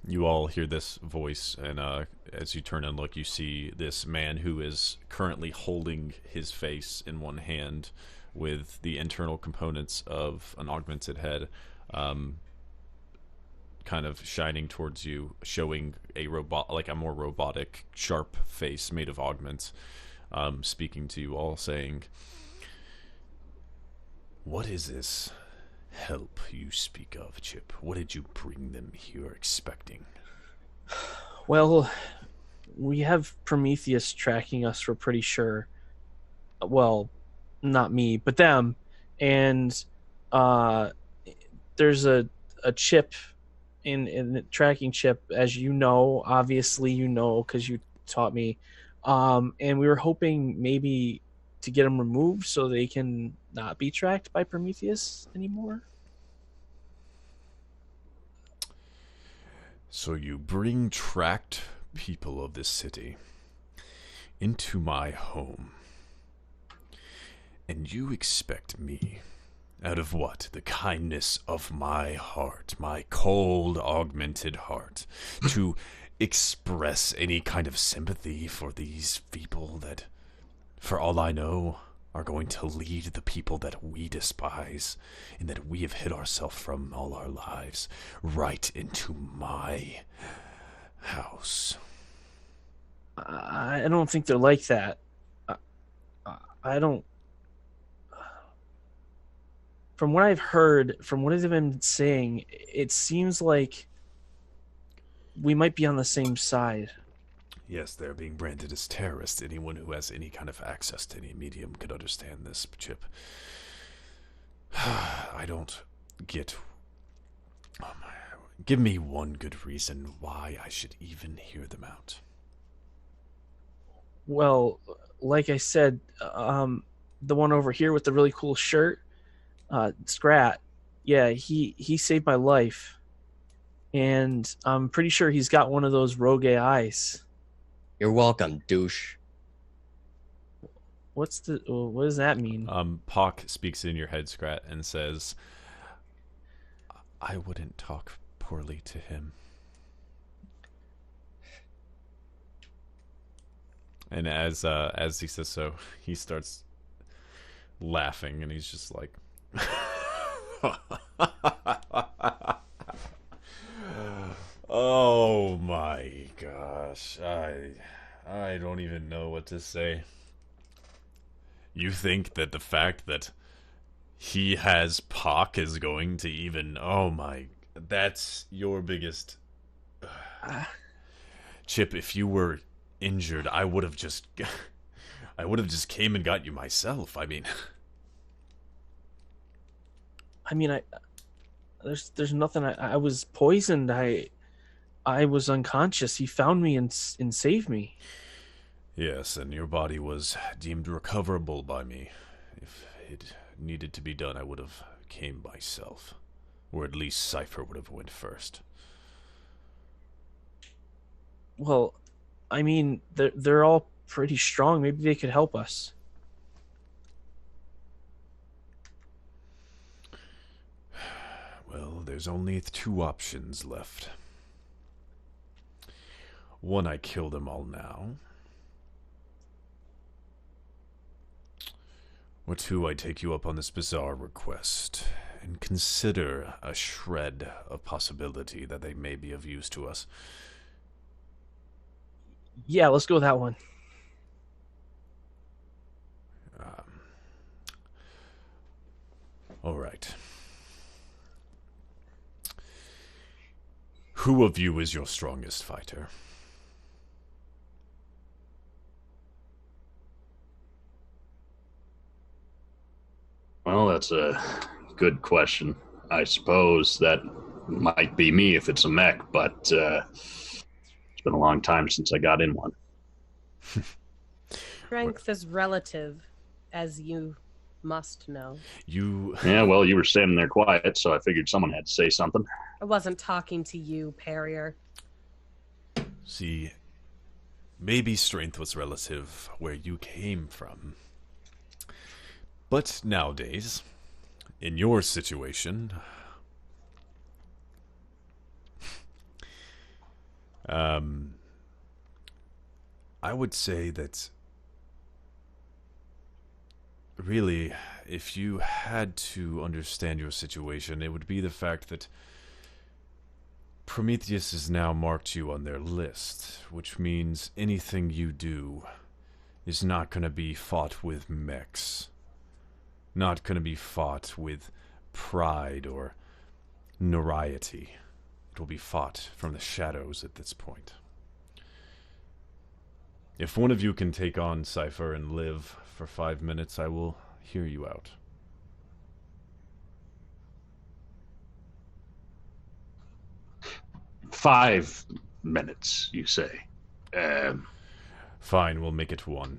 you all hear this voice, and as you turn and look, you see this man who is currently holding his face in one hand with the internal components of an augmented head kind of shining towards you, showing a more robotic, sharp face made of augments, speaking to you all, saying, "What is this help you speak of, Chip? What did you bring them here expecting?" Well, we have Prometheus tracking us, we're pretty sure. Well, not me, but them. And there's a chip in the tracking chip, as you know, obviously you know because you taught me. And we were hoping maybe to get them removed so they can not be tracked by Prometheus anymore. So you bring tracked people of this city into my home, and you expect me, out of what? The kindness of my heart, my cold, augmented heart, to express any kind of sympathy for these people that, for all I know, are going to lead the people that we despise and that we have hid ourselves from all our lives right into my house. I don't think they're like that. I don't... From what I've heard, from what they've been saying, it seems like we might be on the same side. Yes, they're being branded as terrorists. Anyone who has any kind of access to any medium could understand this, Chip. I don't get... Give me one good reason why I should even hear them out. Well, like I said, the one over here with the really cool shirt, Scrat, yeah, he saved my life. And I'm pretty sure he's got one of those rogue AIs. You're welcome, douche. What does that mean? Pock speaks in your head, Scrat, and says, "I wouldn't talk poorly to him." And as he says so, he starts laughing, and he's just like, "Oh my gosh, I don't even know what to say. You think that the fact that he has Pock is going to even... Oh my... That's your biggest... Chip, if you were injured, I would have just... I would have just came and got you myself. I mean, there's nothing. I was poisoned. I was unconscious. He found me and saved me. yes, and your body was deemed recoverable by me. If it needed to be done, I would have came myself. Or at least Cypher would have went first. Well, I mean, they're all pretty strong. Maybe they could help us. Well, there's only 2 options left. One, I kill them all now. Or 2, I take you up on this bizarre request and consider a shred of possibility that they may be of use to us. Yeah, let's go with that one. All right. Who of you is your strongest fighter? Well, that's a good question. I suppose that might be me if it's a mech, but it's been a long time since I got in one. Strength is relative, as you must know. Yeah, well, you were standing there quiet, so I figured someone had to say something. I wasn't talking to you, Perrier. See, maybe strength was relative where you came from. But nowadays, in your situation, I would say that really, if you had to understand your situation, it would be the fact that Prometheus has now marked you on their list, which means anything you do is not going to be fought with mechs. Not going to be fought with pride or notoriety. It will be fought from the shadows at this point. If one of you can take on Cypher and live for 5 minutes, I will hear you out. Five minutes, you say? Fine, we'll make it 1.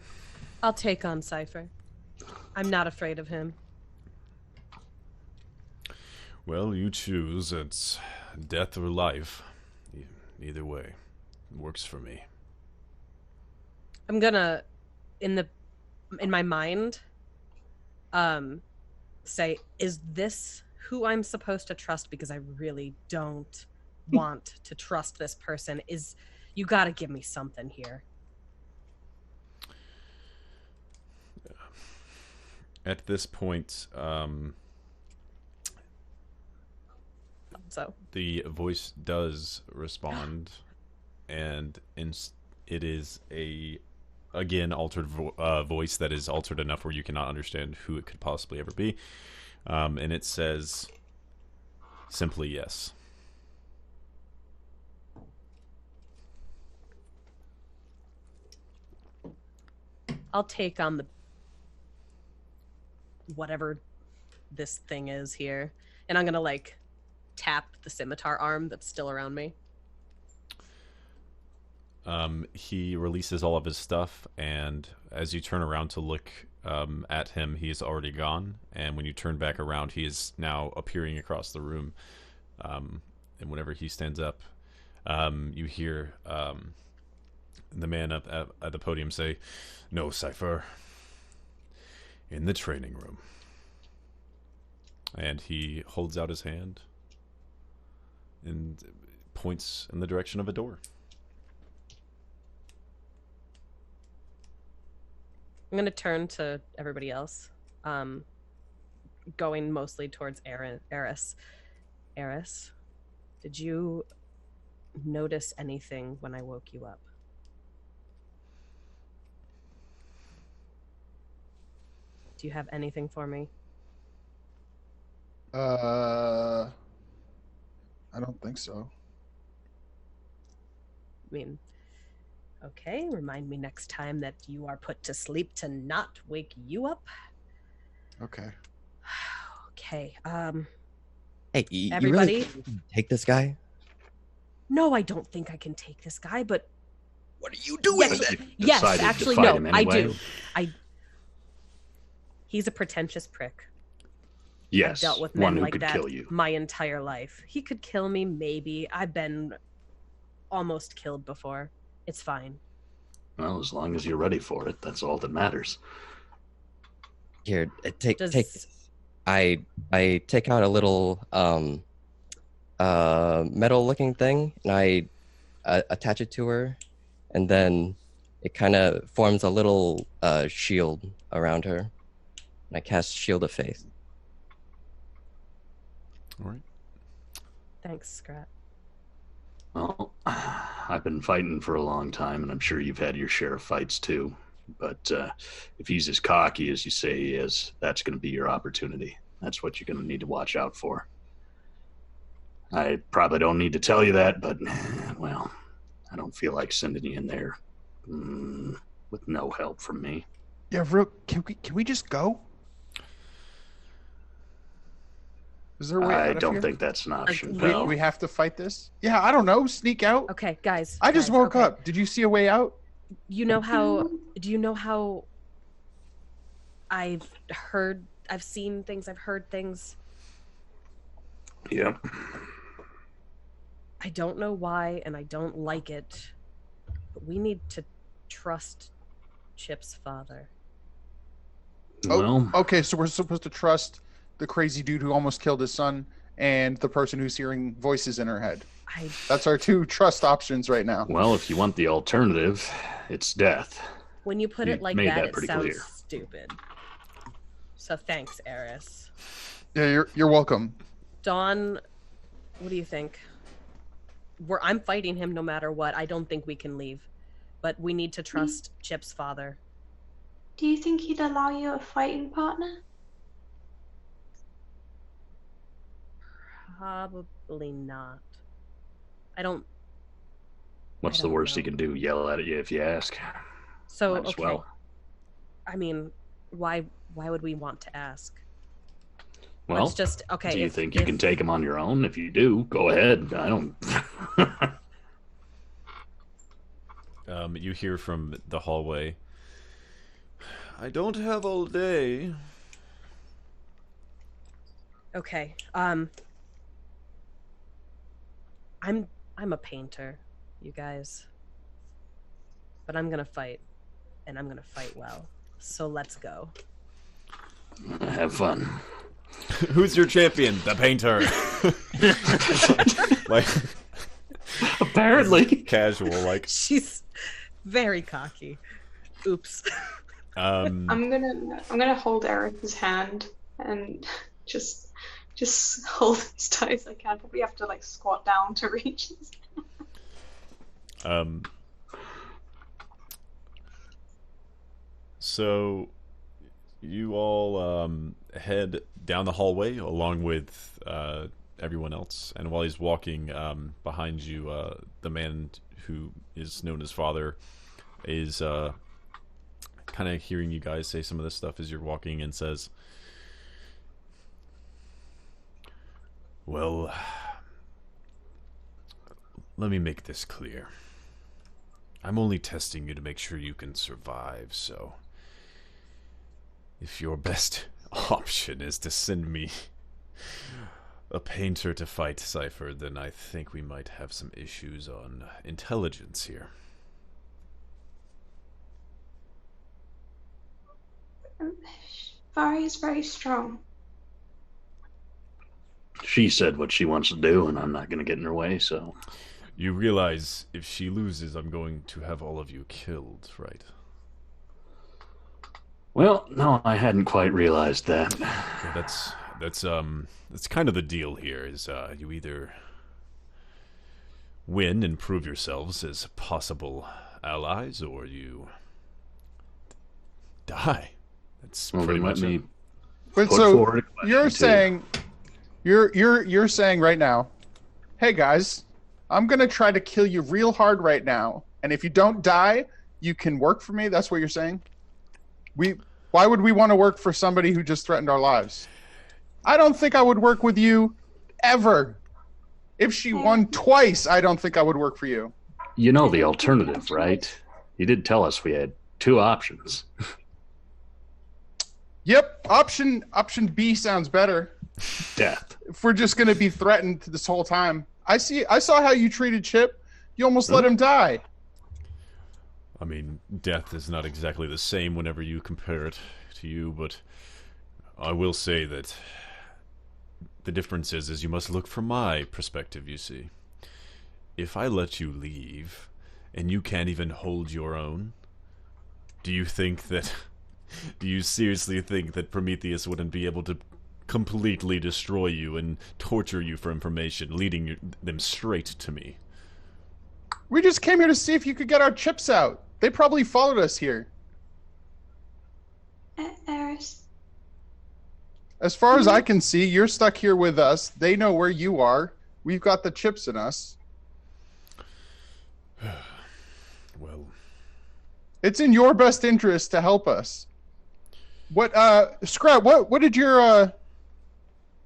I'll take on Cypher. I'm not afraid of him. Well, you choose. It's death or life. Either way, it works for me. I'm gonna, in my mind, say, is this who I'm supposed to trust? Because I really don't want to trust this person. You gotta give me something here. At this point, So the voice does respond, and it is again altered voice that is altered enough where you cannot understand who it could possibly ever be, and it says simply yes. I'll take on the whatever this thing is here, and I'm gonna tap the scimitar arm that's still around me. He releases all of his stuff, and as you turn around to look at him, he is already gone. And when you turn back around, he is now appearing across the room. And whenever he stands up, you hear the man up at the podium say, "No, Cypher. In the training room." And he holds out his hand and points in the direction of a door. I'm gonna turn to everybody else, going mostly towards Eris. Eris, did you notice anything when I woke you up? Do you have anything for me? I don't think so. I mean, Okay, remind me next time that you are put to sleep to not wake you up. Okay. Okay, Hey, you everybody? really take this guy? No, I don't think I can take this guy, but What are you doing? yes, But you yes, decided to actually, fight no, him I anyway? do. He's a pretentious prick. Yes, I've dealt with one men who like could that kill you. my entire life. He could kill me, maybe. I've been almost killed before. It's fine. Well, as long as you're ready for it, that's all that matters. Here, take Does- this. I take out a little metal looking thing and I attach it to her, and then it kind of forms a little shield around her. And I cast Shield of Faith. All right. Thanks, Scrat. Well, I've been fighting for a long time, and I'm sure you've had your share of fights too. But if he's as cocky as you say he is, that's going to be your opportunity. That's what you're going to need to watch out for. I probably don't need to tell you that, but, well, I don't feel like sending you in there with no help from me. Yeah, Rook, can we just go? Is there a way I out of don't here? think that's an option, Like, pal. We have to fight this? Yeah, I don't know. Sneak out. Okay, guys. I just guys, woke okay. up. Did you see a way out? You know how? Do you know how? I've seen things. I've heard things. Yep. I don't know why, and I don't like it. But we need to trust Chip's father. Well, Okay, so we're supposed to trust the crazy dude who almost killed his son and the person who's hearing voices in her head. That's our two trust options right now. well, if you want the alternative, it's death. When you put You it like made that, that it pretty sounds clear. stupid. So thanks, Eris. Yeah, you're welcome. Dawn, what do you think? I'm fighting him no matter what. I don't think we can leave. But we need to trust Chip's father. Do you think he'd allow you a fighting partner? Probably not. I don't. What's I the don't worst he know. can do? Yell at you if you ask. So Might as okay. well. I mean, why would we want to ask? Well, Let's just okay. do you if- think you if- can take him on your own? If you do, go ahead. I don't. You hear from the hallway. I don't have all day. Okay. I'm a painter, you guys. But I'm gonna fight, and I'm gonna fight well. So let's go. Have fun. Who's your champion? The painter. like Apparently. casual, like. She's very cocky. Oops. I'm gonna hold Eric's hand and just hold as tight as I can. Probably have to like squat down to reach his So you all head down the hallway along with everyone else, and while he's walking behind you, the man who is known as Father is kind of hearing you guys say some of this stuff as you're walking, and says, well, let me make this clear. I'm only testing you to make sure you can survive, so if your best option is to send me a painter to fight Cypher, then I think we might have some issues on intelligence here. Vari is very strong. She said what she wants to do, and I'm not going to get in her way, so. You realize if she loses, I'm going to have all of you killed, right? Well, no, I hadn't quite realized that. Yeah, that's kind of the deal here, is you either win and prove yourselves as possible allies, or you die. That's Well, pretty then much let me it. But put so forward a question, you're too. saying, you're saying right now, hey guys, I'm gonna try to kill you real hard right now, And if you don't die, you can work for me? That's what you're saying? Why would we want to work for somebody who just threatened our lives? I don't think I would work with you ever. If she won twice, I don't think I would work for you. You know the alternative, right? You did tell us we had 2 options. Yep, option B sounds better. Death. If we're just going to be threatened this whole time. I saw how you treated Chip. You almost let him die. I mean, death is not exactly the same whenever you compare it to you, but I will say that the difference is you must look from my perspective, you see. If I let you leave, and you can't even hold your own, do you seriously think that Prometheus wouldn't be able to completely destroy you and torture you for information, leading them straight to me? We just came here to see if you could get our chips out. They probably followed us here. Eris. As far as I can see, you're stuck here with us. They know where you are. We've got the chips in us. Well, it's in your best interest to help us. What, Scrap, what did your,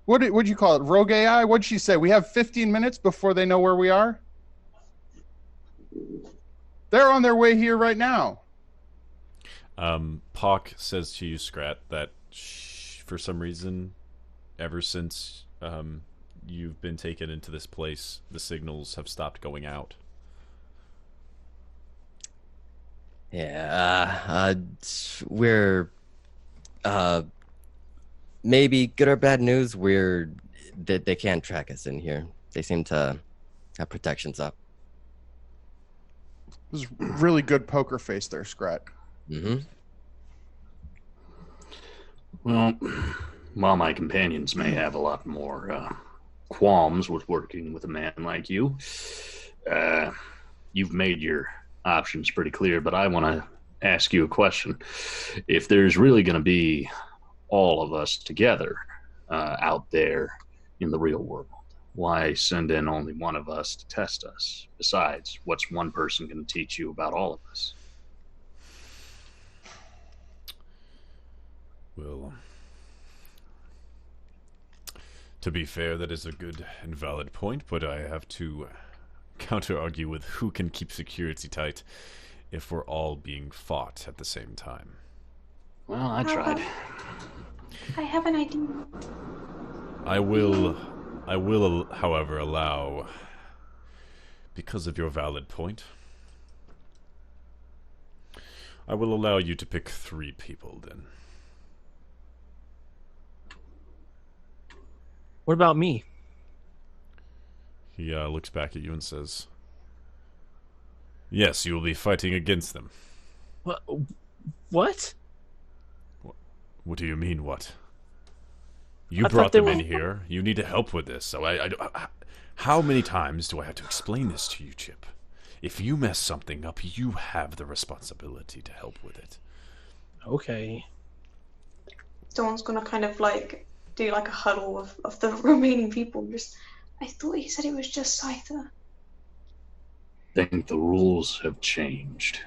what'd you call it? Rogue AI? What'd she say? We have 15 minutes before they know where we are? They're on their way here right now. Pock says to you, Scrat, that for some reason, ever since you've been taken into this place, the signals have stopped going out. Yeah, we're maybe good or bad news. They can't track us in here. They seem to have protections up. It was really good poker face there, Scrat. Mm-hmm. Well, while my companions may have a lot more qualms with working with a man like you, you've made your options pretty clear, but I want to ask you a question. If there's really going to be all of us together out there in the real world, why send in only one of us to test us? Besides, what's one person going to teach you about all of us? Well, to be fair, that is a good and valid point, but I have to counter-argue with who can keep security tight if we're all being fought at the same time. Well, I tried. I have an idea. I will, however, allow, because of your valid point, I will allow you to pick 3 people, then. What about me? He looks back at you and says, yes, you will be fighting against them. What? What do you mean, what? You brought them in here. You need to help with this. So how many times do I have to explain this to you, Chip? If you mess something up, you have the responsibility to help with it. Okay. Someone's gonna kind of like do like a huddle of the remaining people. Just, I thought he said it was just Scyther. I think the rules have changed.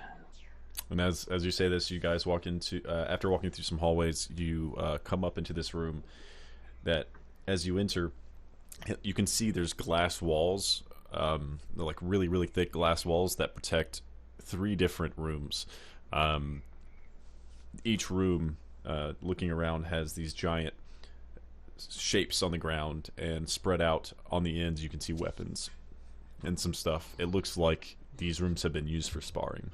And as you say this, you guys walk into after walking through some hallways, you come up into this room. That as you enter, you can see there's glass walls, they're like really, really thick glass walls that protect 3 different rooms. Each room, looking around, has these giant shapes on the ground, and spread out on the ends you can see weapons and some stuff. It looks like these rooms have been used for sparring.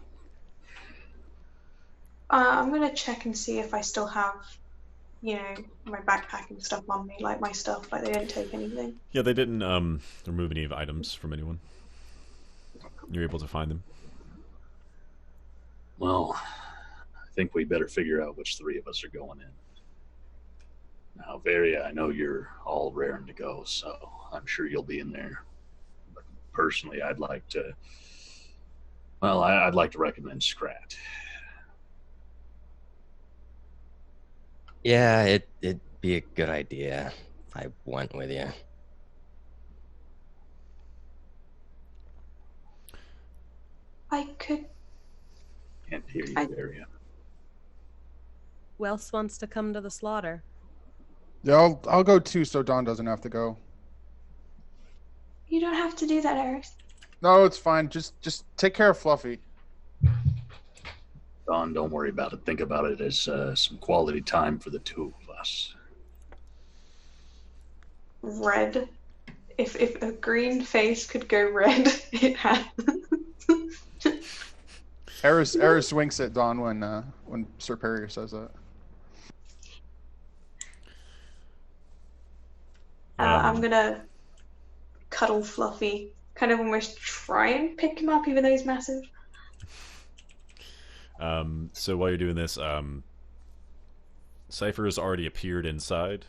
I'm gonna check and see if I still have, my backpack and stuff on me, like my stuff, like they didn't take anything. Yeah, they didn't remove any items from anyone. You're able to find them. Well, I think we better figure out which 3 of us are going in. Now, Varia, I know you're all raring to go, so I'm sure you'll be in there. But personally, I'd like to recommend Scrat. Yeah, it'd be a good idea if I went with you. I could. Can't hear you, Daria. Who else wants to come to the slaughter? Yeah, I'll go too, so Dawn doesn't have to go. You don't have to do that, Eric. No, it's fine. Just take care of Fluffy. Dawn, don't worry about it. Think about it as some quality time for the two of us. Red. If a green face could go red, it has. Eris winks at Dawn when Sir Perrier says that. I'm gonna cuddle Fluffy, kind of almost try and pick him up, even though he's massive. So while you're doing this, Cypher has already appeared inside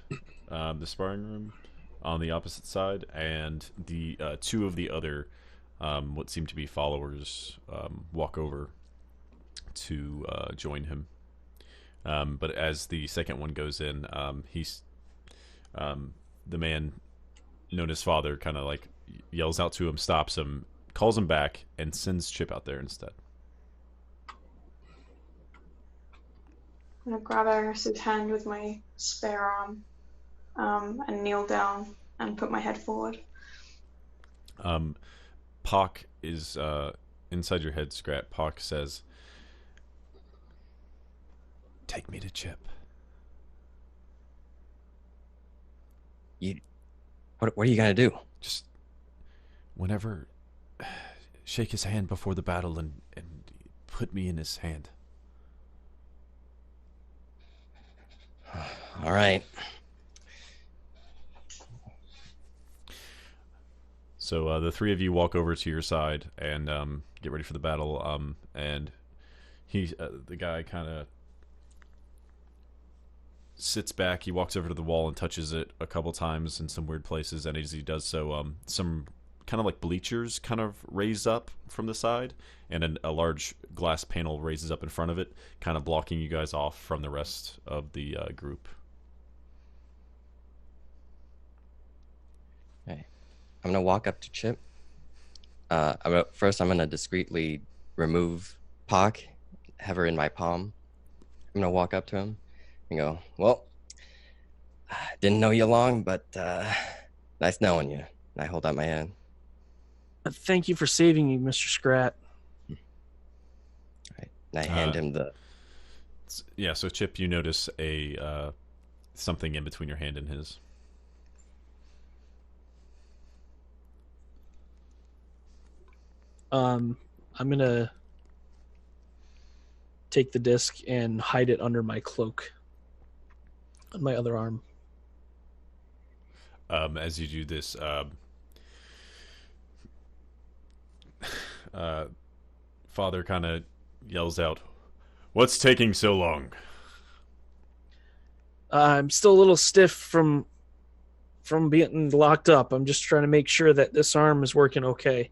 the sparring room on the opposite side, and the two of the other what seem to be followers walk over to join him. But as the second one goes in, he's the man known as Father kind of like yells out to him, stops him, calls him back, and sends Chip out there instead. I'm gonna grab Eris's hand with my spare arm, and kneel down and put my head forward. Pock is inside your head, Scrat. Pock says, "Take me to Chip." What are you gonna do? Just whenever, shake his hand before the battle and put me in his hand. All right. So the three of you walk over to your side and get ready for the battle. And the guy kind of sits back. He walks over to the wall and touches it a couple times in some weird places. And as he does so, some kind of like bleachers kind of raise up from the side, and a large glass panel raises up in front of it, kind of blocking you guys off from the rest of the group. Okay. I'm going to walk up to Chip. First, I'm going to discreetly remove Pock, have her in my palm. I'm going to walk up to him and go, "Well, didn't know you long, but nice knowing you." And I hold out my hand. Thank you for saving me, Mr. Scrat. All right. And I hand him the... Yeah, so Chip, you notice a something in between your hand and his. I'm gonna take the disc and hide it under my cloak on my other arm. As you do this, Father kind of yells out, "What's taking so long?" I'm still a little stiff from being locked up. I'm just trying to make sure that this arm is working okay.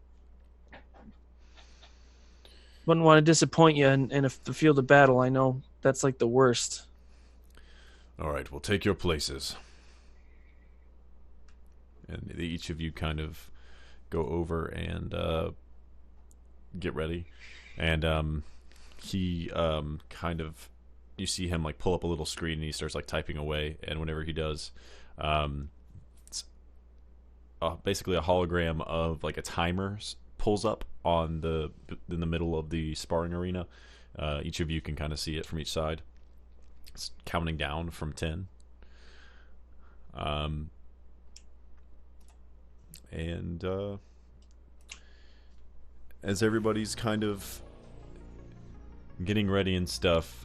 Wouldn't want to disappoint you in the field of battle. I know that's like the worst. All right, we'll take your places. And each of you kind of go over and get ready. And he kind of, you see him like pull up a little screen and he starts like typing away. And whenever he does, it's basically a hologram of like a timer pulls up in the middle of the sparring arena. Each of you can kind of see it from each side. It's counting down from 10. And as everybody's kind of getting ready and stuff,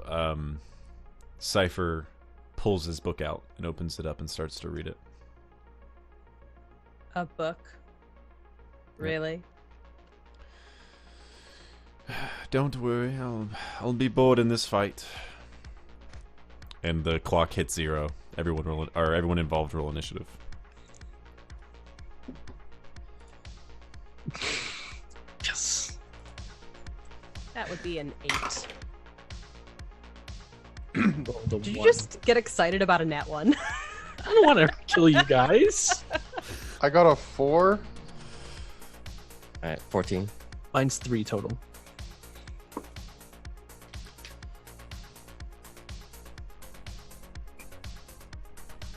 Cypher pulls his book out and opens it up and starts to read it. A book? Really? Don't worry, I'll be bored in this fight. And the clock hits 0. Everyone involved roll initiative. Yes. That would be an 8. Did Did you just get excited about a nat 1? I don't want to kill you guys. I got a 4. All right, 14. Mine's 3 total.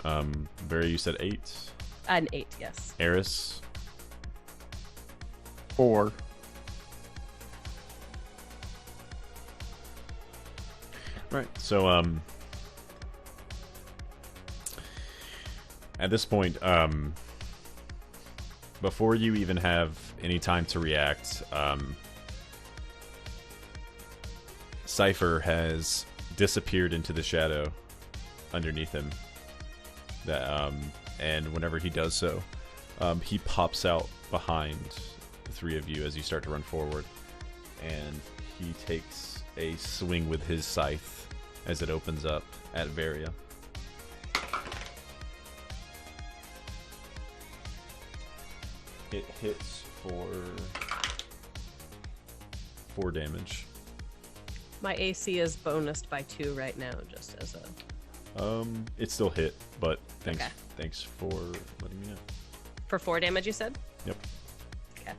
Barry, you said 8. An 8, yes. Eris, 4. right. So at this point, before you even have any time to react, Cypher has disappeared into the shadow underneath him. That and whenever he does so, he pops out behind the three of you as you start to run forward, and he takes a swing with his scythe as it opens up at Varia. It hits for 4 damage. My AC is bonused by 2 right now, just as a... It still hit, but thanks, Okay. thanks for letting me know. For 4 damage, you said? Yep. Okay.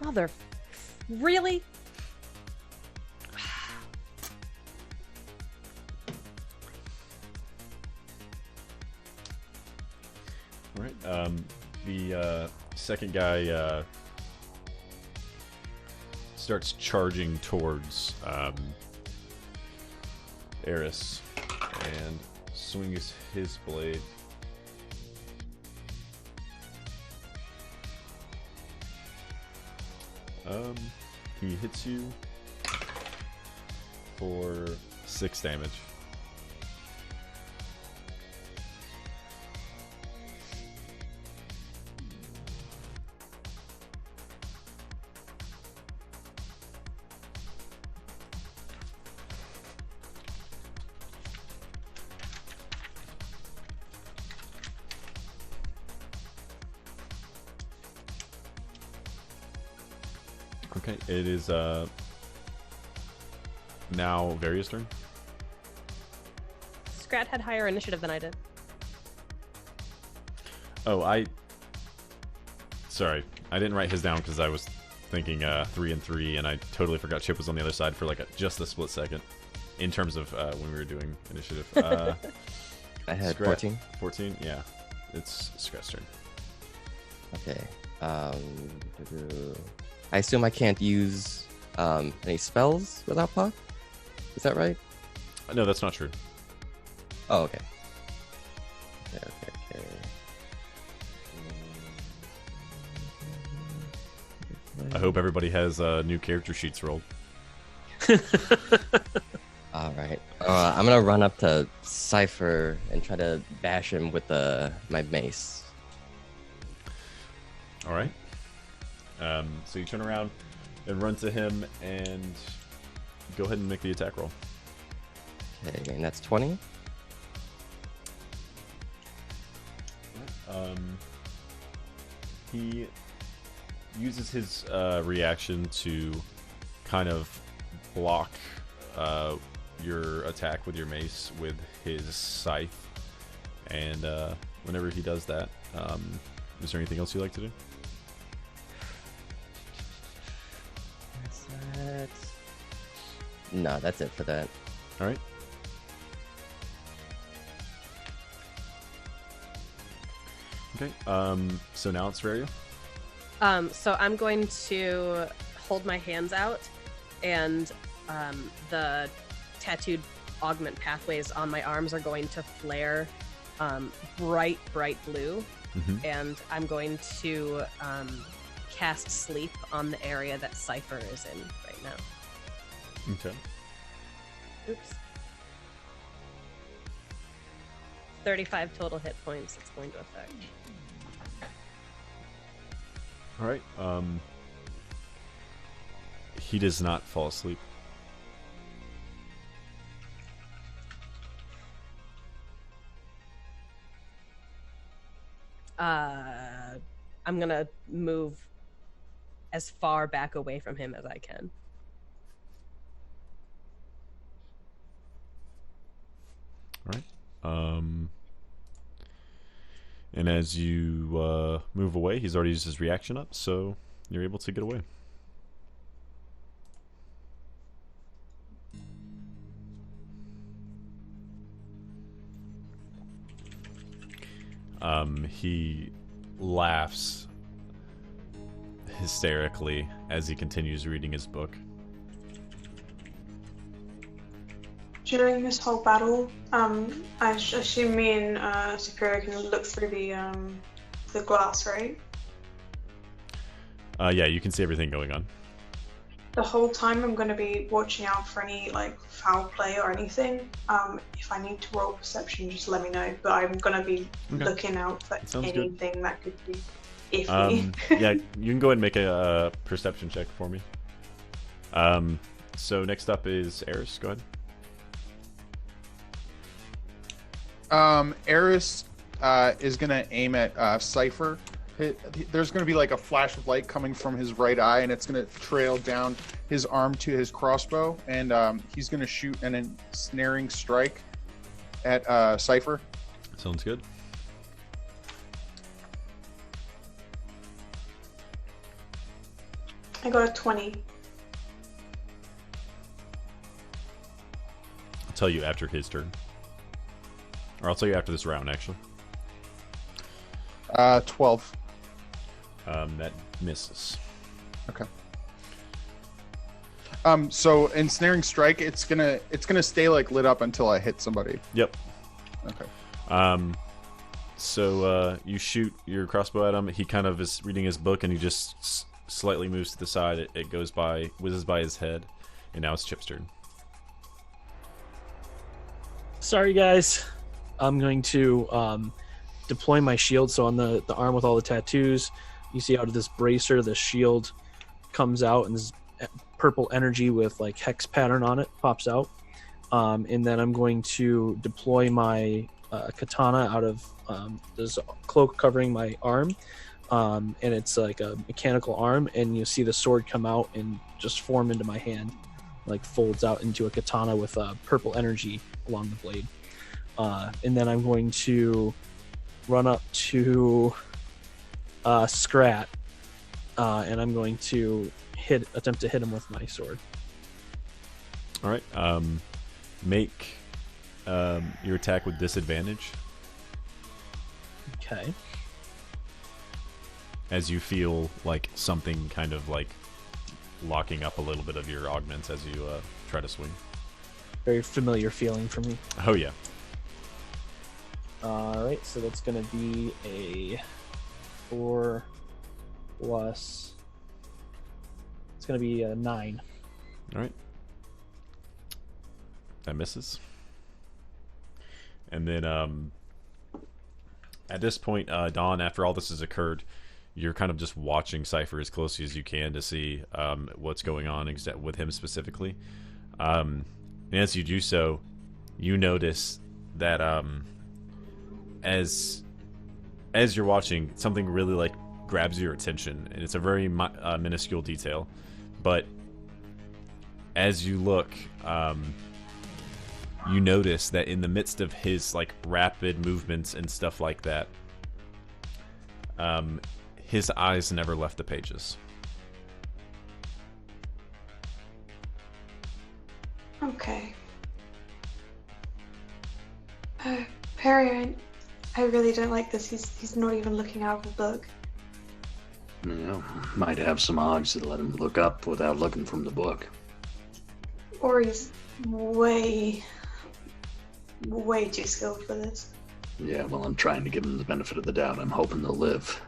Mother... Really? All right. The second guy starts charging towards Eris and swings his blade. He hits you for 6 damage. Okay, it is now Various turn. Scrat had higher initiative than I did. Oh, sorry, I didn't write his down because I was thinking 3 and 3, and I totally forgot Chip was on the other side for like just a split second in terms of when we were doing initiative. I had Scrat, 14. 14, yeah, it's Scrat's turn. Okay. I assume I can't use any spells without Puck? Is that right? No, that's not true. Oh, okay. Okay. I hope everybody has new character sheets rolled. All right. I'm gonna run up to Cypher and try to bash him with my mace. All right. So you turn around and run to him and go ahead and make the attack roll. Okay, and that's 20. He uses his reaction to kind of block your attack with your mace with his scythe, and whenever he does that, is there anything else you'd like to do? No, that's it for that. All right. Okay. So now it's Varia. So I'm going to hold my hands out, and the tattooed augment pathways on my arms are going to flare bright blue, and I'm going to cast sleep on the area that Cypher is in right now. Okay. Oops. 35 total hit points it's going to affect. All right. He does not fall asleep. I'm gonna move as far back away from him as I can. All right. And as you move away, he's already used his reaction up, so you're able to get away. He laughs hysterically as he continues reading his book. During this whole battle, I assume me and Superior can look through the glass, right? Yeah, you can see everything going on. The whole time I'm going to be watching out for any like foul play or anything. If I need to roll perception, just let me know. But I'm going to be looking out for anything that could be iffy. Yeah, you can go ahead and make a perception check for me. So next up is Eris. Go ahead. Eris is going to aim at Cypher. There's going to be like a flash of light coming from his right eye, and it's going to trail down his arm to his crossbow, and he's going to shoot an ensnaring strike at Cypher. Sounds good. I got a 20. I'll tell you after his turn. Or I'll tell you after this round, actually. 12. That misses. Okay. So ensnaring strike, it's gonna stay like lit up until I hit somebody. Yep. Okay. So you shoot your crossbow at him. He kind of is reading his book, and he just slightly moves to the side. It goes by, whizzes by his head, and now it's Chip's turn. Sorry, guys. I'm going to deploy my shield. So on the arm with all the tattoos, you see out of this bracer, the shield comes out, and this purple energy with like hex pattern on it pops out. And then I'm going to deploy my katana out of this cloak covering my arm. And it's like a mechanical arm, and you see the sword come out and just form into my hand, like folds out into a katana with purple energy along the blade. And then I'm going to run up to Scrat, and I'm going to attempt to hit him with my sword. All right. Make your attack with disadvantage. Okay. As you feel like something kind of like locking up a little bit of your augments as you try to swing. Very familiar feeling for me. Oh yeah. All right, so that's going to be a 4 plus. It's going to be a 9. All right. That misses. And then at this point, Dawn, after all this has occurred, you're kind of just watching Cypher as closely as you can to see what's going on with him specifically. And as you do so, you notice that as you're watching, something really like grabs your attention, and it's a very minuscule detail. But as you look, you notice that in the midst of his like rapid movements and stuff like that, his eyes never left the pages. Okay. Perry, I really don't like this. He's not even looking out of the book. You know, might have some odds to let him look up without looking from the book. Or he's way too skilled for this. Yeah, well, I'm trying to give him the benefit of the doubt. I'm hoping they'll live.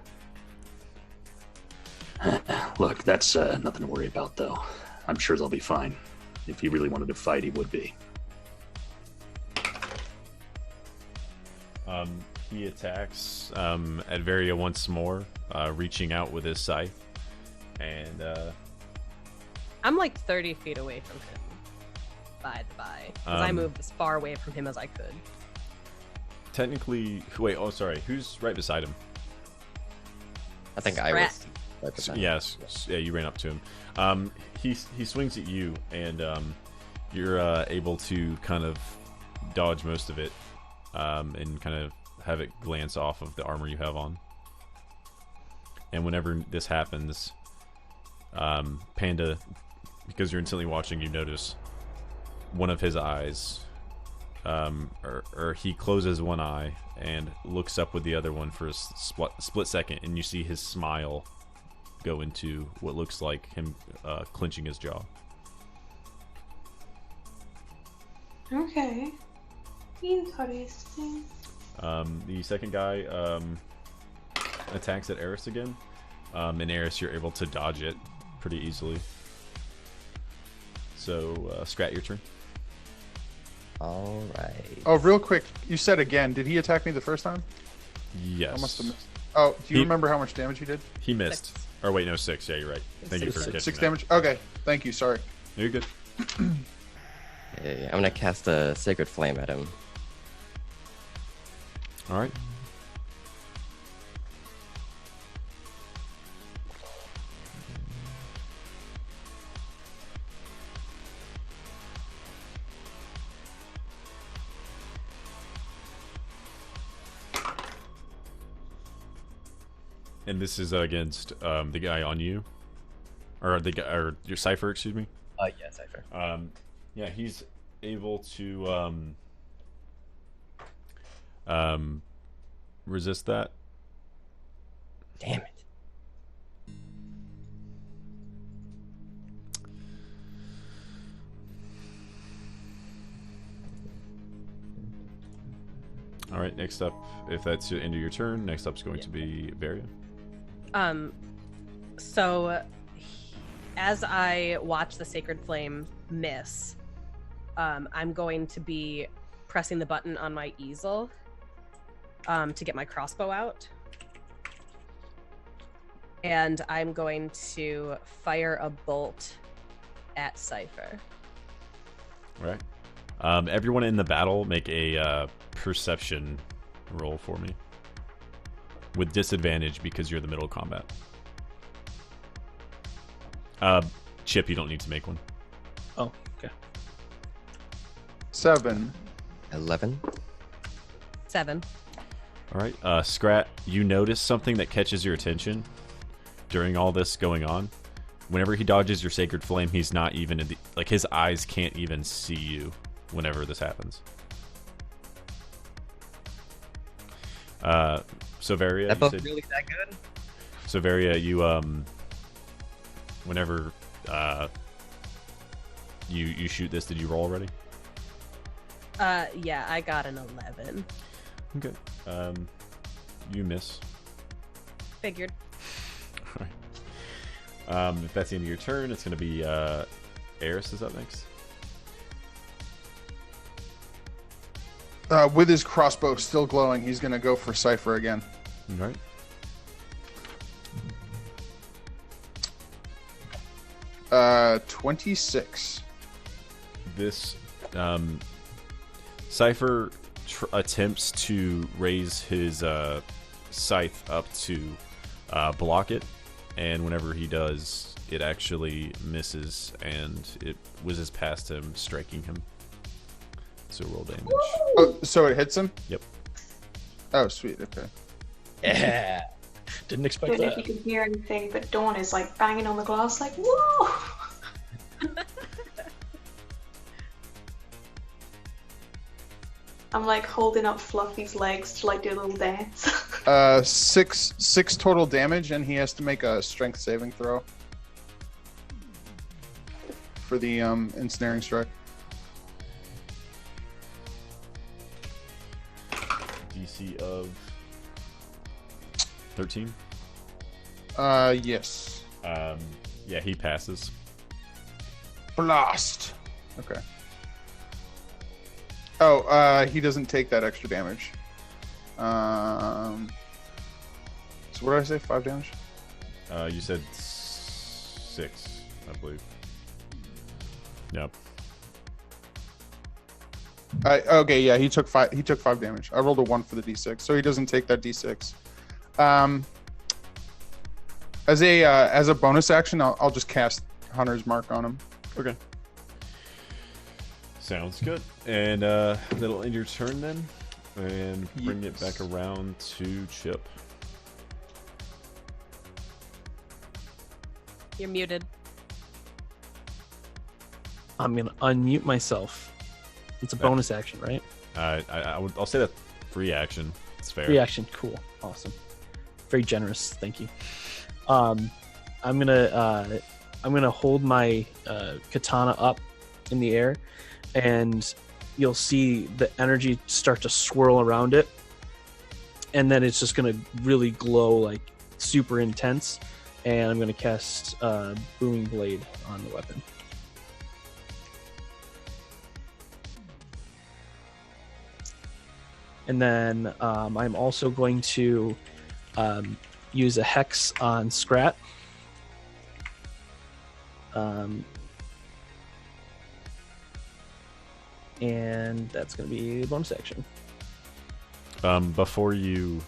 Look, that's nothing to worry about, though. I'm sure they'll be fine. If he really wanted to fight, he would be. He attacks Adveria once more, reaching out with his scythe. And I'm like 30 feet away from him, by the by. Because I moved as far away from him as I could. Technically, wait, oh, sorry. Who's right beside him? I think I was right beside him. Yes, yeah, you ran up to him. He swings at you, and you're able to kind of dodge most of it, and kind of have it glance off of the armor you have on. And whenever this happens, Panda, because you're instantly watching, you notice one of his eyes or he closes one eye and looks up with the other one for a split second, and you see his smile go into what looks like him clenching his jaw. Okay. Interesting. The second guy attacks at Eris again. And Eris, you're able to dodge it pretty easily. So, Scrat, your turn. All right. Oh, real quick, you said again. Did he attack me the first time? Yes. I must have missed. Oh, do you remember how much damage he did? He missed. 6. Or wait, no, 6. Yeah, you're right. Thank you for catching 6 that. damage. Okay, thank you. Sorry. You're good. Yeah, I'm gonna cast a Sacred Flame at him. All right. And this is against the guy on you, or the guy, or your Cypher, excuse me. Yeah, Cypher. Yeah, he's able to resist that. Damn it. All right, next up, if that's the end of your turn, next up is going to be Varia. So as I watch the Sacred Flame miss, I'm going to be pressing the button on my easel to get my crossbow out. And I'm going to fire a bolt at Cypher. All right. Everyone in the battle make a perception roll for me. With disadvantage because you're the middle of combat. Chip, you don't need to make one. Oh, okay. 7. 11. 7. All right. Scrat, you notice something that catches your attention during all this going on. Whenever he dodges your Sacred Flame, he's not even in the, like, his eyes can't even see you whenever this happens. So Varia, That both really that good? so Varia, you whenever you shoot this, did you roll already? Yeah, I got an 11. Okay. You miss. Figured. All right. If that's the end of your turn, it's going to be Eris is up next. With his crossbow still glowing, he's going to go for Cypher again. All right. Uh, 26. This Cypher attempts to raise his scythe up to block it, and whenever he does, it actually misses, and it whizzes past him, striking him. So roll damage. Oh, so it hits him? Yep. Oh, sweet. Okay. Yeah. Didn't I expect don't know if that. you can hear anything, but Dawn is like banging on the glass, like, whoa! I'm like holding up Fluffy's legs to like do a little dance. 6 total damage, and he has to make a strength saving throw for the ensnaring strike. DC of 13. Yes. Yeah, he passes. Blast. Okay. Oh, he doesn't take that extra damage. So what did I say? 5 damage? You said 6, I believe. Yep. Okay, yeah, he took 5. He took 5 damage. I rolled a 1 for the d6, so he doesn't take that d6. As a bonus action, I'll just cast Hunter's Mark on him. Okay. Sounds good. And that'll end your turn then. And bring it back around to Chip. You're muted. I'm gonna unmute myself It's a bonus action, right? I'll say that free action. It's fair. Free action, cool, awesome, very generous. Thank you. I'm gonna hold my katana up in the air, and you'll see the energy start to swirl around it, and then it's just gonna really glow like super intense. And I'm gonna cast Booming Blade on the weapon. And then I'm also going to use a hex on Scrat. And that's going to be a bonus action. Before you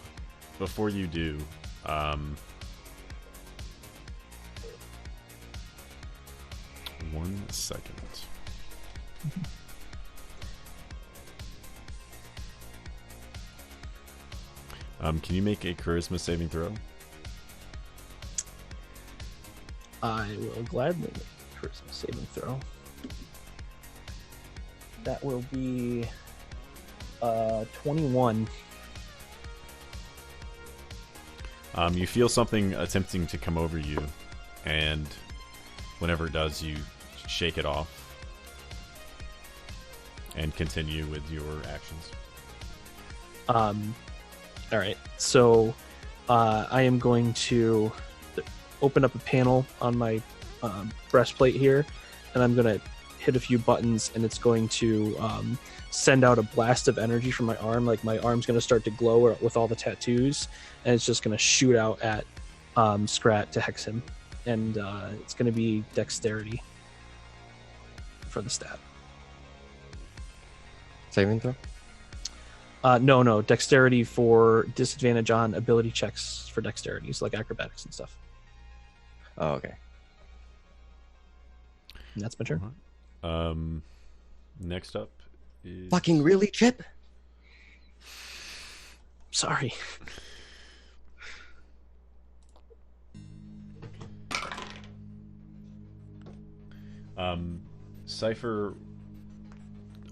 do, 1 second. Can you make a charisma saving throw? I will gladly make a charisma saving throw. That will be 21. You feel something attempting to come over you, and whenever it does, you shake it off and continue with your actions. All right, so I am going to open up a panel on my breastplate here, and I'm going to hit a few buttons, and it's going to send out a blast of energy from my arm. Like my arm's going to start to glow with all the tattoos, and it's just going to shoot out at Scrat to hex him, and it's going to be dexterity for the stat. Saving throw? No, dexterity for disadvantage on ability checks for dexterity, so like acrobatics and stuff. Oh, okay. And that's my turn. Next up is... Fucking really, Chip? Sorry. Cypher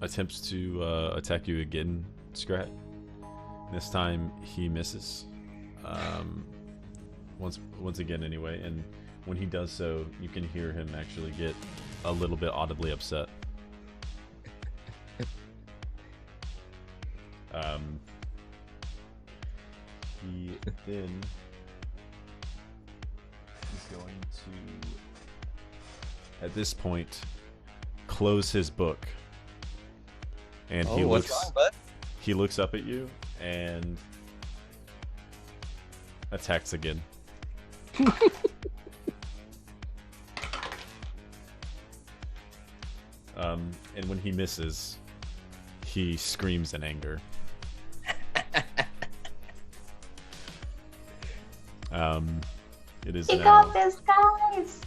attempts to attack you again, Scrat. This time he misses. Once again anyway, and when he does so, you can hear him actually get a little bit audibly upset. He then is going to, at this point, close his book, and he what's looks. wrong, bud? He looks up at you and attacks again. And when he misses, he screams in anger. It is You now. got this, guys!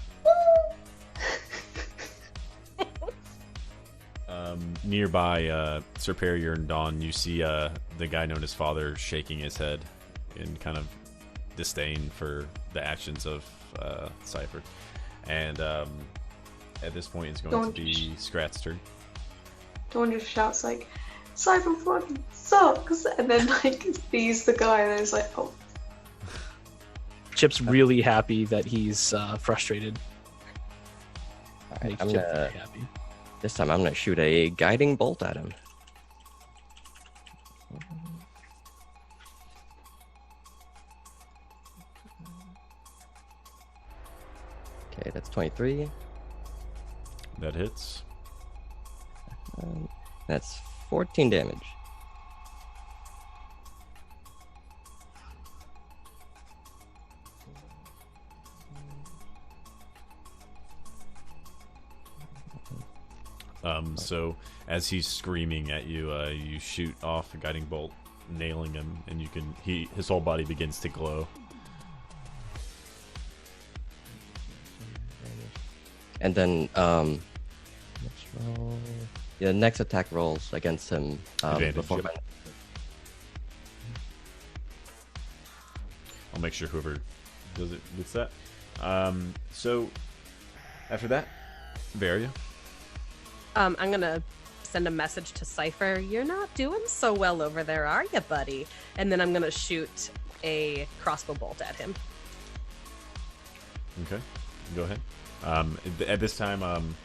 Nearby, Superior and Dawn, you see the guy known as Father shaking his head in kind of disdain for the actions of Cypher. And at this point, it's going to be Scrat's turn. Dawn just shouts like, Cypher fucking sucks! And then like sees the guy and it's like, oh. Chip's really happy that he's frustrated. Alright, Makes Chip very happy. This time I'm gonna shoot a guiding bolt at him. Okay, that's 23. That hits. That's 14 damage. So as he's screaming at you, you shoot off a guiding bolt, nailing him, and you can his whole body begins to glow. And then let's roll. Yeah, next attack rolls against him Advantage, before yep. I'll make sure whoever does it gets that. So after that, Varia. I'm gonna send a message to Cypher. You're not doing so well over there, are you, buddy? And then I'm going to shoot a crossbow bolt at him. Okay, go ahead. At this time,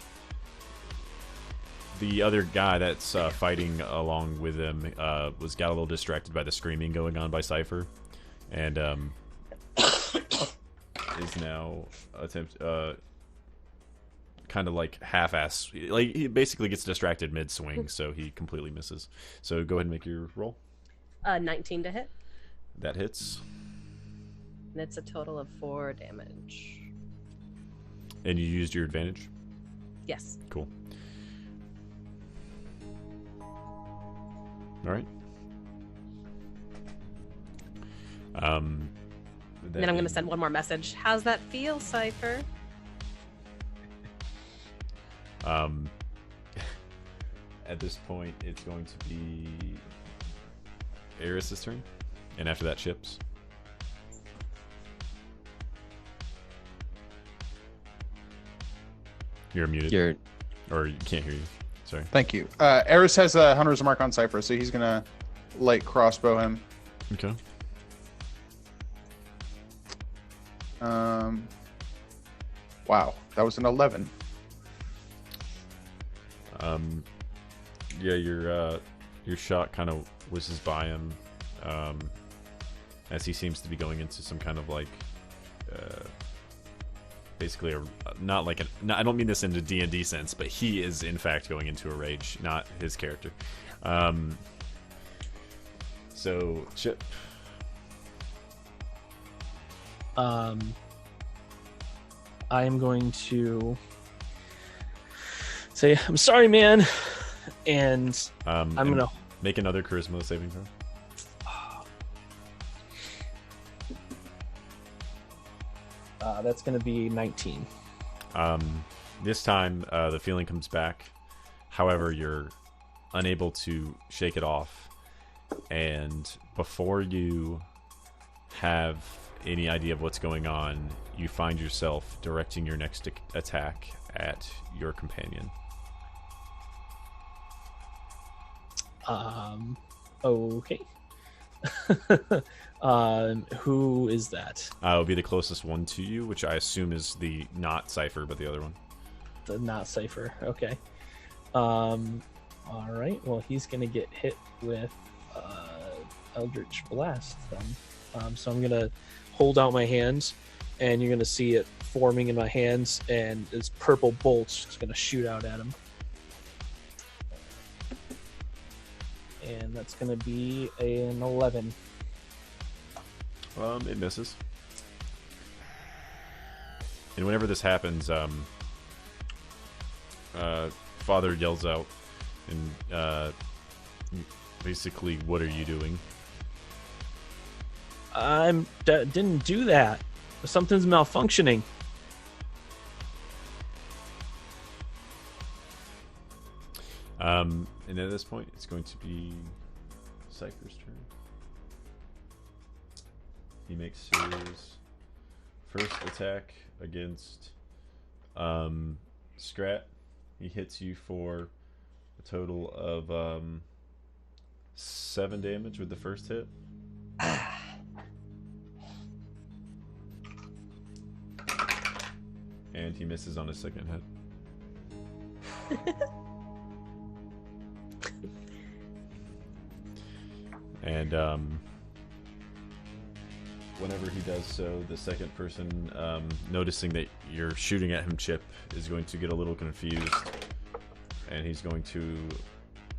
the other guy that's fighting along with him got a little distracted by the screaming going on by Cypher, and is now kind of like half-ass. Like, he basically gets distracted mid-swing, so he completely misses. So go ahead and make your roll. 19 to hit. That hits. And it's a total of 4 damage. And you used your advantage? Yes. Cool. All right. Then I'm going to send one more message. How's that feel, Cypher? At this point, it's going to be Eris's turn, and after that, Chips. You're muted. Or you can't hear you. Sorry. Thank you. Eris has a Hunter's Mark on Cypher, so he's gonna light crossbow him. Okay. Wow, that was an 11. Yeah, your shot kind of whizzes by him, as he seems to be going into some kind of like, basically not like I don't mean this in the D&D sense, but he is in fact going into a rage, not his character. So Chip. I am going to say, I'm sorry, man. And I'm going to make another charisma saving throw. That's going to be 19. This time, the feeling comes back. However, you're unable to shake it off. And before you have any idea of what's going on, you find yourself directing your next attack at your companion. Okay. Who is that? It will be the closest one to you, which I assume is the not Cypher, but the other one. The not Cypher. Okay. All right. Well, he's gonna get hit with Eldritch Blast then. So I'm gonna hold out my hands, and you're gonna see it forming in my hands, and this purple bolt's just gonna shoot out at him. And that's gonna be an 11. It misses. And whenever this happens, Father yells out, and basically, what are you doing? Didn't do that. Something's malfunctioning. And at this point, it's going to be Cypher's turn. He makes his first attack against Scrat. He hits you for a total of 7 damage with the first hit. And he misses on his second hit. And whenever he does so, the second person, noticing that you're shooting at him, Chip, is going to get a little confused, and he's going to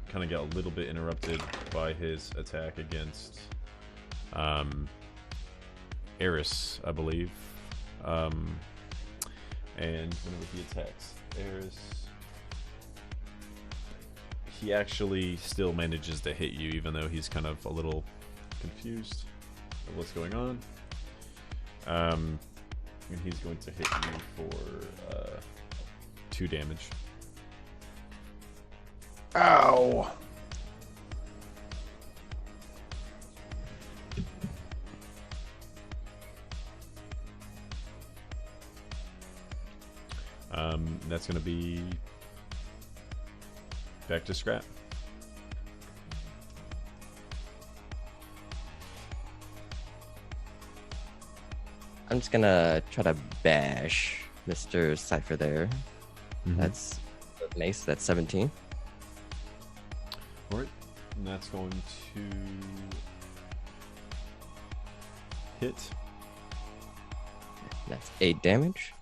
kind of get a little bit interrupted by his attack against Eris, I believe. And whenever he attacks Eris, he actually still manages to hit you, even though he's kind of a little confused of what's going on. And he's going to hit you for 2 damage. Ow! That's going to be back to Scrap. I'm just gonna try to bash Mr. Cypher there. That's mace. That's 17. All right, and that's going to hit. That's 8 damage.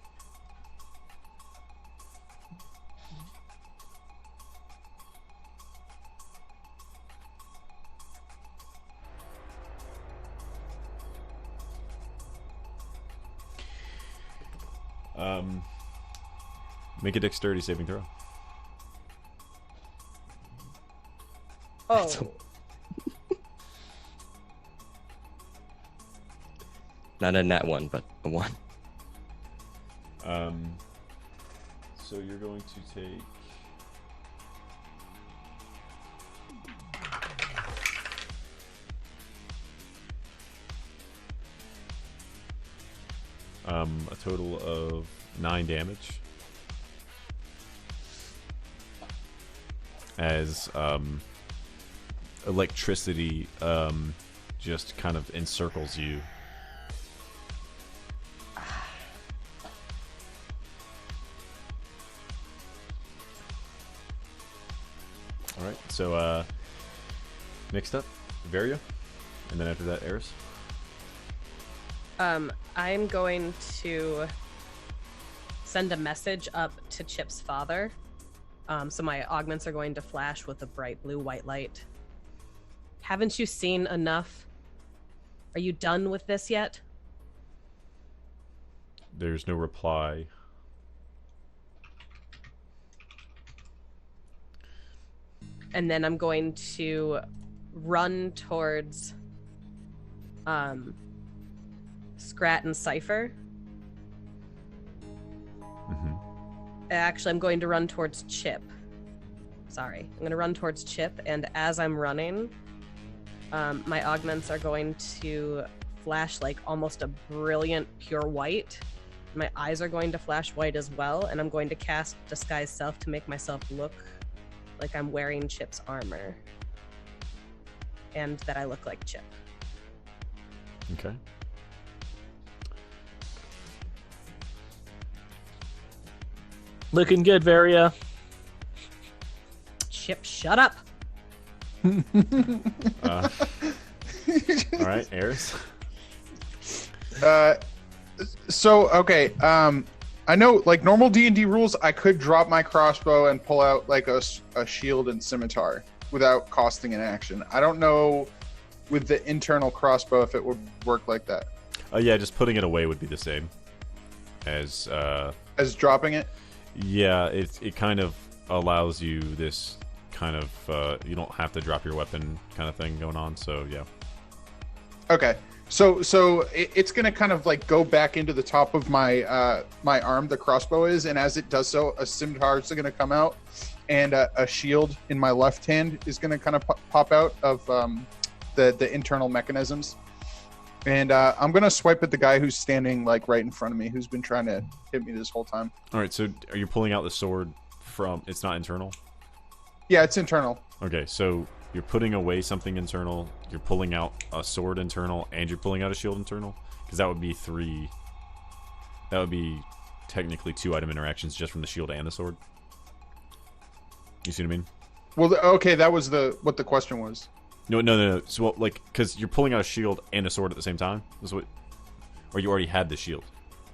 Make a dexterity saving throw. Oh. Not a nat 1, but a 1. So you're going to take a total of 9 damage as electricity just kind of encircles you. All right, so next up, Varia, and then after that, Eris. I'm going to send a message up to Chip's father. So my augments are going to flash with a bright blue white light. Haven't you seen enough? Are you done with this yet? There's no reply. And then I'm going to run towards Scrat and Cypher. Actually, I'm going to run towards Chip. Sorry. I'm going to run towards Chip, and as I'm running, my augments are going to flash like almost a brilliant pure white. My eyes are going to flash white as well, and I'm going to cast Disguise Self to make myself look like I'm wearing Chip's armor. And that I look like Chip. Okay. Looking good, Varia. Chip, shut up. All right, Eris. So okay, I know like normal D&D rules, I could drop my crossbow and pull out like a shield and scimitar without costing an action. I don't know with the internal crossbow if it would work like that. Yeah, just putting it away would be the same as dropping it. Yeah, it kind of allows you this kind of you don't have to drop your weapon kind of thing going on. So yeah. Okay. So it's gonna kind of like go back into the top of my my arm. The crossbow is, and as it does so, a scimitar is gonna come out, and a shield in my left hand is gonna kind of pop out of the internal mechanisms. And I'm gonna swipe at the guy who's standing like right in front of me, who's been trying to hit me this whole time. All right. So are you pulling out the sword from? It's not internal. Yeah, it's internal. Okay, so you're putting away something internal, you're pulling out a sword internal, and you're pulling out a shield internal? Because that would be 3. That would be technically 2 item interactions just from the shield and the sword. You see what I mean? Well, okay, that was what the question was. No. So, like, because you're pulling out a shield and a sword at the same time? That's what, or you already had the shield?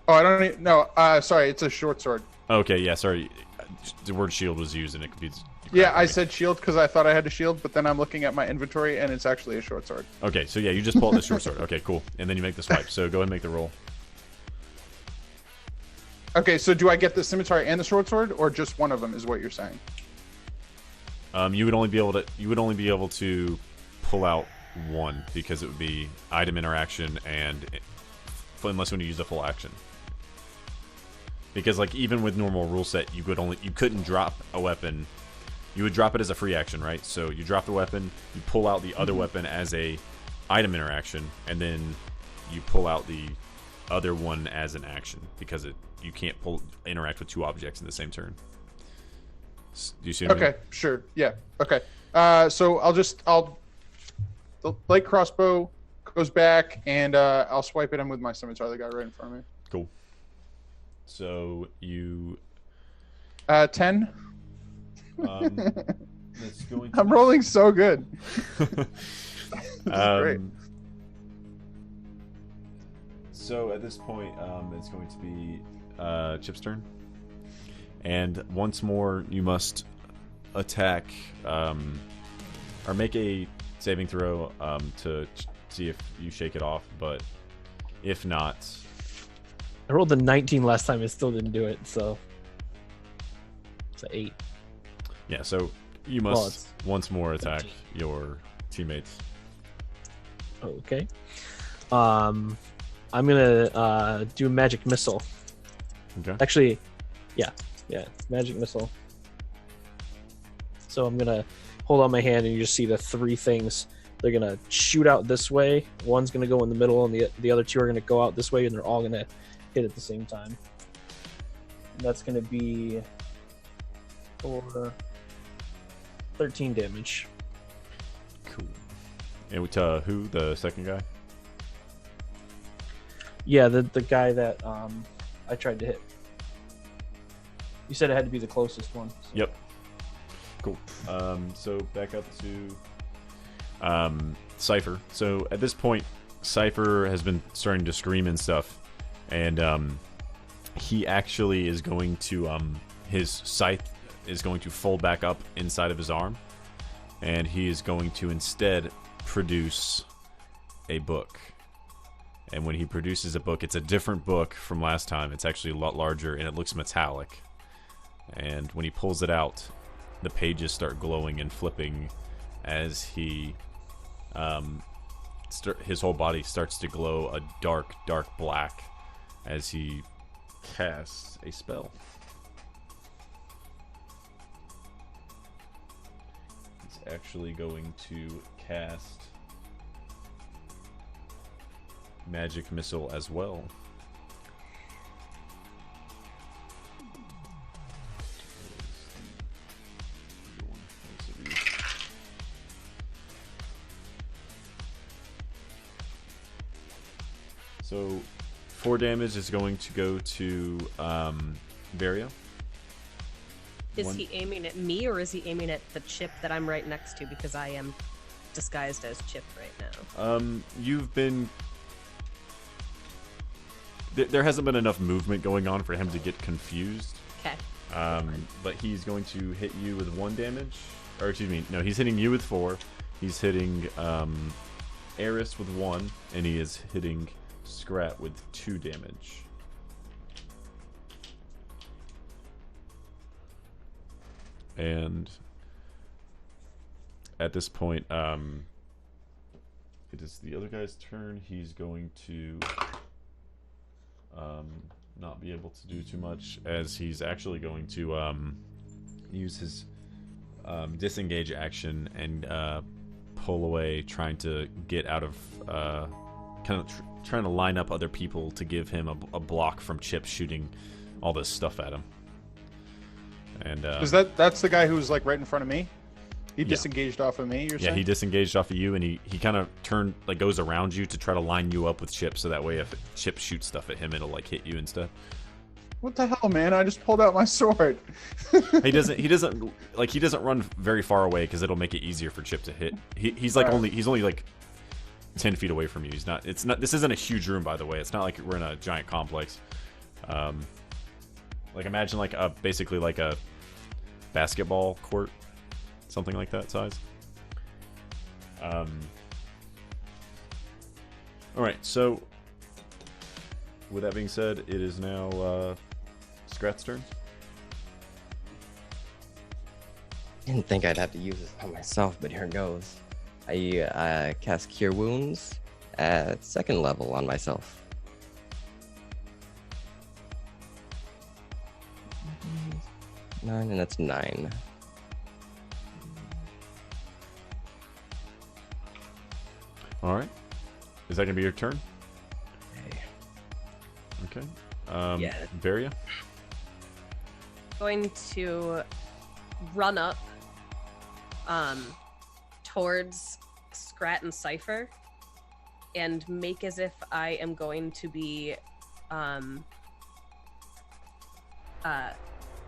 Oh, I don't even, no, sorry, it's a short sword. Okay, yeah, sorry. The word shield was used and it confused. Yeah, I said shield because I thought I had a shield, but then I'm looking at my inventory and it's actually a short sword. Okay, so yeah, you just pull out the short sword. Okay, cool. And then you make the swipe. So go ahead and make the roll. Okay, so do I get the scimitar and the short sword, or just one of them is what you're saying? You would only be able to pull out one because it would be item interaction and unless when you use a full action. Because like even with normal rule set, you couldn't drop a weapon. You would drop it as a free action, right? So you drop the weapon, you pull out the other weapon as a item interaction, and then you pull out the other one as an action because you can't interact with 2 objects in the same turn. Do you see what I mean? Okay, sure. Yeah. Okay. So the light crossbow goes back, and I'll swipe at him with my scimitar. The guy right in front of me. Cool. So you 10. that's going to I'm rolling so good. Great. So at this point, it's going to be Chip's turn, and once more you must attack or make a saving throw to see if you shake it off. But if not, I rolled a 19 last time. It still didn't do it. So it's an 8. yeah. So you must once more attack your teammates. Okay. I'm gonna do magic missile. Okay. Actually, yeah, magic missile. So I'm gonna hold on my hand, and you just see the 3 things. They're gonna shoot out this way. One's gonna go in the middle, and the other 2 are gonna go out this way, and they're all gonna hit at the same time. And that's gonna be for 13 damage. Cool. And to who? The second guy? Yeah, the guy that I tried to hit. You said it had to be the closest one. So. Yep. Cool. So back up to Cypher. So at this point, Cypher has been starting to scream and stuff, and he actually is going to his scythe is going to fold back up inside of his arm, and he is going to instead produce a book. And when he produces a book, it's a different book from last time. It's actually a lot larger, and it looks metallic. And when he pulls it out, the pages start glowing and flipping as he his whole body starts to glow a dark black as he casts a spell. He's actually going to cast magic missile as well. So 4 damage is going to go to Varia. Is he aiming at me, or is he aiming at the chip that I'm right next to, because I am disguised as Chip right now? You've been... There hasn't been enough movement going on for him to get confused. Okay. But he's going to hit you with 1 damage. Or excuse me, no, he's hitting you with 4. He's hitting Eris with 1, and he is hitting Scrat with 2 damage. And at this point, it is the other guy's turn. He's going to not be able to do too much, as he's actually going to use his disengage action and pull away, trying to get out of trying to line up other people to give him a block from Chip shooting all this stuff at him. And is that's the guy who's like right in front of me? He disengaged off of me, you're saying? Yeah, he disengaged off of you, and he kind of goes around you to try to line you up with Chip, so that way if Chip shoots stuff at him, it'll like hit you instead. What the hell, man? I just pulled out my sword. He doesn't run very far away, because it'll make it easier for Chip to hit. He's only like 10 feet away from you. This isn't a huge room, by the way. It's not like we're in a giant complex. Like imagine basically like a basketball court, something like that size. All right, so with that being said, it is now Scrat's turn. Didn't think I'd have to use this on myself, but here it goes. I cast Cure Wounds at 2nd level on myself. Nine, and that's 9. All right. Is that gonna be your turn? Okay. Okay. Yeah. Varia. Going to run up towards Scrat and Cypher and make as if I am going to be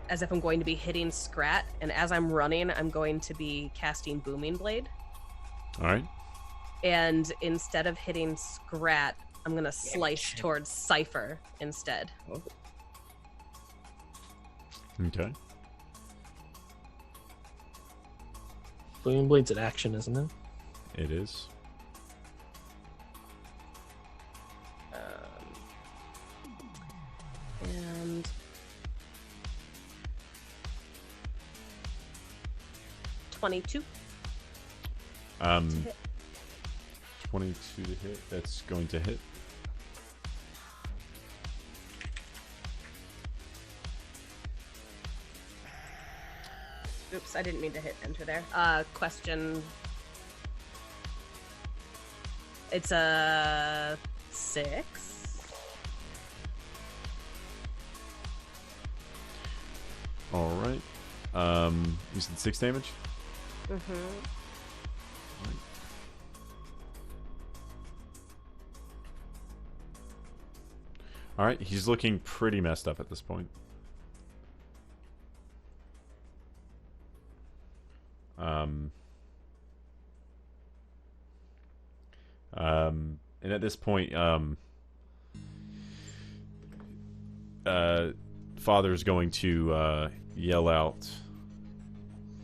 as if I'm going to be hitting Scrat, and as I'm running, I'm going to be casting Booming Blade. All right. And instead of hitting Scrat, I'm going to slice towards Cypher instead. Oh. Okay. Booming Blade's an action, isn't it? It is. And 22. 22 to hit. That's going to hit. Oops, I didn't mean to hit enter there. Question. It's a 6. All right. You said 6 damage? Mm-hmm. Right. All right, he's looking pretty messed up at this point. And at this point, Father's going to yell out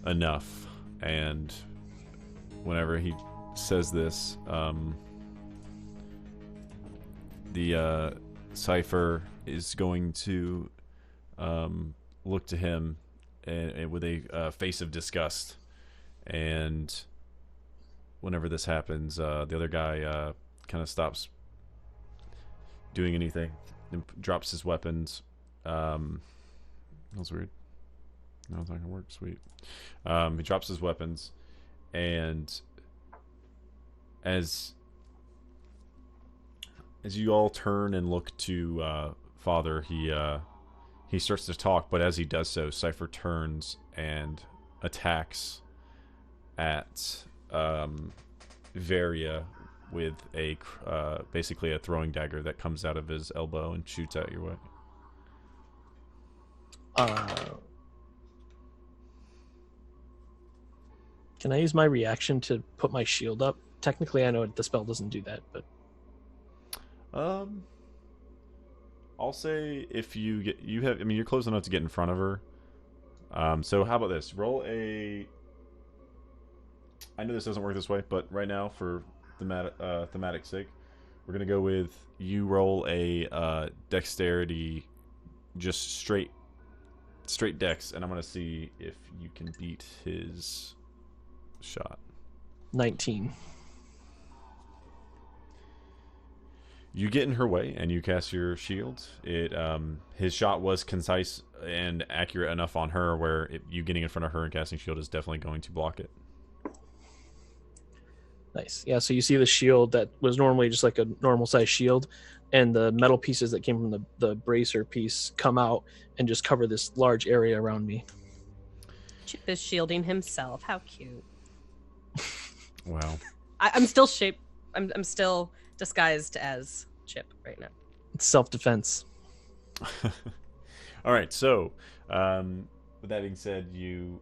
enough, and whenever he says this, the Cypher is going to look to him and with a face of disgust, and whenever this happens, the other guy kind of stops doing anything and drops his weapons. That was weird. No, it's not gonna work. Sweet. He drops his weapons, and as you all turn and look to Father, he starts to talk, but as he does so, Cypher turns and attacks at Varia with a basically a throwing dagger that comes out of his elbow and shoots out your way. Can I use my reaction to put my shield up? Technically, I know the spell doesn't do that, but I'll say if you have, I mean, you're close enough to get in front of her. So how about this? Roll a. I know this doesn't work this way, but right now for thematic sake, we're gonna go with you roll a dexterity, just straight dex, and I'm gonna see if you can beat his shot. 19. You get in her way and you cast your shield. His shot was concise and accurate enough on her where you getting in front of her and casting shield is definitely going to block it. Nice. Yeah, so you see the shield that was normally just like a normal size shield, and the metal pieces that came from the bracer piece come out and just cover this large area around me. Chip is shielding himself. How cute. Wow. I'm still I'm still disguised as Chip right now. It's self-defense. All right, so with that being said, you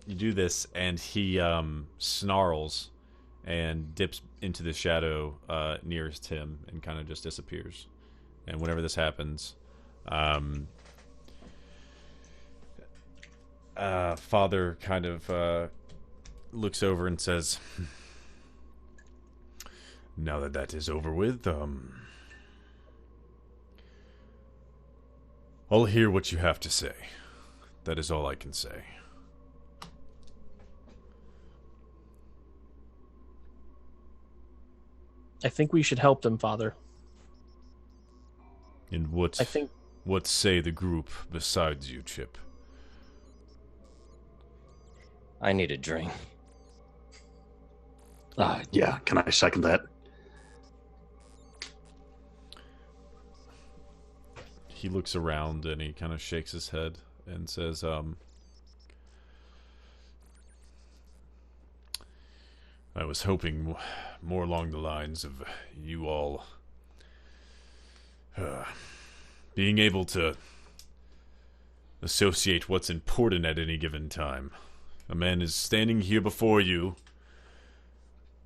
do this, and he snarls and dips into the shadow nearest him and kind of just disappears. And whenever this happens, Father kind of looks over and says, now that is over with, I'll hear what you have to say. That is all I can say. I think we should help them, Father. And what say the group besides you, Chip? I need a drink. Yeah, can I second that? He looks around and he kind of shakes his head and says, I was hoping more along the lines of you all being able to associate what's important at any given time. A man is standing here before you,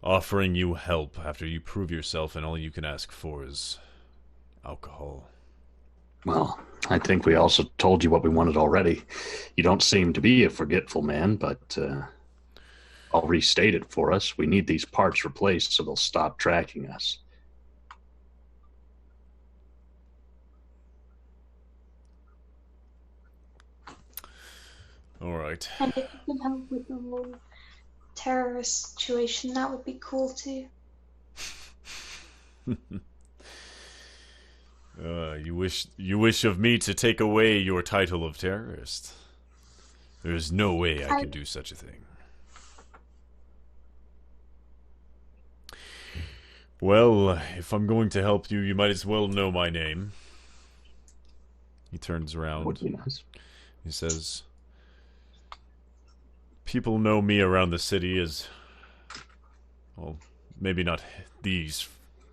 offering you help after you prove yourself, and all you can ask for is alcohol. Well, I think we also told you what we wanted already. You don't seem to be a forgetful man, but I'll restate it for us. We need these parts replaced so they'll stop tracking us. All right. And if you can help with the whole terrorist situation, that would be cool too. You wish of me to take away your title of terrorist. There's no way I could do such a thing. Well, if I'm going to help you, you might as well know my name. He turns around. Would be nice. He says, people know me around the city as, well, maybe not these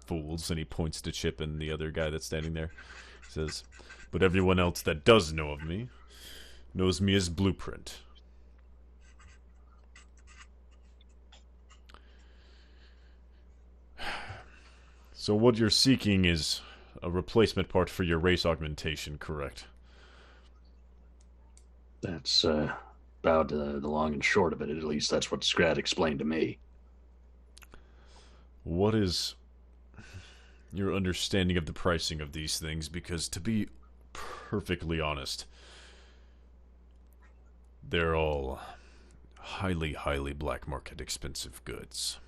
fools. And he points to Chip and the other guy that's standing there. He says, but everyone else that does know of me knows me as Blueprint. So what you're seeking is a replacement part for your race augmentation, correct? That's about the long and short of it. At least that's what Scrat explained to me. What is your understanding of the pricing of these things? Because to be perfectly honest, they're all highly, highly black market expensive goods.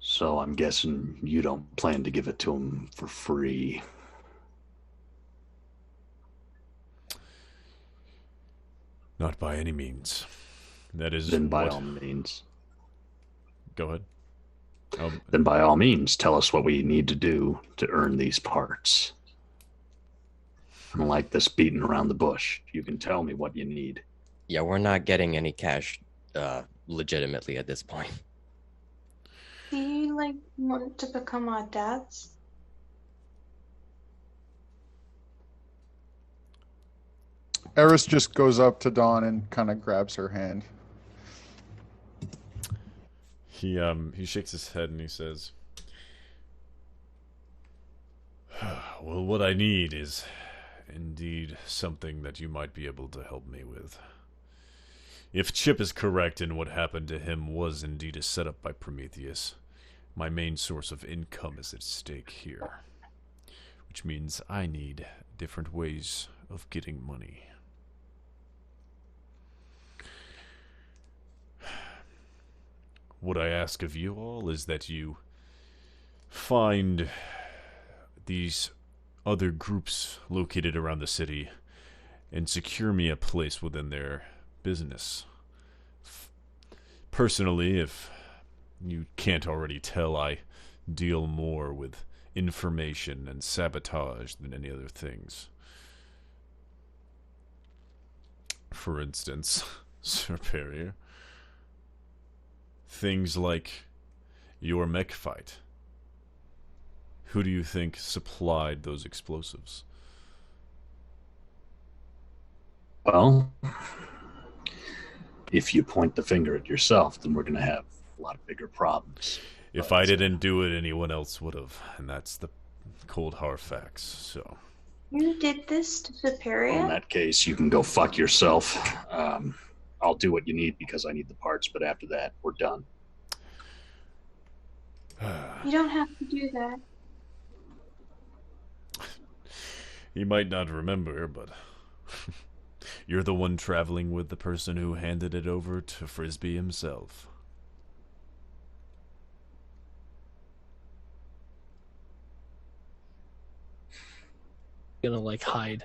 So I'm guessing you don't plan to give it to him for free. Not by any means. That is Then by all means. Go ahead. Then by all means, tell us what we need to do to earn these parts. I don't like this beating around the bush. You can tell me what you need. Yeah, we're not getting any cash legitimately at this point. Do you, want to become our dads? Eris just goes up to Dawn and kind of grabs her hand. He shakes his head and he says, well, what I need is indeed something that you might be able to help me with. If Chip is correct and what happened to him was indeed a setup by Prometheus, my main source of income is at stake here. Which means I need different ways of getting money. What I ask of you all is that you find these other groups located around the city and secure me a place within their business. Personally, if you can't already tell, I deal more with information and sabotage than any other things. For instance, Superior, things like your mech fight. Who do you think supplied those explosives? Well, if you point the finger at yourself, then we're going to have a lot of bigger problems. If I didn't do it, anyone else would have, and that's the cold hard facts. So You did this to Superior? Well, in that case, you can go fuck yourself. I'll do what you need because I need the parts, but after that, we're done. You don't have to do that. You might not remember, but you're the one traveling with the person who handed it over to Frisbee himself. Gonna hide.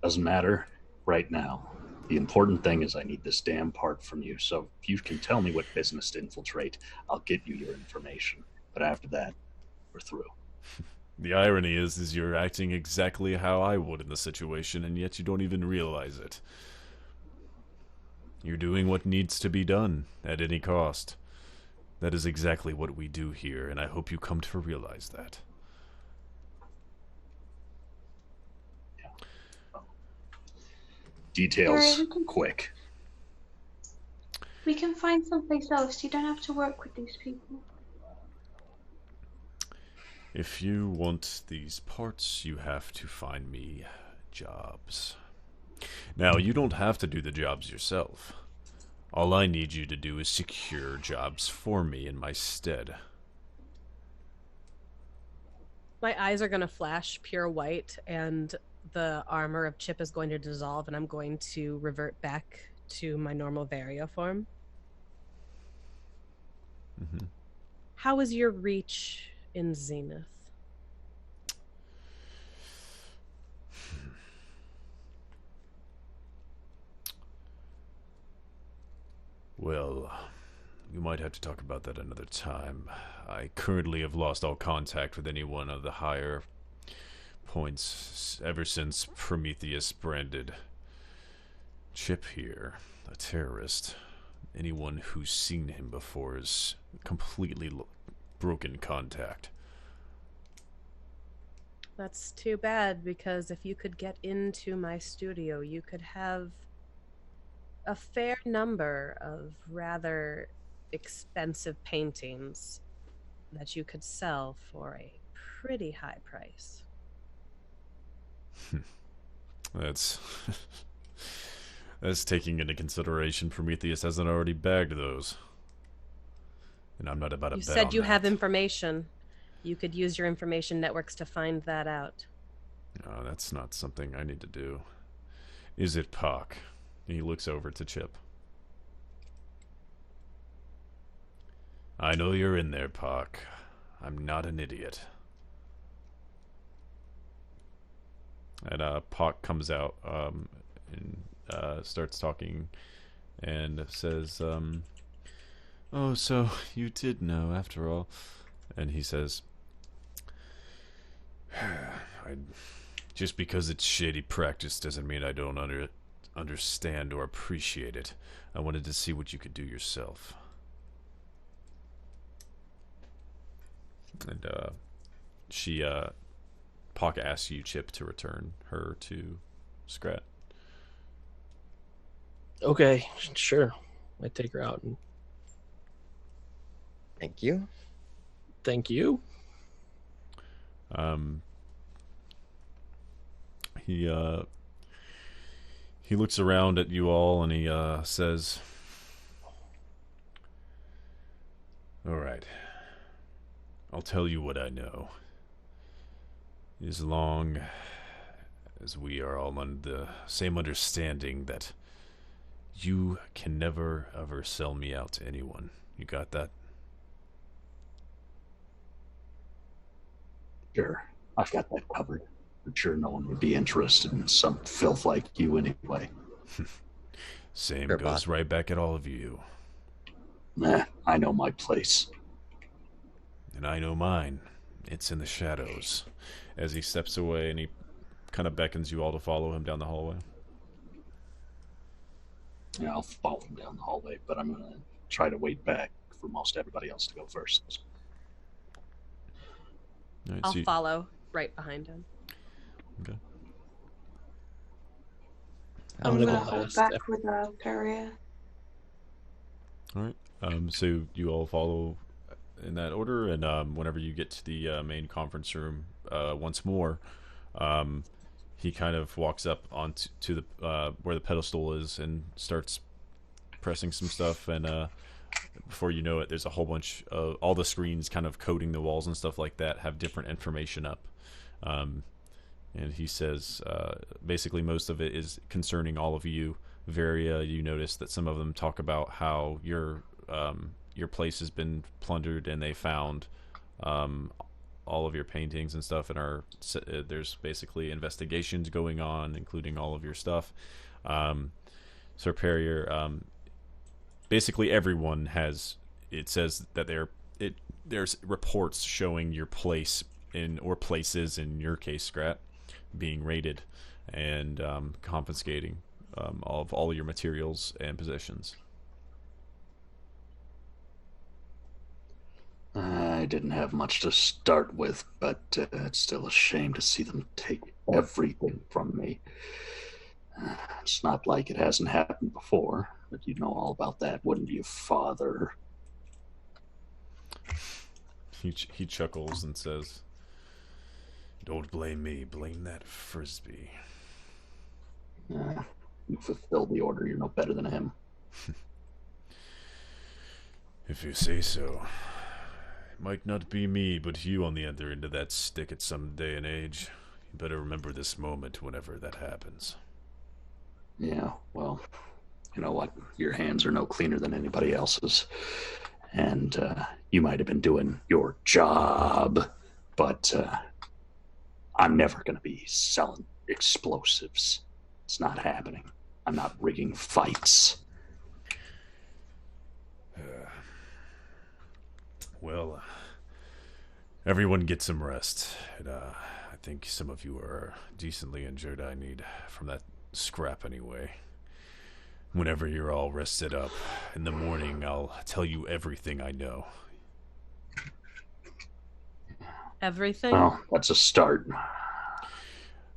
Doesn't matter right now. The important thing is I need this damn part from you. So if you can tell me what business to infiltrate, I'll get you your information. But after that, we're through. The irony is you're acting exactly how I would in the situation, and yet you don't even realize it. You're doing what needs to be done, at any cost. That is exactly what we do here, and I hope you come to realize that. Details, Alright, quick. We can find someplace else. You don't have to work with these people. If you want these parts, you have to find me jobs. Now, you don't have to do the jobs yourself. All I need you to do is secure jobs for me in my stead. My eyes are going to flash pure white, and the armor of Chip is going to dissolve, and I'm going to revert back to my normal Varia form. Mm-hmm. How is your reach in Zenith? Well, we might have to talk about that another time. I currently have lost all contact with anyone of the higher points ever since Prometheus branded Chip here a terrorist. Anyone who's seen him before is completely broken contact. That's too bad, because if you could get into my studio, you could have a fair number of rather expensive paintings that you could sell for a pretty high price. That's that's taking into consideration Prometheus hasn't already bagged those. And I'm not about to You bet said on you that. have information. You could use your information networks to find that out. No, that's not something I need to do. Is it, Pock? He looks over to Chip. I know you're in there, Pock. I'm not an idiot. And Pock comes out and starts talking and says, "Oh, so you did know after all." And he says, just because it's shady practice doesn't mean I don't understand or appreciate it. I wanted to see what you could do yourself." And Pock asks you, Chip, to return her to Scrat. Okay, sure. I take her out and Thank you. thank you. He looks around at you all and he says, "All right, I'll tell you what I know. As long as we are all under the same understanding that you can never ever sell me out to anyone. You got that?" Sure, I've got that covered. I'm sure no one would be interested in some filth like you anyway. Same Sure, goes boss. right back at all of you. Nah, I know my place. And I know mine. It's in the shadows. As he steps away and he kind of beckons you all to follow him down the hallway. Yeah, I'll follow him down the hallway, but I'm going to try to wait back for most everybody else to go first. All right, I'll so you- follow right behind him. Okay. I'm gonna gonna go hold last. back with Peria. All right. So you all follow in that order, and whenever you get to the main conference room once more, he kind of walks up onto the where the pedestal is and starts pressing some stuff, and before you know it, there's a whole bunch of all the screens kind of coating the walls and stuff like that have different information up. And he says, basically most of it is concerning all of you. Varia, you notice that some of them talk about how your place has been plundered and they found all of your paintings and stuff, and there's basically investigations going on, including all of your stuff. Sir Perrier, basically everyone has, it says that there's reports showing your place or places, in your case, Scrat, being raided and confiscating of all your materials and possessions. I didn't have much to start with, but it's still a shame to see them take everything from me. It's not like it hasn't happened before, but you'd know all about that, wouldn't you, Father? He chuckles and says, "Don't blame me, blame that Frisbee." You fulfill the order, you're no better than him. If you say so. It might not be me, but you on the other end of that stick at some day and age. You better remember this moment whenever that happens. Yeah, well, you know what? Your hands are no cleaner than anybody else's. And you might have been doing your job, but I'm never going to be selling explosives. It's not happening. I'm not rigging fights. Well, everyone get some rest. And, I think some of you are decently injured. I need from that scrap anyway. Whenever you're all rested up, in the morning I'll tell you everything I know. Everything? Well, that's a start.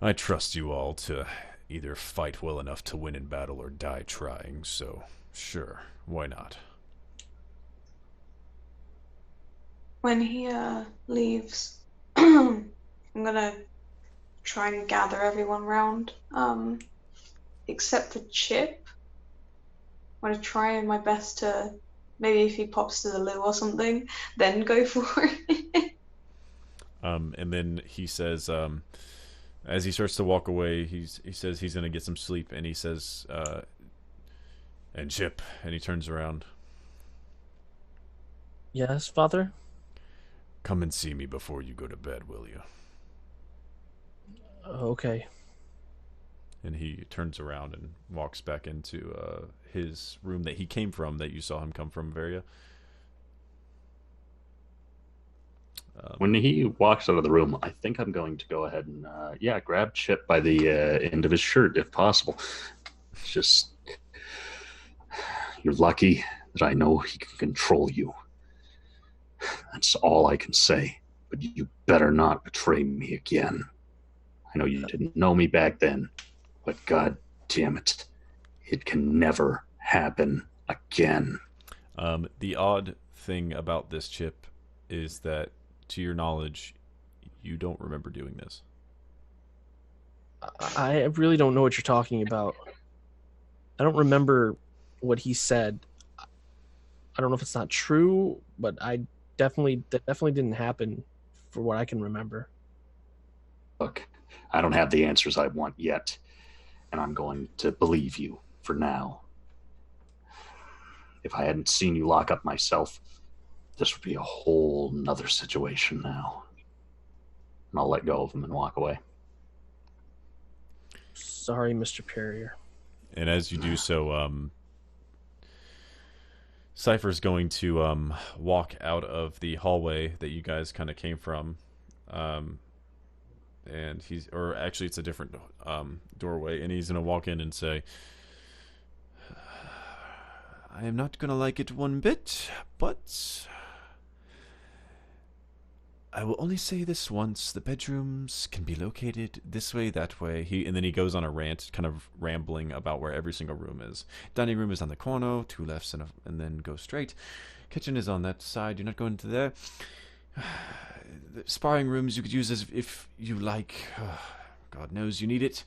I trust you all to either fight well enough to win in battle or die trying, so sure, why not? When he leaves, I'm gonna try and gather everyone round, except for Chip. I'm gonna try my best to, maybe if he pops to the loo or something, then go for it. And then he says, as he starts to walk away, he says he's gonna get some sleep, and he says, and Chip, and he turns around. Yes, Father? Come and see me before you go to bed, will you? Okay. And he turns around and walks back into his room that he came from, that you saw him come from, Varia. When he walks out of the room, I think I'm going to go ahead and, grab Chip by the end of his shirt, if possible. It's just, you're lucky that I know he can control you. That's all I can say. But you better not betray me again. I know you didn't know me back then, but God damn it, it can never happen again. The odd thing about this, Chip, is that, to your knowledge, you don't remember doing this. I really don't know what you're talking about. I don't remember what he said. I don't know if it's not true, but that definitely didn't happen for what I can remember. Look, I don't have the answers I want yet, and I'm going to believe you for now. If I hadn't seen you lock up myself, this would be a whole nother situation now. And I'll let go of him and walk away. Sorry, Mr. Perrier. And as you do so, Cypher's going to walk out of the hallway that you guys kind of came from. And actually it's a different doorway, and he's going to walk in and say, I am not going to like it one bit, but I will only say this once. The bedrooms can be located this way, that way. And then he goes on a rant, kind of rambling about where every single room is. Dining room is on the corner, two lefts, and then go straight. Kitchen is on that side. Do not go into there. The sparring rooms you could use as if you like. God knows you need it.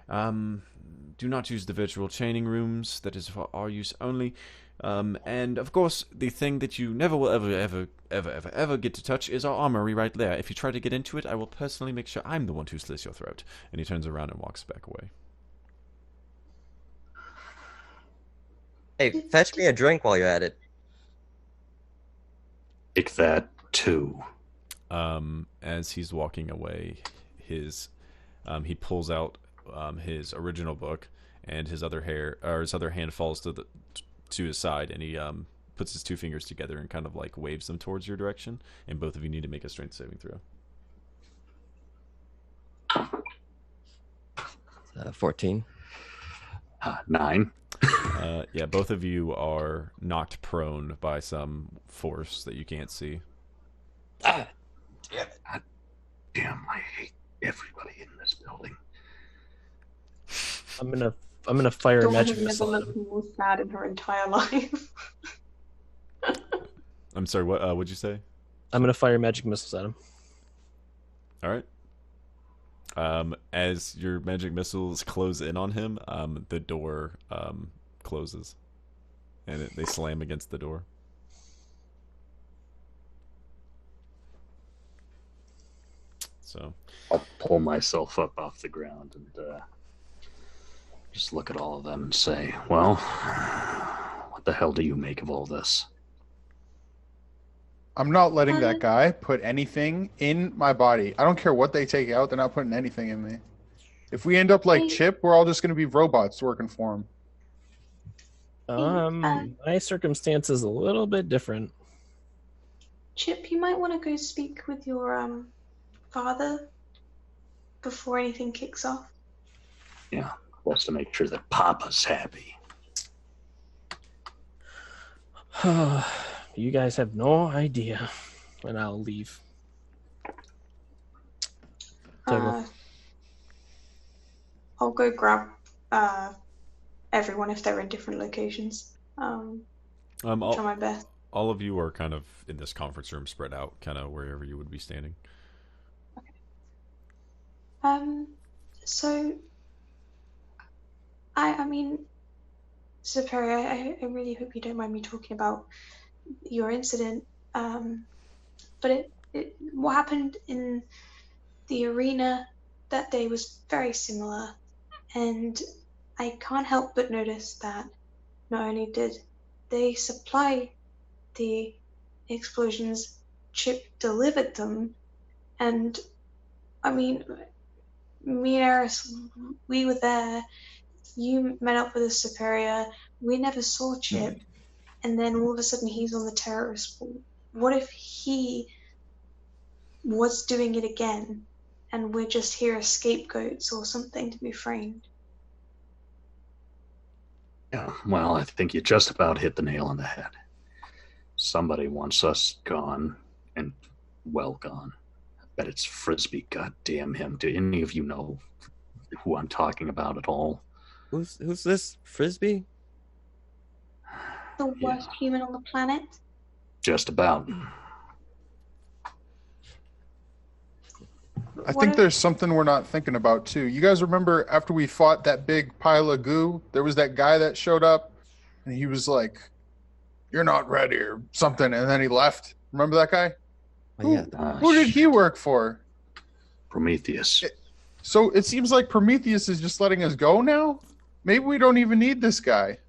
Do not use the virtual chaining rooms. That is for our use only. And of course, the thing that you never will ever get to touch is our armory right there. If you try to get into it, I will personally make sure I'm the one who slits your throat. And he turns around and walks back away. Hey, fetch me a drink while you're at it. Take that too. As he's walking away, he pulls out his original book, and his other hand falls to his side, and he puts his two fingers together and kind of like waves them towards your direction, and both of you need to make a strength saving throw. 14. 9. Yeah, both of you are knocked prone by some force that you can't see. Ah, damn it. God damn, I hate everybody in this building. I'm gonna fire a Dawn magic has never missile at looked him. more sad in her entire life. I'm sorry, what would you say? I'm gonna fire magic missiles at him. All right. As your magic missiles close in on him, the door closes, and they slam against the door. So I'll pull myself up off the ground and just look at all of them and say, well, what the hell do you make of all this? I'm not letting that guy put anything in my body. I don't care what they take out. They're not putting anything in me. If we end up like Chip, we're all just going to be robots working for him. My circumstance is a little bit different. Chip, you might want to go speak with your father before anything kicks off. Yeah, wants to make sure that Papa's happy. You guys have no idea, and I'll leave. I'll go grab everyone if they're in different locations. Try my best. All of you are kind of in this conference room, spread out, kind of wherever you would be standing. Okay. So, I mean, Superior, I really hope you don't mind me talking about your incident. But what happened in the arena that day was very similar, and I can't help but notice that not only did they supply the explosions, Chip delivered them, and I mean, me and Eris, we were there. You met up with a Superior. We never saw Chip, and then all of a sudden he's on the terrorist wall. What if he was doing it again, and we're just here as scapegoats or something to be framed? Yeah, well, I think you just about hit the nail on the head. Somebody wants us gone, and well gone. I bet it's Frisbee, goddamn him. Do any of you know who I'm talking about at all? Who's this? Frisbee? The worst human on the planet? Just about. I think there's something we're not thinking about too. You guys remember after we fought that big pile of goo, there was that guy that showed up and he was like, "You're not ready" or something, and then he left. Remember that guy? Oh, yeah. Who did he work for? Prometheus. So it seems like Prometheus is just letting us go now? Maybe we don't even need this guy.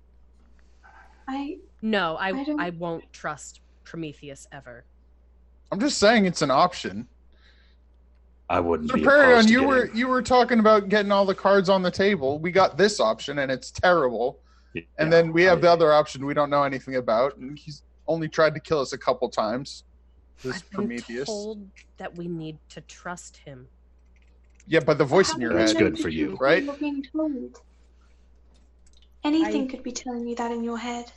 I won't trust Prometheus ever. I'm just saying it's an option. I wouldn't be Superior, opposed to you were talking about getting all the cards on the table. We got this option and it's terrible. getting... And then we have the other option we don't know anything about, and he's only tried to kill us a couple times. This I've been Prometheus. told that we need to trust him. Yeah, but the voice in your That's head. good for you. Right? You're being told. Anything could be telling you that in your head.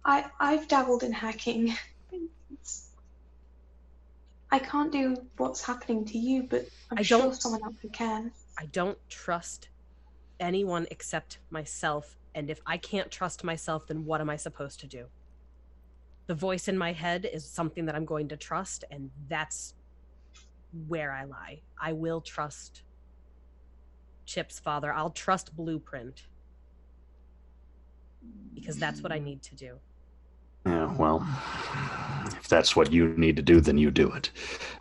I've dabbled in hacking. I can't do what's happening to you, but I'm sure someone else who can. I don't trust anyone except myself, and if I can't trust myself, then what am I supposed to do? The voice in my head is something that I'm going to trust, and that's where I lie. I will trust Chip's father. I'll trust Blueprint, because that's what I need to do. Yeah, well, if that's what you need to do, then you do it.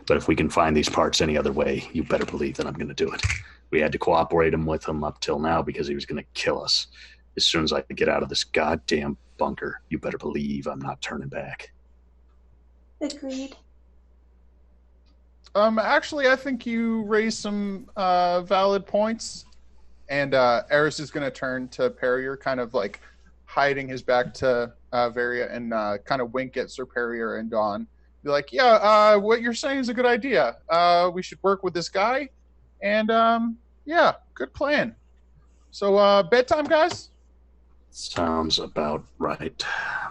But if we can find these parts any other way, you better believe that I'm going to do it. We had to cooperate with him up till now because he was going to kill us. As soon as I get out of this goddamn bunker, you better believe I'm not turning back. Agreed. Actually, I think you raised some valid points. And Eris is going to turn to Perrier, kind of like hiding his back to Varia, and kind of wink at Superior and Dawn. Be like, yeah, what you're saying is a good idea. We should work with this guy. And, yeah, good plan. So, bedtime, guys? Sounds about right.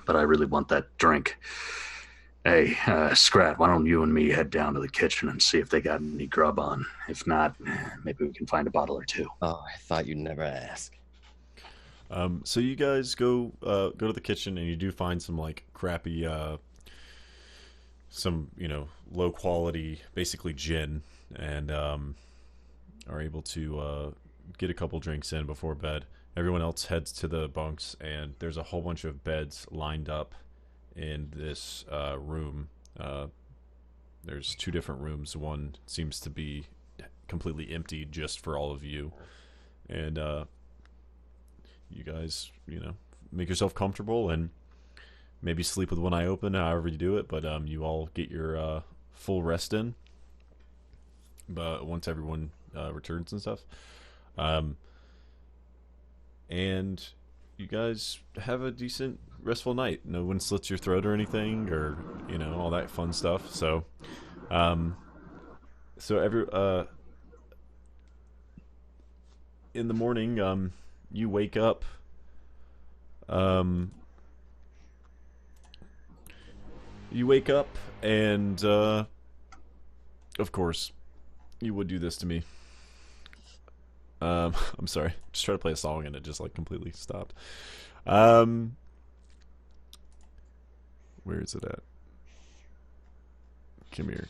But I really want that drink. Hey, Scrat, why don't you and me head down to the kitchen and see if they got any grub on? If not, maybe we can find a bottle or two. Oh, I thought you'd never ask. So you guys go to the kitchen, and you do find some like crappy, some low quality, basically gin, and are able to get a couple drinks in before bed. Everyone else heads to the bunks, and there's a whole bunch of beds lined up in this room. There's 2 different rooms. One seems to be completely empty just for all of you, and you guys, make yourself comfortable and maybe sleep with one eye open, however you do it. But you all get your full rest in. But once everyone returns and stuff, and you guys have a decent, restful night. No one slits your throat or anything, or all that fun stuff. So, in the morning, you wake up. And of course, you would do this to me. I'm sorry. Just try to play a song and it just completely stopped. Where is it at? Come here.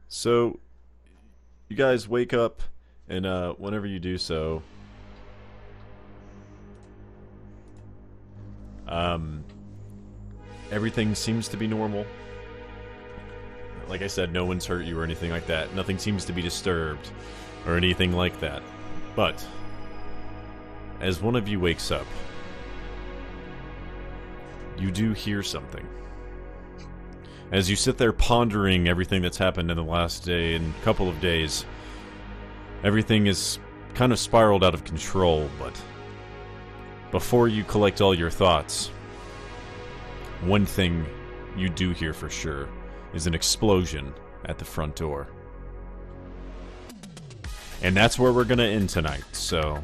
So, you guys wake up, and whenever you do so, everything seems to be normal. Like I said, no one's hurt you or anything like that. Nothing seems to be disturbed or anything like that. But, as one of you wakes up, you do hear something. As you sit there pondering everything that's happened in the last day and couple of days, everything is kind of spiraled out of control, but before you collect all your thoughts, one thing you do hear for sure is an explosion at the front door. And that's where we're going to end tonight, so